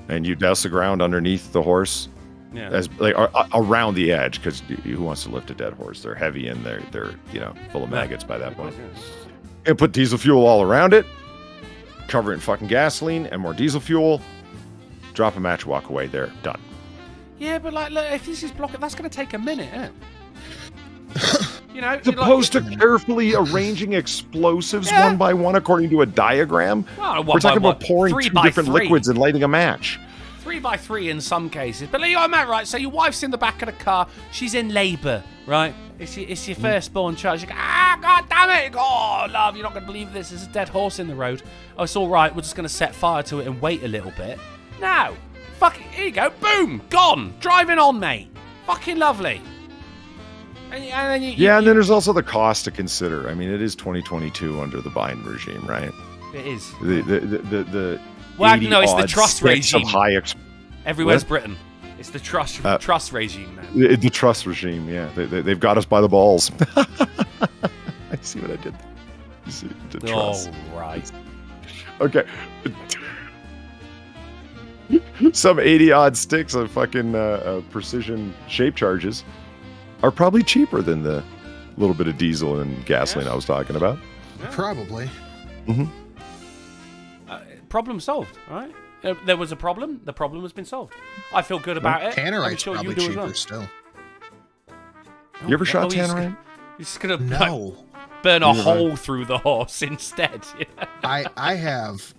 Speaker 6: and you douse the ground underneath the horse, as like around the edge, because who wants to lift a dead horse? They're heavy and they're full of maggots by that point. And put diesel fuel all around it, cover it in fucking gasoline and more diesel fuel. Drop a match, walk away. There, done.
Speaker 2: Yeah, but like, look, if this is blocking, that's going to take a minute, isn't it? You know,
Speaker 6: as opposed to carefully arranging explosives one by one according to a diagram.
Speaker 2: Well,
Speaker 6: we're talking about pouring 2 different liquids and lighting a match.
Speaker 2: 3 by 3 in some cases. But you know, Matt, right? So your wife's in the back of the car. She's in labour, right? It's your firstborn child. She goes, God damn it! Oh, love, you're not going to believe this. There's a dead horse in the road. Oh, it's all right. We're just going to set fire to it and wait a little bit. No. Fuck it. Here you go. Boom. Gone. Driving on, mate. Fucking lovely. And then
Speaker 6: and then there's also the cost to consider. I mean, it is 2022 under the Biden regime, right?
Speaker 2: It is.
Speaker 6: The
Speaker 2: well, no, it's the trust regime. Everywhere's
Speaker 6: what?
Speaker 2: Britain. It's the trust regime now.
Speaker 6: The trust regime, yeah. They've got us by the balls. I see what I did. You see, the trust.
Speaker 2: Oh, right.
Speaker 6: Okay. Some 80-odd sticks of fucking precision shape charges are probably cheaper than the little bit of diesel and gasoline I was talking about.
Speaker 3: Yeah. Probably.
Speaker 6: Mm-hmm.
Speaker 2: Problem solved, all right? There was a problem. The problem has been solved. I feel good about it.
Speaker 3: Tannerite's
Speaker 2: sure
Speaker 3: probably
Speaker 2: you do
Speaker 3: cheaper
Speaker 2: as well.
Speaker 3: still.
Speaker 6: You ever shot tannerite?
Speaker 2: You're just going to burn a hole through the horse instead.
Speaker 3: I have...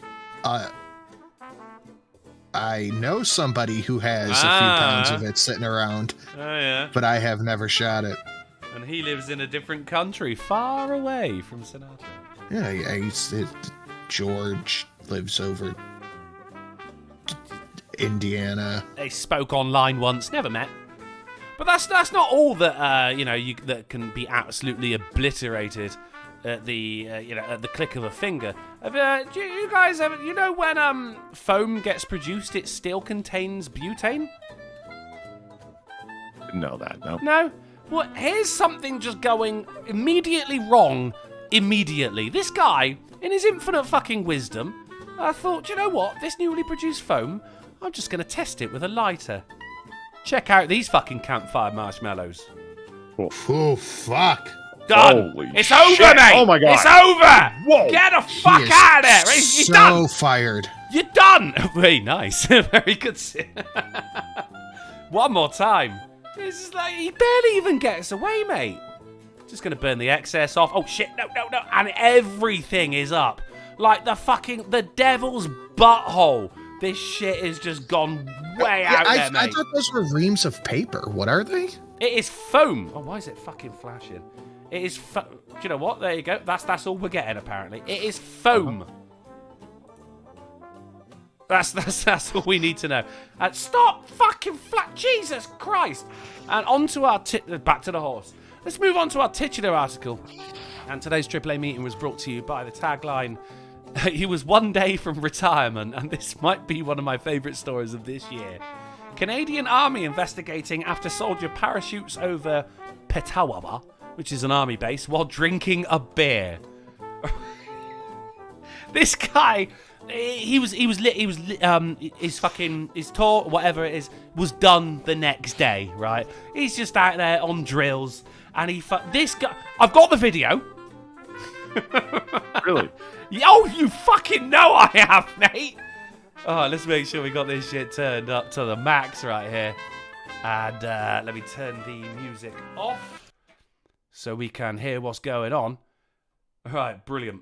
Speaker 3: I know somebody who has a few pounds of it sitting around.
Speaker 2: Oh, yeah.
Speaker 3: But I have never shot it.
Speaker 2: And he lives in a different country, far away from Sinatra.
Speaker 3: Yeah, George lives over Indiana.
Speaker 2: They spoke online once, never met. But that's not all that that can be absolutely obliterated at the at the click of a finger. Do you guys ever, when foam gets produced, it still contains butane?
Speaker 6: Didn't know that. No.
Speaker 2: No? Well, here's something just going immediately wrong immediately. This guy, in his infinite fucking wisdom, I thought, do you know what? This newly produced foam, I'm just going to test it with a lighter. Check out these fucking campfire marshmallows.
Speaker 3: Oh, fuck.
Speaker 2: Done.
Speaker 6: Holy
Speaker 2: it's
Speaker 6: shit.
Speaker 2: over, mate.
Speaker 6: Oh my God.
Speaker 2: It's over.
Speaker 6: Whoa.
Speaker 2: Get the fuck out of there. He's
Speaker 3: so
Speaker 2: done.
Speaker 3: fired.
Speaker 2: You're done. Very nice. Very good. One more time. This is like, he barely even gets away, mate. Just going to burn the excess off. Oh, shit. No. And everything is up. Like the devil's butthole. This shit has just gone way out there, mate.
Speaker 3: I thought those were reams of paper. What are they?
Speaker 2: It is foam. Oh, why is it fucking flashing? It is do you know what? There you go. That's all we're getting, apparently. It is foam. That's all we need to know. And stop fucking Jesus Christ. And on to our back to the horse. Let's move on to our titular article. And today's AAA meeting was brought to you by the tagline, he was one day from retirement, and this might be one of my favourite stories of this year. Canadian Army investigating after soldier parachutes over Petawawa, which is an army base, while drinking a beer. This guy, his tour, whatever it is, was done the next day, right? He's just out there on drills, and this guy, I've got the video.
Speaker 6: Really?
Speaker 2: Oh, you fucking know I have, mate. Oh, let's make sure we got this shit turned up to the max right here. And let me turn the music off so we can hear what's going on. All right, brilliant.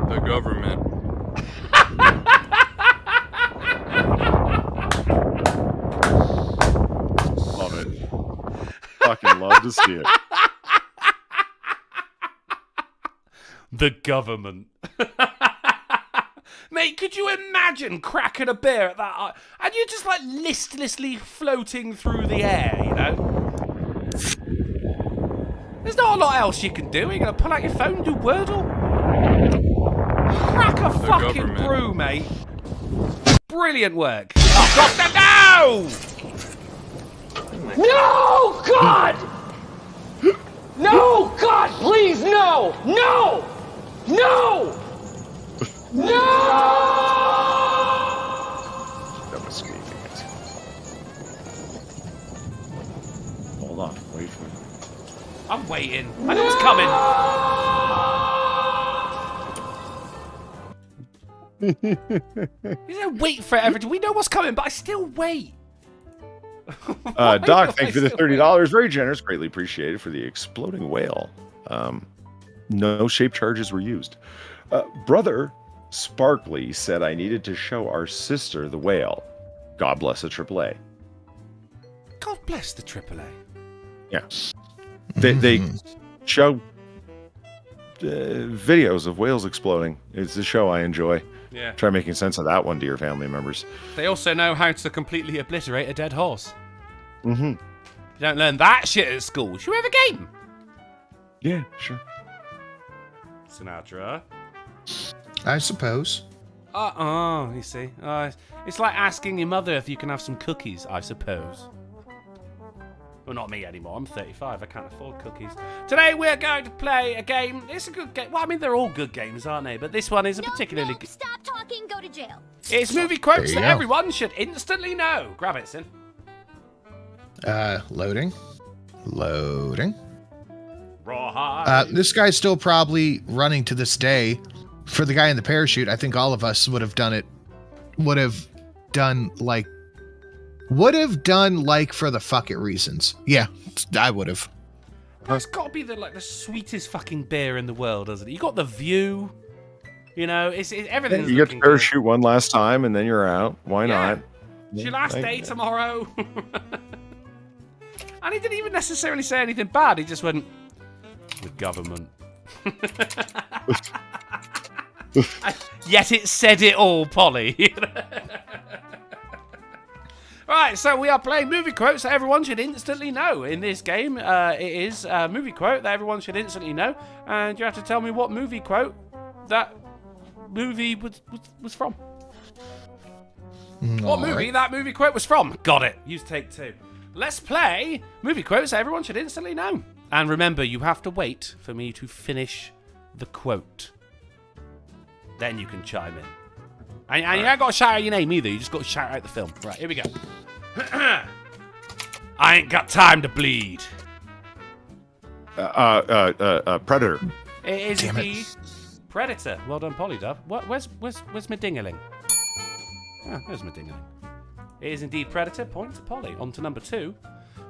Speaker 9: The government.
Speaker 6: Love it. Fucking love to see it.
Speaker 2: The government. Mate, could you imagine cracking a beer at that? And you're just like listlessly floating through the air, you know? There's not a lot else you can do. You're going to pull out your phone and do Wordle? Crack a fucking brew, mate. Brilliant work. Oh, God, no!
Speaker 10: No, God! No, God, please, no! No! No! No!
Speaker 6: I'm escaping it. Hold on, wait for it.
Speaker 2: I'm waiting. I know it's coming. You don't wait for it. We know what's coming, but I still wait.
Speaker 6: Doc, thank you for the $30. Very generous. Greatly appreciated for the exploding whale. No shape charges were used. Brother Sparkly said I needed to show our sister the whale. God bless the AAA.
Speaker 2: God bless the AAA.
Speaker 6: Yeah. They show videos of whales exploding. It's a show I enjoy.
Speaker 2: Yeah.
Speaker 6: Try making sense of that one, dear family members.
Speaker 2: They also know how to completely obliterate a dead horse.
Speaker 6: Mm-hmm.
Speaker 2: You don't learn that shit at school. Should we have a game?
Speaker 6: Yeah, sure.
Speaker 2: Sinatra.
Speaker 3: I suppose.
Speaker 2: You see. It's like asking your mother if you can have some cookies, I suppose. Well, not me anymore. I'm 35. I can't afford cookies. Today we're going to play a game. It's a good game. Well, I mean, they're all good games, aren't they? But this one is a particularly good.
Speaker 11: Stop talking. Go to jail.
Speaker 2: It's movie quotes
Speaker 3: There
Speaker 2: that
Speaker 3: you go.
Speaker 2: everyone should instantly know. Grab it, Sin.
Speaker 3: Loading.
Speaker 2: Rawhide.
Speaker 3: This guy's still probably running to this day. For the guy in the parachute, I think all of us would have done it. Would have done like for the fuck it reasons. Yeah, I would have.
Speaker 2: That's got to be the sweetest fucking beer in the world, doesn't it? You got the view. You know, it's everything's
Speaker 6: You get
Speaker 2: looking
Speaker 6: to parachute one last time, and then you're out. Why not?
Speaker 2: It's your last day tomorrow. And he didn't even necessarily say anything bad. He just went, the government. Yet it said it all, Polly. Right, so we are playing movie quotes that everyone should instantly know. In this game, it is a movie quote that everyone should instantly know. And you have to tell me what movie quote that movie was from. What movie that movie quote was from. Got it. Use take 2. Let's play movie quotes that everyone should instantly know. And remember, you have to wait for me to finish the quote. Then you can chime in. And you ain't got to shout out your name either. You just got to shout out the film. Right, here we go. I ain't got time to bleed.
Speaker 6: Predator.
Speaker 2: It is indeed Predator. Well done, Polydub. Where's my dingaling? Ah, there's my dingaling. It is indeed Predator. Point to Polly. On to number 2.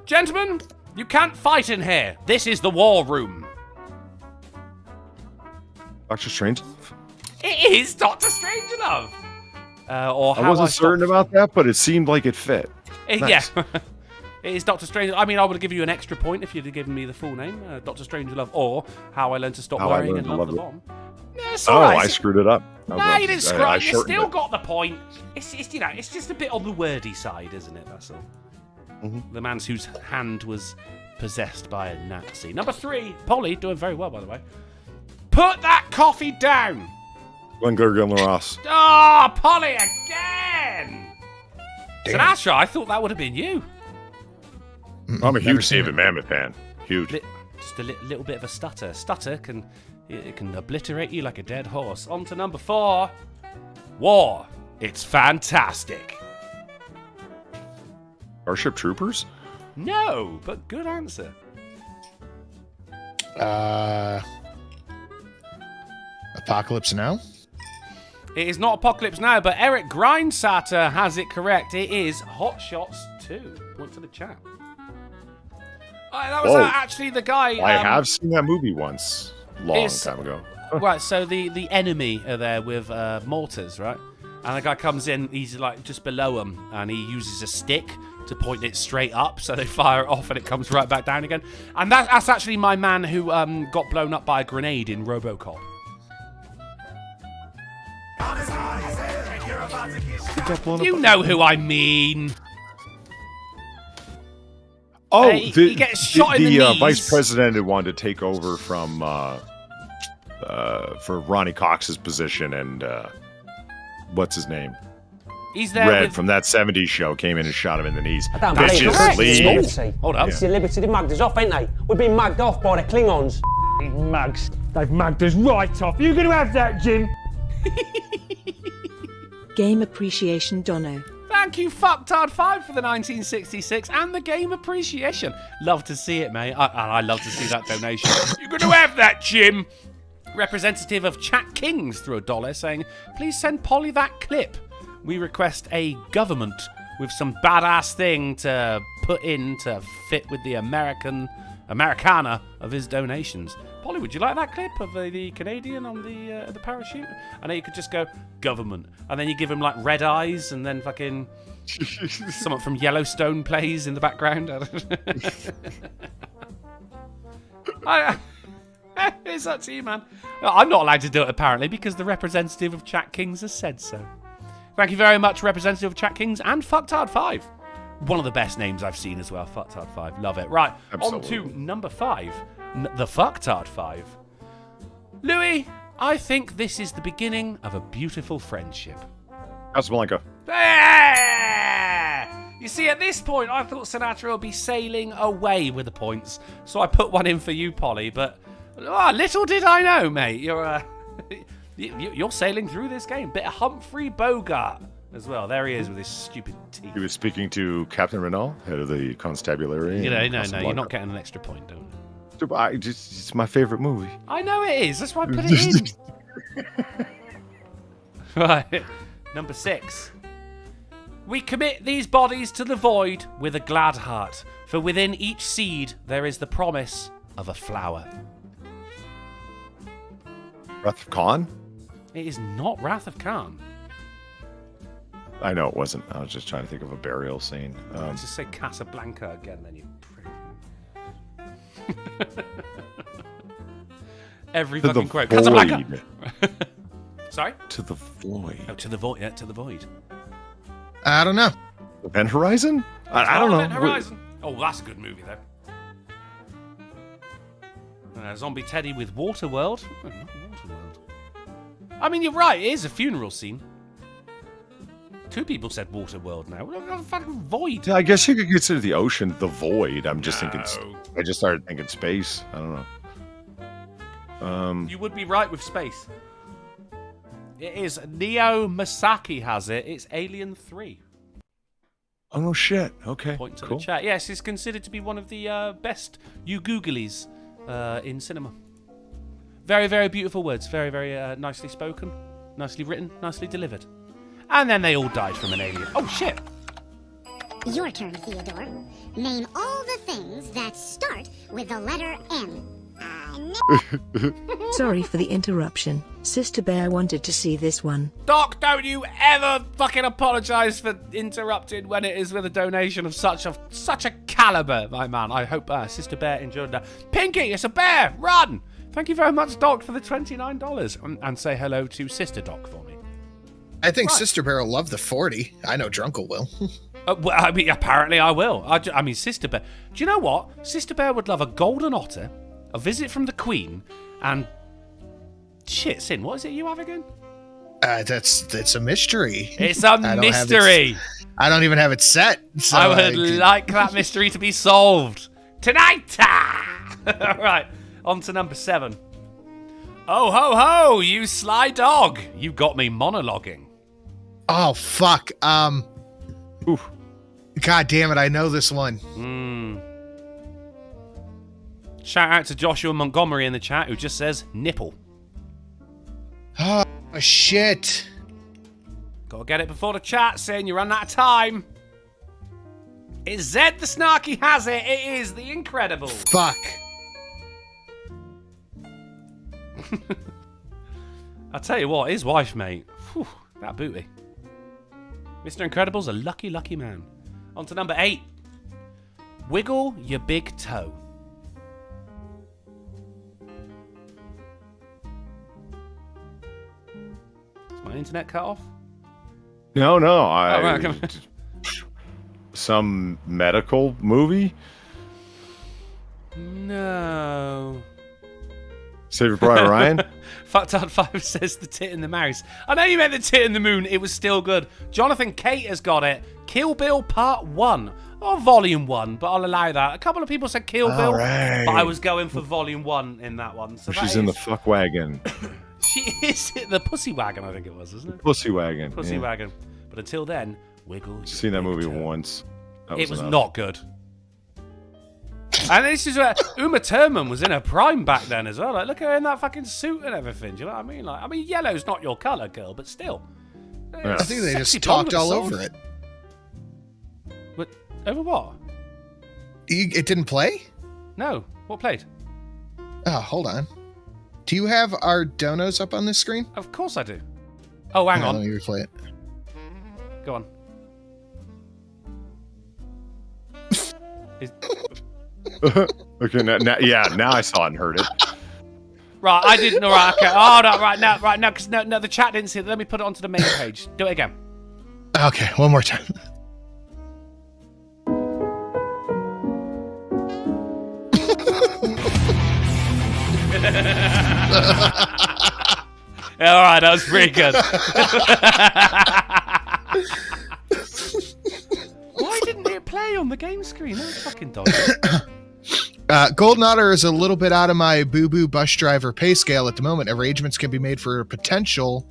Speaker 2: Gentlemen, you can't fight in here. This is the war room.
Speaker 6: Doctor Strange.
Speaker 2: It is Doctor Strangelove. Or
Speaker 6: I wasn't certain about that, but it seemed like it fit. Nice.
Speaker 2: Yeah. It is Doctor Strange. I mean, I would have given you an extra point if you'd have given me the full name, Doctor Strangelove, or How I Learned to Stop Worrying and Love the Bomb. Yeah,
Speaker 6: I screwed it up.
Speaker 2: No, you didn't screw up. You still got the point. It's just a bit on the wordy side, isn't it? That's all. Mm-hmm. The man whose hand was possessed by a Nazi. Number 3, Polly, doing very well, by the way. Put that coffee down.
Speaker 6: Glengarry Ross.
Speaker 2: Oh, Polly again! Sinatra, I thought that would have been you.
Speaker 6: I'm a huge David Mamet fan. Huge.
Speaker 2: Just a little bit of a stutter. Stutter can obliterate you like a dead horse. On to number 4. War. It's fantastic.
Speaker 6: Starship Troopers?
Speaker 2: No, but good answer.
Speaker 3: Apocalypse Now?
Speaker 2: It is not Apocalypse Now, but Eric Grindsatter has it correct. It is Hot Shots 2. Point to the chat. That was actually the guy.
Speaker 6: I have seen that movie once, long time ago.
Speaker 2: Right, so the enemy are there with mortars, right? And the guy comes in, he's like just below them, and he uses a stick to point it straight up, so they fire it off and it comes right back down again. And that's actually my man who got blown up by a grenade in RoboCop. You know who I mean.
Speaker 6: Oh,
Speaker 2: he gets shot in the knees.
Speaker 6: Vice president who wanted to take over from for Ronnie Cox's position, and what's his name?
Speaker 2: He's there.
Speaker 6: Red from that '70s show came in and shot him in the knees.
Speaker 10: I don't believe
Speaker 6: Bitches,
Speaker 2: Hold up.
Speaker 10: It's the Liberty. They mugged us off, ain't they? We've been mugged off by the Klingons.
Speaker 11: Mugs. They've mugged us right off. You gonna have that, Jim?
Speaker 5: Game Appreciation Dono.
Speaker 2: Thank you, Fucktard5, for the 1966 and the game appreciation. Love to see it, mate. I love to see that donation. You're going to have that, Jim. Representative of Chat Kings threw $1 saying, please send Polly that clip. We request a government with some badass thing to put in to fit with the Americana of his donations. Polly, would you like that clip of the Canadian on the parachute? I know you could just go, government. And then you give him, like, red eyes, and then fucking someone from Yellowstone plays in the background. It's up to you, man. I'm not allowed to do it, apparently, because the representative of Chat Kings has said so. Thank you very much, representative of Chat Kings and Fucktard5. One of the best names I've seen as well, Fucktard5. Love it. Right, absolutely. On to number 5. The Fucktard5. Louis, I think this is the beginning of a beautiful friendship.
Speaker 6: Casablanca.
Speaker 2: You see, at this point, I thought Sinatra would be sailing away with the points, so I put one in for you, Polly. But little did I know, mate, you're sailing through this game. Bit of Humphrey Bogart as well. There he is with his stupid teeth.
Speaker 6: He was speaking to Captain Renault, head of the constabulary.
Speaker 2: No, you're not getting an extra point, don't you?
Speaker 6: It's my favorite movie.
Speaker 2: I know it is. That's why I put it in. Right. Number 6. We commit these bodies to the void with a glad heart, for within each seed there is the promise of a flower.
Speaker 6: Wrath of Khan?
Speaker 2: It is not Wrath of Khan.
Speaker 6: I know it wasn't. I was just trying to think of a burial scene.
Speaker 2: Let's just say Casablanca again, then you. Every fucking quote. Casablanca! Sorry?
Speaker 6: To the void.
Speaker 2: Oh, to the void. Yeah, to the void.
Speaker 3: I don't know.
Speaker 6: Event Horizon? I don't know.
Speaker 2: Event Horizon. Oh, that's a good movie, though. Zombie Teddy with Waterworld. Oh, not Waterworld. I mean, you're right. It is a funeral scene. 2 people said Waterworld now. What a fucking void.
Speaker 6: Yeah, I guess you could consider the ocean the void. I'm just thinking. I just started thinking space. I don't know.
Speaker 2: You would be right with space. It is Neo Masaki has it. It's Alien 3.
Speaker 6: Oh no shit. Okay.
Speaker 2: Point to
Speaker 6: cool.
Speaker 2: the chat. Yes, it's considered to be one of the best Googlies in cinema. Very, very beautiful words. Very, very nicely spoken, nicely written, nicely delivered. And then they all died from an alien. Oh shit!
Speaker 12: Your turn, Theodore. Name all the things that start with the letter M.
Speaker 5: Sorry for the interruption. Sister Bear wanted to see this one.
Speaker 2: Doc, don't you ever fucking apologise for interrupting when it is with a donation of such a calibre, my man. I hope Sister Bear enjoyed that. Pinky, it's a bear! Run! Thank you very much, Doc, for the $29. And say hello to Sister Doc for me.
Speaker 3: I think Sister Bear will love the 40. I know Drunken will.
Speaker 2: Well, I mean, apparently I will. I mean, Sister Bear. Do you know what? Sister Bear would love a golden otter, a visit from the Queen, and... Shit, Sin, what is it you have again?
Speaker 3: It's a mystery.
Speaker 2: It's a mystery.
Speaker 3: I don't even have it set. So
Speaker 2: I would like that mystery to be solved tonight. Right, on to number 7. Oh ho ho, you sly dog! You got me monologuing.
Speaker 3: Oh fuck.
Speaker 6: Oof.
Speaker 3: God damn it! I know this one.
Speaker 2: Shout out to Joshua Montgomery in the chat who just says nipple.
Speaker 3: Oh shit!
Speaker 2: Gotta get it before the chat saying you run out of time. It's Zed the Snarky has it. It is The Incredibles.
Speaker 3: Fuck.
Speaker 2: I'll tell you what, his wife, mate. Whew, that booty. Mr. Incredible's a lucky, lucky man. On to number 8. Wiggle your big toe. Is my internet cut off?
Speaker 6: No.
Speaker 2: Right,
Speaker 6: some medical movie?
Speaker 2: No.
Speaker 6: Saving Private Ryan?
Speaker 2: Fucked Out 5 says the tit and the mouse. I know you meant the tit and the moon. It was still good. Jonathan Kate has got it. Kill Bill Part 1. Or Volume 1, but I'll allow that. A couple of people said Kill Bill,
Speaker 6: right.
Speaker 2: but I was going for Volume 1 in that one. So
Speaker 6: She's in the fuck wagon.
Speaker 2: She is the Pussy Wagon, I think it was, isn't it?
Speaker 6: Pussy wagon.
Speaker 2: Pussy
Speaker 6: yeah.
Speaker 2: wagon. But until then, wiggle.
Speaker 6: I've seen that movie once.
Speaker 2: It was
Speaker 6: enough.
Speaker 2: not good. And this is where Uma Thurman was in her prime back then as well. Like, look at her in that fucking suit and everything. Do you know what I mean? Like, I mean, yellow's not your colour, girl, but still.
Speaker 6: Yeah.
Speaker 3: I think they
Speaker 2: Sexy
Speaker 3: just
Speaker 2: blonde
Speaker 3: talked
Speaker 2: with a
Speaker 3: all
Speaker 2: sword.
Speaker 3: over it.
Speaker 2: But over what?
Speaker 3: It didn't play?
Speaker 2: No. What played?
Speaker 3: Oh, hold on. Do you have our donos up on this screen?
Speaker 2: Of course I do. Oh, hang on.
Speaker 3: Let me replay it.
Speaker 2: Go on.
Speaker 6: Okay, now I saw it and heard it.
Speaker 2: Right, I didn't. All right, okay. Oh, no, right now, because no, the chat didn't see it. Let me put it onto the main page. Do it again.
Speaker 3: Okay, one more time.
Speaker 2: Yeah, all right, that was pretty good. Why didn't it play on the game screen? That was fucking dodgy.
Speaker 3: Golden Otter is a little bit out of my boo-boo bus driver pay scale at the moment. Arrangements can be made for potential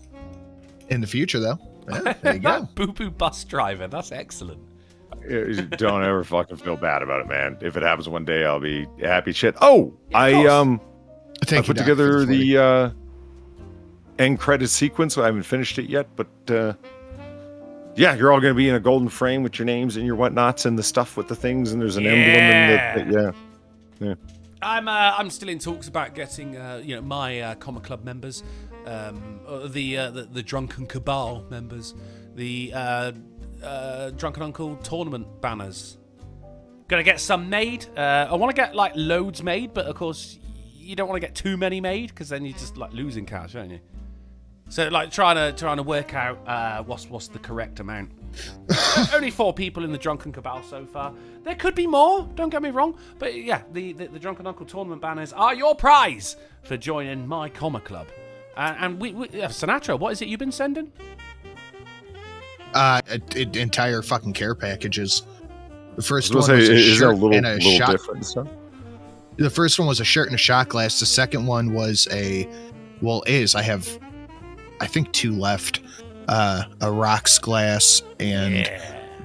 Speaker 3: in the future, though. Yeah, there you go.
Speaker 2: Boo-boo bus driver. That's excellent.
Speaker 6: Don't ever fucking feel bad about it, man. If it happens one day, I'll be happy shit. Oh, I put together the end credit sequence. I haven't finished it yet, but yeah, you're all going to be in a golden frame with your names and your whatnots and the stuff with the things, and there's an emblem and yeah.
Speaker 2: I'm still in talks about getting my Comic Club members, the Drunken Cabal members, the Drunken Uncle tournament banners. Gonna get some made. I want to get like loads made, but of course you don't want to get too many made because then you're just like losing cash, aren't you? So like trying to work out what's the correct amount. Only 4 people in the Drunken Cabal so far. There could be more, don't get me wrong. But yeah, the Drunken Uncle tournament banners are your prize for joining my Comma Club. And we Sinatra, what is it you've been sending?
Speaker 3: Entire fucking care packages. The first
Speaker 6: one
Speaker 3: was a
Speaker 6: is
Speaker 3: shirt
Speaker 6: a little,
Speaker 3: and a
Speaker 6: little
Speaker 3: shot.
Speaker 6: different stuff.
Speaker 3: The first one was a shirt and a shot glass. The second one was I have, I think 2 left. A rocks glass and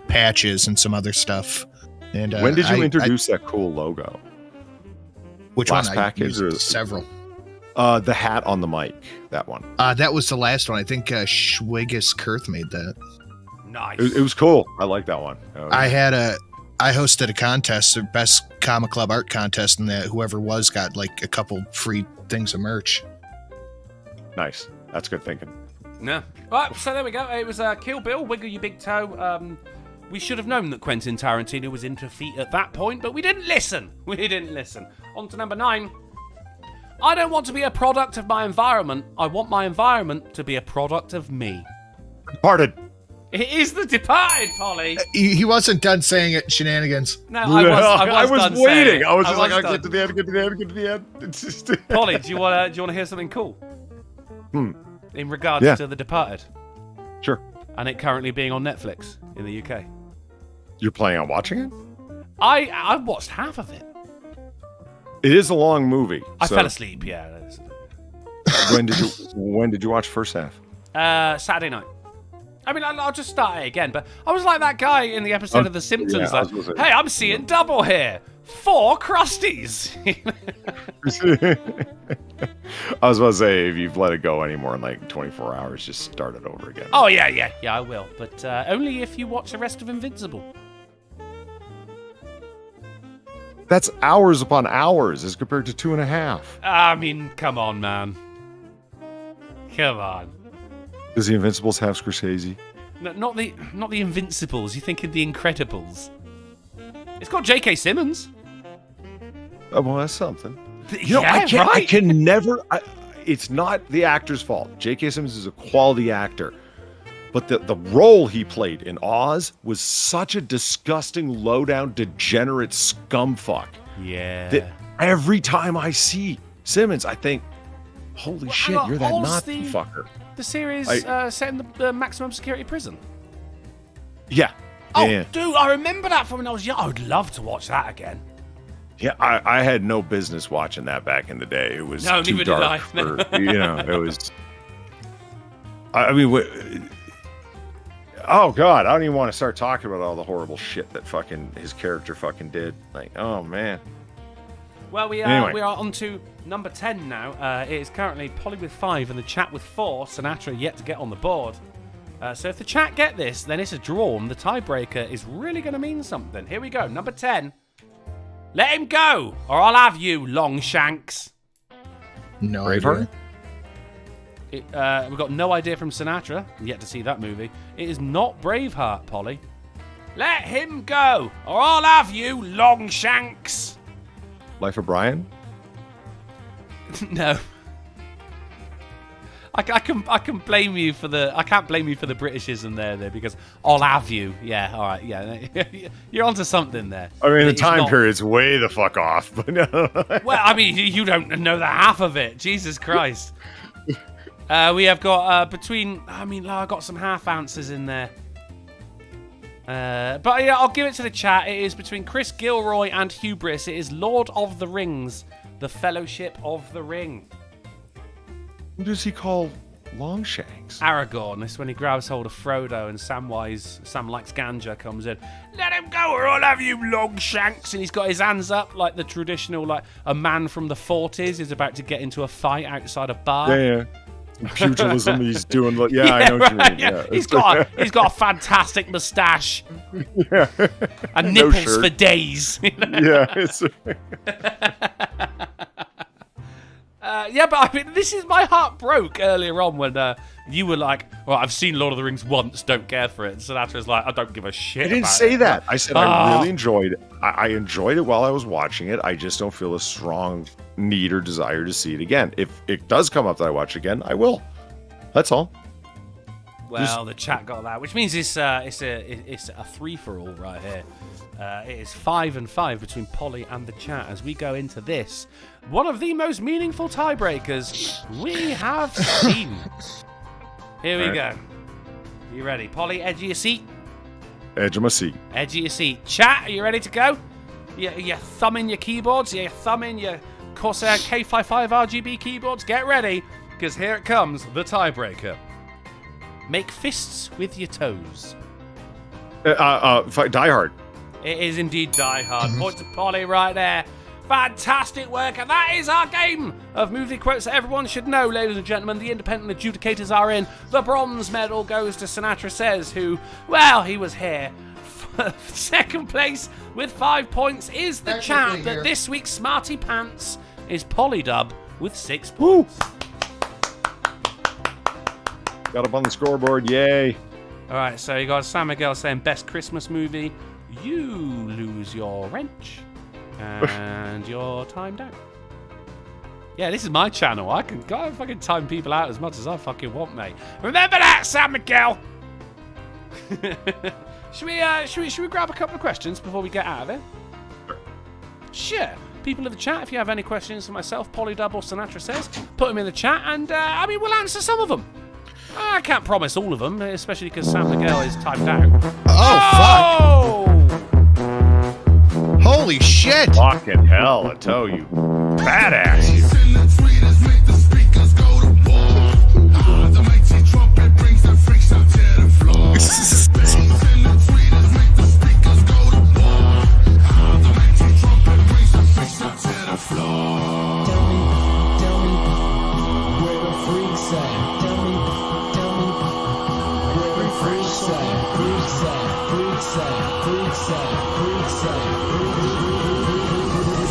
Speaker 3: patches and some other stuff. And
Speaker 6: when did you introduce that cool logo?
Speaker 3: Which
Speaker 6: last
Speaker 3: one?
Speaker 6: Package or
Speaker 3: several?
Speaker 6: The hat on the mic. That one.
Speaker 3: That was the last one. I think Schwiggis Kurth made that.
Speaker 2: Nice.
Speaker 6: It was cool. I like that one.
Speaker 3: I hosted a contest, the best comic club art contest, and that whoever was got like a couple free things of merch.
Speaker 6: Nice. That's good thinking.
Speaker 2: No. Right, so there we go. It was Kill Bill, Wiggle Your Big Toe. We should have known that Quentin Tarantino was in defeat at that point, but we didn't listen. On to number 9. I don't want to be a product of my environment. I want my environment to be a product of me.
Speaker 6: Departed.
Speaker 2: It is The Departed, Polly.
Speaker 3: He wasn't done saying it. Shenanigans.
Speaker 2: No, I was
Speaker 6: done waiting. I was just like, I'll get to the end, get to the end. It's just...
Speaker 2: Polly, do you want to hear something cool? In regards to The Departed.
Speaker 6: Sure.
Speaker 2: And it currently being on Netflix in the UK.
Speaker 6: You're planning on watching it?
Speaker 2: I watched half of it.
Speaker 6: It is a long movie.
Speaker 2: I fell asleep, yeah.
Speaker 6: When did you watch first half?
Speaker 2: Saturday night. I mean, I'll just start it again, but I was like that guy in the episode of The Simpsons.
Speaker 6: Yeah,
Speaker 2: like, hey, I'm seeing double here. 4 Krusties.
Speaker 6: I was about to say, if you've let it go any more than like 24 hours, just start it over again.
Speaker 2: Oh, yeah, I will. But only if you watch the rest of Invincible.
Speaker 6: That's hours upon hours as compared to 2.5.
Speaker 2: I mean, come on, man. Come on.
Speaker 6: Does the Invincibles have Scorsese?
Speaker 2: No, not the Invincibles. You're thinking the Incredibles. It's got J.K. Simmons.
Speaker 6: Oh, well, that's something.
Speaker 2: Right.
Speaker 6: I can never. It's not the actor's fault. J.K. Simmons is a quality actor. But the role he played in Oz was such a disgusting, low-down, degenerate scumfuck.
Speaker 2: Yeah.
Speaker 6: That every time I see Simmons, I think, holy shit, you're that Nazi fucker.
Speaker 2: The series set in the maximum security prison.
Speaker 6: Yeah.
Speaker 2: Oh,
Speaker 6: yeah.
Speaker 2: Dude, I remember that from when I was young. I would love to watch that again.
Speaker 6: Yeah, I had no business watching that back in the day. It was too dark. It was... I mean... Oh God, I don't even want to start talking about all the horrible shit that his character did. Like, oh man.
Speaker 2: Well, we are on to number 10 now. It is currently Polly with 5 and the chat with 4. Sinatra yet to get on the board. So if the chat get this, then it's a draw, and the tiebreaker is really going to mean something. Here we go, number 10. Let him go, or I'll have you, Longshanks.
Speaker 3: No idea.
Speaker 2: We've got no idea from Sinatra. Yet to see that movie. It is not Braveheart, Polly. Let him go, or I'll have you, Longshanks.
Speaker 6: Life of Brian?
Speaker 2: No. I can blame you for the... I can't blame you for the Britishism there, because I'll have you. Yeah, all right, yeah. You're onto something there.
Speaker 6: I mean, the time period's way the fuck off. But no.
Speaker 2: Well, I mean, you don't know the half of it. Jesus Christ. We have got between... I mean, I've got some half ounces in there. But yeah, I'll give it to the chat. It is between Chris Gilroy and Hubris. It is Lord of the Rings, the Fellowship of the Ring.
Speaker 6: Who does he call Longshanks?
Speaker 2: Aragorn. This is when he grabs hold of Frodo and Sam Likes Ganja comes in. Let him go or I'll have you, Longshanks. And he's got his hands up like the traditional, like a man from the 40s is about to get into a fight outside a bar.
Speaker 6: Yeah. Pugilism, he's doing. Yeah, I know what you mean. Yeah.
Speaker 2: He's got a fantastic moustache.
Speaker 6: Yeah.
Speaker 2: And nipples for days.
Speaker 6: Yeah.
Speaker 2: Yeah, but I mean, this is my heart broke earlier on when you were like, well, I've seen Lord of the Rings once, don't care for it. And Sinatra's like, I don't give a shit.
Speaker 6: I didn't say that. I said I really enjoyed it. I enjoyed it while I was watching it. I just don't feel a strong need or desire to see it again. If it does come up that I watch again, I will. That's all.
Speaker 2: Well, the chat got that, which means it's a free for all right here. It is 5-5 between Polly and the chat as we go into this, one of the most meaningful tiebreakers we have seen. Here we go. You ready, Polly? Edge of your seat.
Speaker 6: Edge of my seat.
Speaker 2: Edge of your seat. Chat, are you ready to go? You're thumbing your keyboards. You're thumbing your Corsair K55 RGB keyboards. Get ready, because here it comes, the tiebreaker. Make fists with your toes.
Speaker 6: Die Hard.
Speaker 2: It is indeed Die Hard. Point to Polly right there. Fantastic work. And that is our game of movie quotes that everyone should know, ladies and gentlemen. The independent adjudicators are in. The bronze medal goes to Sinatra Says, who, well, he was here. Second place with 5 points is the chat. But this week's Smarty Pants is Polydub with 6 points.
Speaker 6: Got up on the scoreboard, yay.
Speaker 2: All right, so you got San Miguel saying best Christmas movie. You lose your wrench and you're timed out. Yeah, this is my channel. I can fucking time people out as much as I fucking want, mate. Remember that, San Miguel. Should we grab a couple of questions before we get out of it? Sure. People in the chat, if you have any questions for myself, Polydub or Sinatra Says, put them in the chat, and we'll answer some of them. I can't promise all of them, especially because San Miguel is timed out.
Speaker 3: Oh, fuck! Holy shit!
Speaker 6: Fucking hell, I tell you. Badass, you.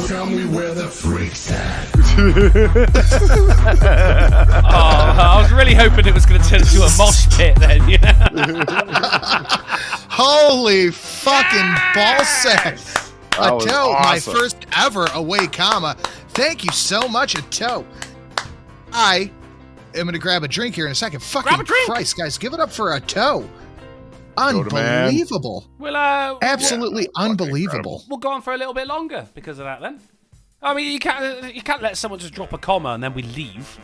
Speaker 13: Tell me where the freaks at.
Speaker 2: I was really hoping it was going to turn into a mosh pit then, you know?
Speaker 3: Holy fucking ballsack. Ato,
Speaker 6: awesome.
Speaker 3: my first ever away comma. Thank you so much, Ato. I am going to grab a drink here in a second. Fucking Christ, guys, give it up for Ato. Unbelievable.
Speaker 2: Well,
Speaker 3: absolutely unbelievable.
Speaker 2: We'll go on for a little bit longer because of that then. I mean, you can't let someone just drop a comma and then we leave.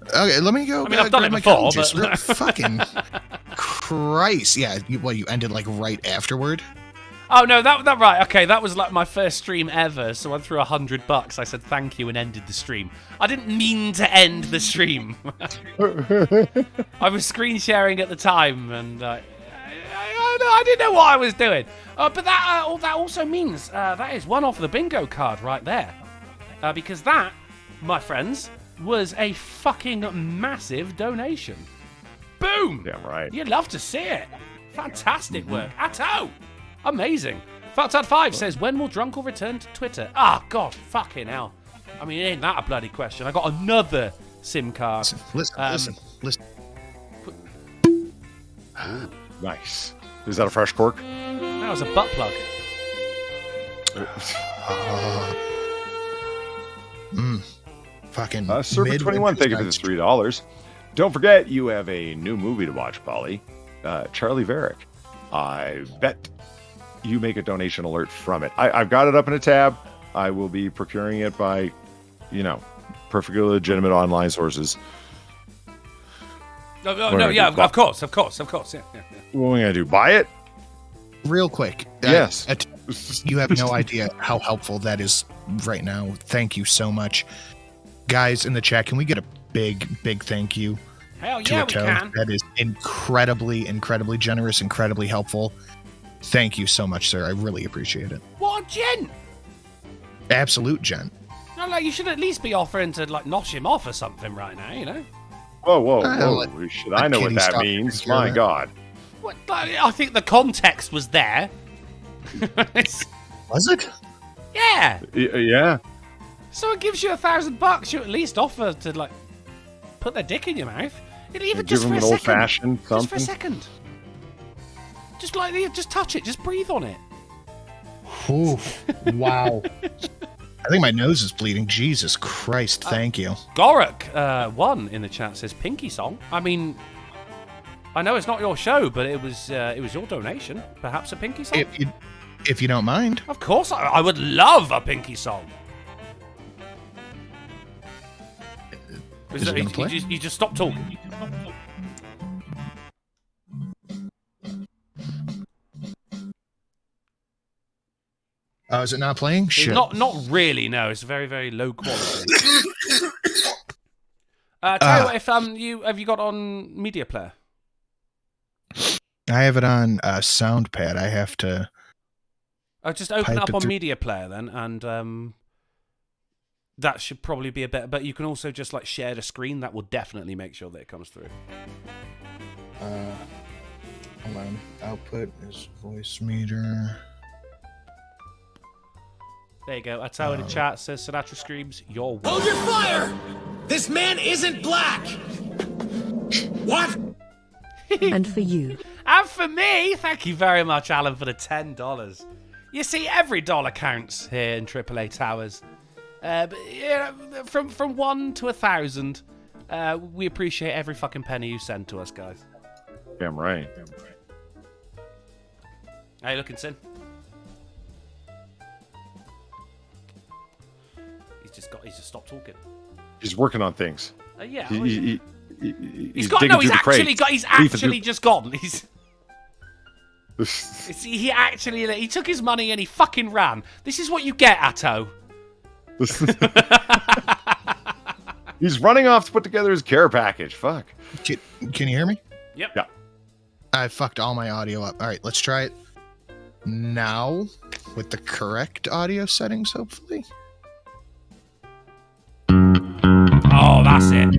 Speaker 3: Okay, let me go.
Speaker 2: I mean, I've done it before, but
Speaker 3: fucking Christ. Yeah, you ended like right afterward?
Speaker 2: Oh no, that right. Okay, that was like my first stream ever. So I threw $100. I said thank you and ended the stream. I didn't mean to end the stream. I was screen sharing at the time, and I didn't know what I was doing. But that also means that is one off the bingo card right there, because that, my friends, was a fucking massive donation. Boom.
Speaker 6: Damn right.
Speaker 2: You'd love to see it. Fantastic work, Atto. Amazing. Fartad5 says, when will Drunken return to Twitter? Ah, God, fucking hell. I mean, ain't that a bloody question? I got another SIM card.
Speaker 3: Listen.
Speaker 6: Ooh, nice. Is that a fresh cork?
Speaker 2: That was a butt plug.
Speaker 3: Fucking
Speaker 6: Server21, thank you for the $3. Don't forget, you have a new movie to watch, Polly. Charlie Varick. I bet you make a donation alert from it. I've got it up in a tab. I will be procuring it by, perfectly legitimate online sources.
Speaker 2: No, yeah, of course, yeah.
Speaker 6: What are we gonna do? Buy it?
Speaker 3: Real quick.
Speaker 6: Yes.
Speaker 3: You have no idea how helpful that is right now. Thank you so much. Guys in the chat, can we get a big thank you?
Speaker 2: Hell yeah, we can.
Speaker 3: That is incredibly generous, incredibly helpful. Thank you so much, sir. I really appreciate it.
Speaker 2: What a gent!
Speaker 3: Absolute gent.
Speaker 2: No, like, you should at least be offering to, like, nosh him off or something right now, you know?
Speaker 6: Whoa. Should I know what that means? My God.
Speaker 2: What, I think the context was there.
Speaker 3: Was it?
Speaker 2: Yeah.
Speaker 6: Yeah.
Speaker 2: Someone gives you $1,000, you at least offer to, like, put their dick in your mouth. Even just for a second. Give them an
Speaker 6: old-fashioned something.
Speaker 2: Just for a second. Just touch it. Just breathe on it.
Speaker 3: Ooh, wow. I think my nose is bleeding. Jesus Christ, thank you.
Speaker 2: Gorak, 1 in the chat says Pinky song. I mean, I know it's not your show, but it was your donation. Perhaps a Pinky song?
Speaker 3: If you don't mind.
Speaker 2: Of course, I would love a Pinky song.
Speaker 3: Is it gonna play?
Speaker 2: You just stop talking.
Speaker 3: Oh, is it not playing? Shit.
Speaker 2: Not really. No, it's very, very low quality. Tell you what, if have you got on Media Player?
Speaker 3: I have it on SoundPad. I have to.
Speaker 2: Just open it up on Media Player then, and that should probably be a better. But you can also just like share the screen. That will definitely make sure that it comes through.
Speaker 3: Hold on. Output is voice meter.
Speaker 2: There you go. I tell you in the chat says Sinatra screams, "You're welcome."
Speaker 14: Hold your fire! This man isn't black. What?
Speaker 5: And for you.
Speaker 2: And for me, thank you very much, Alan, for the $10. You see, every dollar counts here in AAA Towers. But yeah, from 1 to 1,000, we appreciate every fucking penny you send to us, guys.
Speaker 6: Damn right.
Speaker 2: How you looking, Sin? He's just stopped talking.
Speaker 6: He's working on things.
Speaker 2: Yeah.
Speaker 6: He's
Speaker 2: actually just gone. He took his money and he fucking ran. This is what you get, Atto.
Speaker 6: He's running off to put together his care package. Fuck.
Speaker 3: Can you hear me?
Speaker 2: Yep.
Speaker 6: Yeah.
Speaker 3: I fucked all my audio up. All right, let's try it now with the correct audio settings, hopefully.
Speaker 2: Oh, that's it.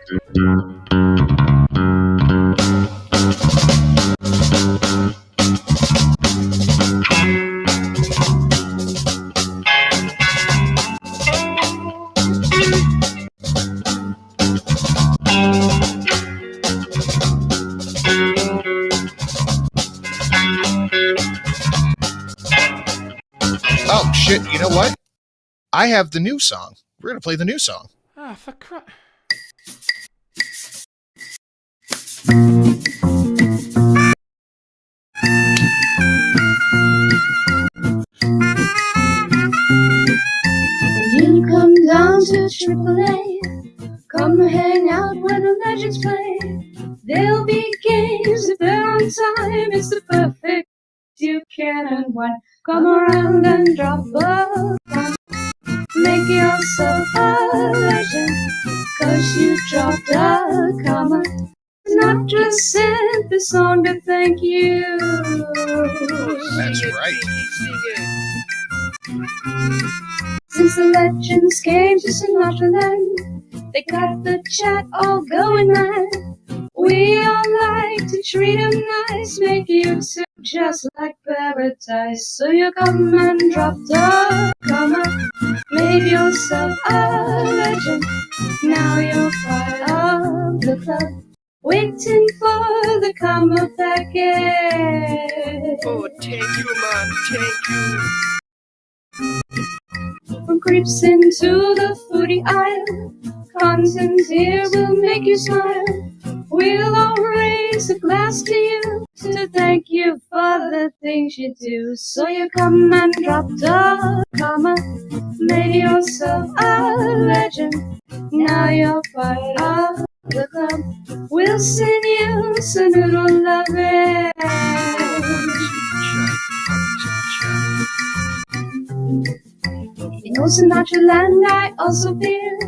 Speaker 3: Oh, shit, you know what? I have the new song. We're going to play the new song.
Speaker 2: Ah, for crap.
Speaker 1: When you come down to AAA, come hang out where the legends play. There'll be games if they're on time. It's the perfect you can and when. Come around and drop a bomb. Make yourself a legend, 'cause you dropped a comma. Not just sent the song to thank you.
Speaker 3: That's right.
Speaker 1: Since the legends came to Sinatra Land, they got the chat all going mad. We all like to treat them nice, make you two just like paradise. So you come and drop the comma, made yourself a legend. Now you're part of the club, waiting for the comma packet.
Speaker 14: Oh, thank you, man. Thank you.
Speaker 1: From creeps into the foodie aisle, content here will make you smile. We'll all raise a glass to you to thank you for the things you do. So you come and drop the comma, made yourself a legend. Now you're part of the club. We'll send you some noodle loving. In Sinatra Land, I also fear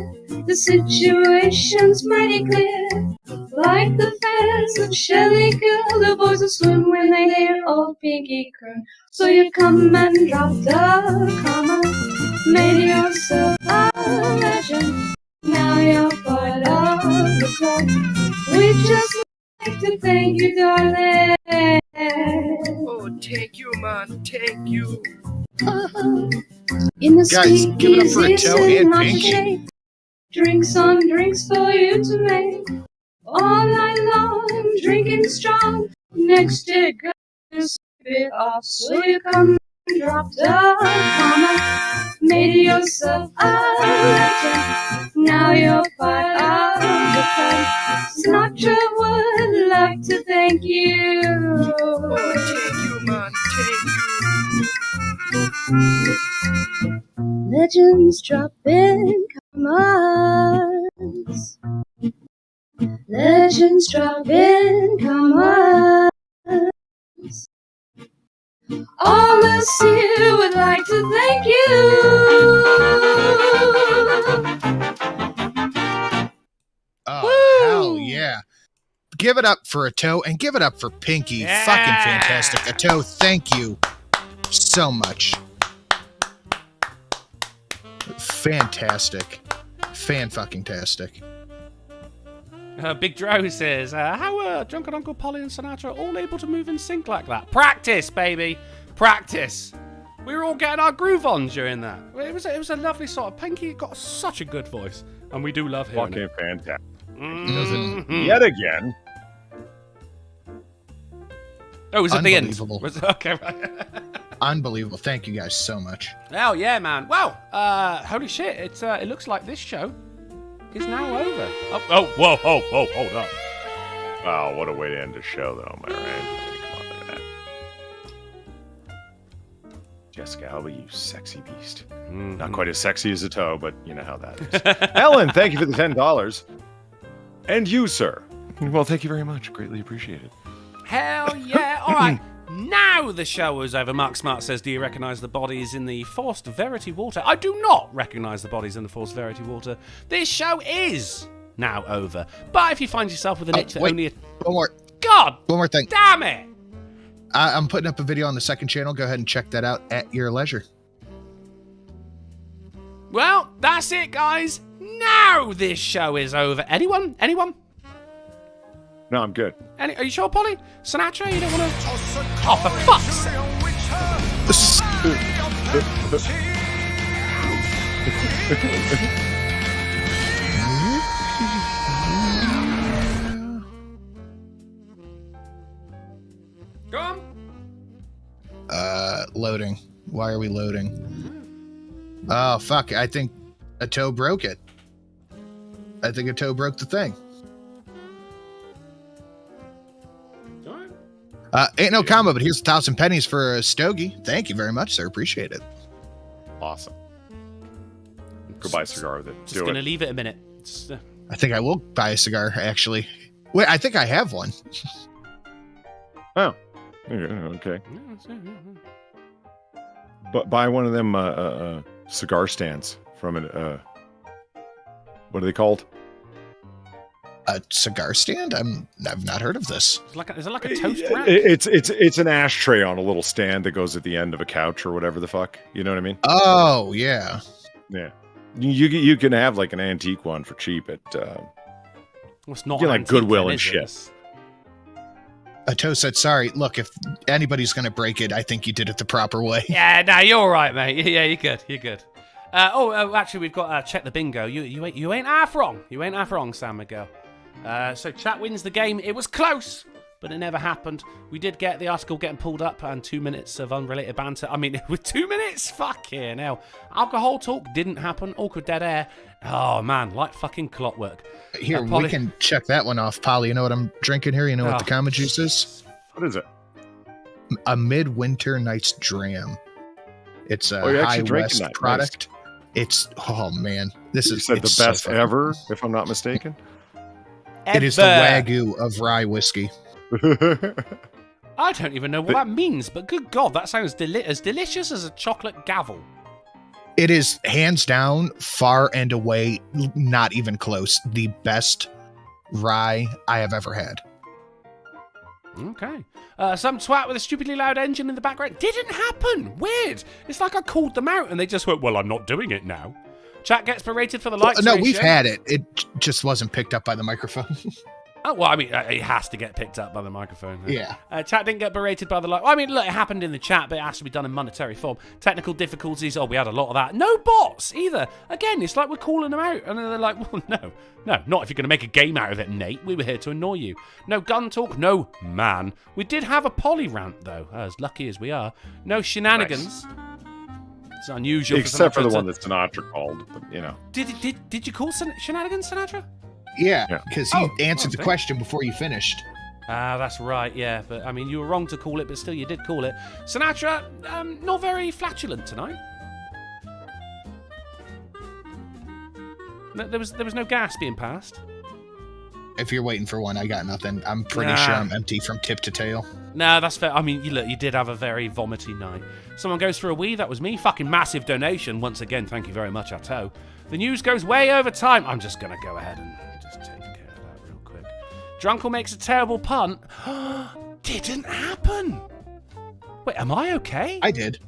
Speaker 1: the situation's mighty clear. Like the fans of Shelley Girl, the boys will swim when they hear old Pinky croon. So you come and drop the comma, made yourself a legend. Now you're part of the club. We just like to thank you, darling.
Speaker 14: Oh, thank you, man. Thank you.
Speaker 1: In the
Speaker 3: Guys, give it up for Joe and Pinky.
Speaker 1: shade, drinks on drinks for you to make. All night long, drinking strong. Next to go, sip it off. So you come and drop the comma, made yourself a legend. Now you're part of the fun. Sinatra would like to thank you. Thank you, man. Legends drop in commas. Legends drop in commas. All us here would like to thank you.
Speaker 3: Oh, hell yeah. Give it up for Ato and give it up for Pinky.
Speaker 2: Yeah.
Speaker 3: Fucking fantastic. Ato, thank you so much. Fantastic. Fan-fucking-tastic.
Speaker 2: Big Dro says, how are Drunken Uncle Polly and Sinatra all able to move in sync like that? Practice, baby. Practice. We were all getting our groove on during that. It was a lovely sort of... Pinky got such a good voice. And we do love hearing it.
Speaker 6: Fucking fantastic.
Speaker 2: Mm-hmm.
Speaker 6: He does it yet again.
Speaker 2: Oh, it was at the end.
Speaker 3: Unbelievable.
Speaker 2: Okay, right.
Speaker 3: Unbelievable. Thank you guys so much.
Speaker 2: Oh, yeah, man. Well, holy shit. It looks like this show is now over. Whoa, hold up.
Speaker 6: Wow, what a way to end the show, though, am I right? I mean, come on, look at that. Jessica Alba, you sexy beast. Not quite as sexy as a toe, but you know how that is. Ellen, thank you for the $10. And you, sir. Well, thank you very much. Greatly appreciated.
Speaker 2: Hell yeah. All right. Now the show is over. Mark Smart says, do you recognise the bodies in the Forced Verity water? I do not recognise the bodies in the Forced Verity water. This show is now over. But if you find yourself with an itch that only...
Speaker 3: One more.
Speaker 2: God!
Speaker 3: One more thing.
Speaker 2: Damn it!
Speaker 3: I'm putting up a video on the second channel. Go ahead and check that out at your leisure.
Speaker 2: Well, that's it, guys. Now this show is over. Anyone?
Speaker 6: No, I'm good.
Speaker 2: Are you sure, Polly? Sinatra, you don't want to... Oh, for fuck's sake. Go on.
Speaker 3: Loading. Why are we loading? Oh, fuck. I think Ato broke it. I think Ato broke the thing. Ain't no combo, but here's 1,000 pennies for a stogie. Thank you very much, sir. Appreciate it.
Speaker 6: Awesome. Go buy a cigar with it.
Speaker 2: Just gonna leave it a minute.
Speaker 3: I think I will buy a cigar, actually. Wait, I think I have one.
Speaker 6: Oh. Okay. But buy one of them cigar stands from an what are they called?
Speaker 3: A cigar stand? I've not heard of this.
Speaker 2: Is it like a toast rack?
Speaker 6: It's an ashtray on a little stand that goes at the end of a couch or whatever the fuck. You know what I mean?
Speaker 3: Oh, yeah.
Speaker 6: Yeah. You can have like an antique one for cheap at
Speaker 2: it's not
Speaker 6: like Goodwill and shit.
Speaker 3: Ato said, sorry, look, if anybody's going to break it, I think you did it the proper way.
Speaker 2: Yeah, no, you're all right, mate. Yeah, you're good. Actually, we've got check the bingo. You ain't half wrong. You ain't half wrong, Sam Miguel. So chat wins the game. It was close, but it never happened. We did get the article getting pulled up and 2 minutes of unrelated banter. I mean, with 2 minutes? Fucking hell. Alcohol talk didn't happen. Awkward dead air. Oh, man, like fucking clockwork.
Speaker 3: Here, we can check that one off, Polly. You know what I'm drinking here? You know what the Kama juice is?
Speaker 6: What is it?
Speaker 3: A Midwinter Night's Dram. It's a High West product. Nice. It's, oh, man.
Speaker 6: You said the best so ever, if I'm not mistaken?
Speaker 3: It is the Wagyu of rye whiskey.
Speaker 2: I don't even know what that means, but good God, that sounds as delicious as a chocolate gavel.
Speaker 3: It is hands down, far and away, not even close, the best rye I have ever had.
Speaker 2: Okay. Some twat with a stupidly loud engine in the background. Didn't happen. Weird. It's like I called them out and they just went, well, I'm not doing it now. Chat gets berated for the likes ratio.
Speaker 3: No, we've had it. It just wasn't picked up by the microphone.
Speaker 2: Oh, well, I mean, it has to get picked up by the microphone.
Speaker 3: Yeah.
Speaker 2: Chat didn't get berated by the like. I mean, look, it happened in the chat, but it has to be done in monetary form. Technical difficulties. Oh, we had a lot of that. No bots either. Again, it's like we're calling them out. And then they're like, well, no, not if you're going to make a game out of it, Nate. We were here to annoy you. No gun talk. No man. We did have a poly rant, though, as lucky as we are. No shenanigans. Nice. It's unusual.
Speaker 6: Except for the
Speaker 2: Sinatra
Speaker 6: one that Sinatra called, but you know.
Speaker 2: Did you call Shenanigans Sinatra?
Speaker 3: Yeah, because he answered the question before you finished.
Speaker 2: That's right, yeah. But, I mean, you were wrong to call it, but still you did call it. Sinatra, not very flatulent tonight. There was no gas being passed.
Speaker 3: If you're waiting for one, I got nothing. I'm pretty sure I'm empty from tip to tail.
Speaker 2: No, that's fair. I mean, you did have a very vomity night. Someone goes for a wee, that was me. Fucking massive donation. Once again, thank you very much, Atto. The news goes way over time. I'm just going to go ahead and just take care of that real quick. Drunken makes a terrible pun. Didn't happen. Wait, am I okay?
Speaker 3: I did.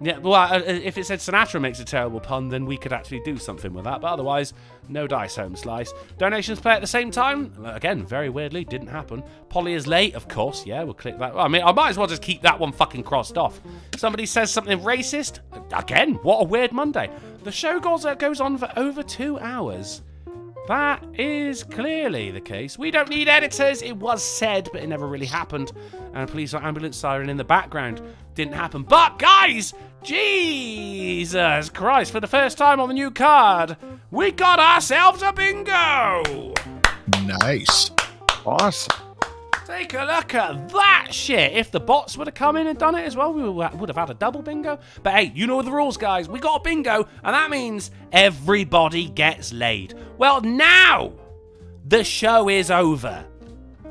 Speaker 2: Yeah, well, if it said Sinatra makes a terrible pun, then we could actually do something with that. But otherwise, no dice, home slice. Donations play at the same time. Again, very weirdly, didn't happen. Polly is late, of course. Yeah, we'll click that. I mean, I might as well just keep that one fucking crossed off. Somebody says something racist. Again, what a weird Monday. The show goes on for over 2 hours. That is clearly the case. We don't need editors. It was said, but it never really happened. And a police or ambulance siren in the background didn't happen. But, guys, Jesus Christ, for the first time on the new card, we got ourselves a bingo!
Speaker 3: Nice.
Speaker 6: Awesome.
Speaker 2: Take a look at that shit. If the bots would have come in and done it as well, we would have had a double bingo. But hey, you know the rules, guys. We got a bingo, and that means everybody gets laid. Well, now the show is over.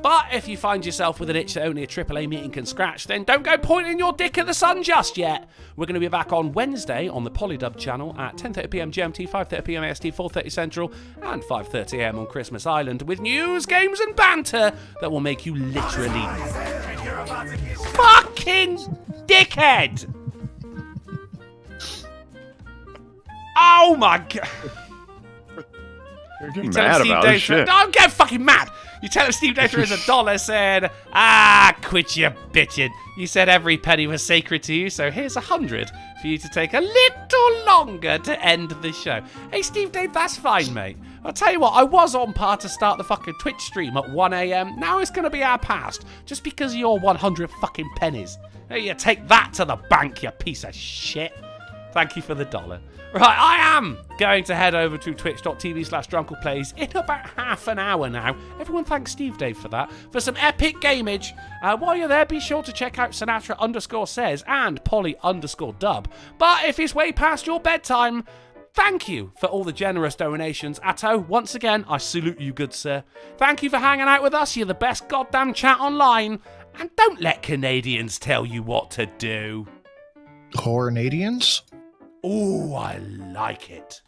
Speaker 2: But if you find yourself with an itch that only a AAA meeting can scratch, then don't go pointing your dick at the sun just yet. We're going to be back on Wednesday on the Polydub channel at 10:30pm GMT, 5:30pm AST, 4:30 Central, and 5:30am on Christmas Island with news, games, and banter that will make you literally fucking dickhead. Oh my god.
Speaker 6: You're getting mad about this shit.
Speaker 2: I'm getting fucking mad. You tell him Steve Dave throws $1 saying, quit your bitching. You said every penny was sacred to you, so here's 100 for you to take a little longer to end the show. Hey, Steve Dave, that's fine, mate. I'll tell you what, I was on par to start the fucking Twitch stream at 1 a.m. Now it's going to be our past, just because of your 100 fucking pennies. Hey, you take that to the bank, you piece of shit. Thank you for the $1. Right, I am going to head over to twitch.tv/drunkleplays in about half an hour now. Everyone thanks Steve Dave for that. For some epic gameage. While you're there, be sure to check out Sinatra_says and Polly_dub. But if it's way past your bedtime, thank you for all the generous donations. Atto, once again, I salute you, good sir. Thank you for hanging out with us. You're the best goddamn chat online. And don't let Canadians tell you what to do.
Speaker 3: Canadians?
Speaker 2: Ooh, I like it.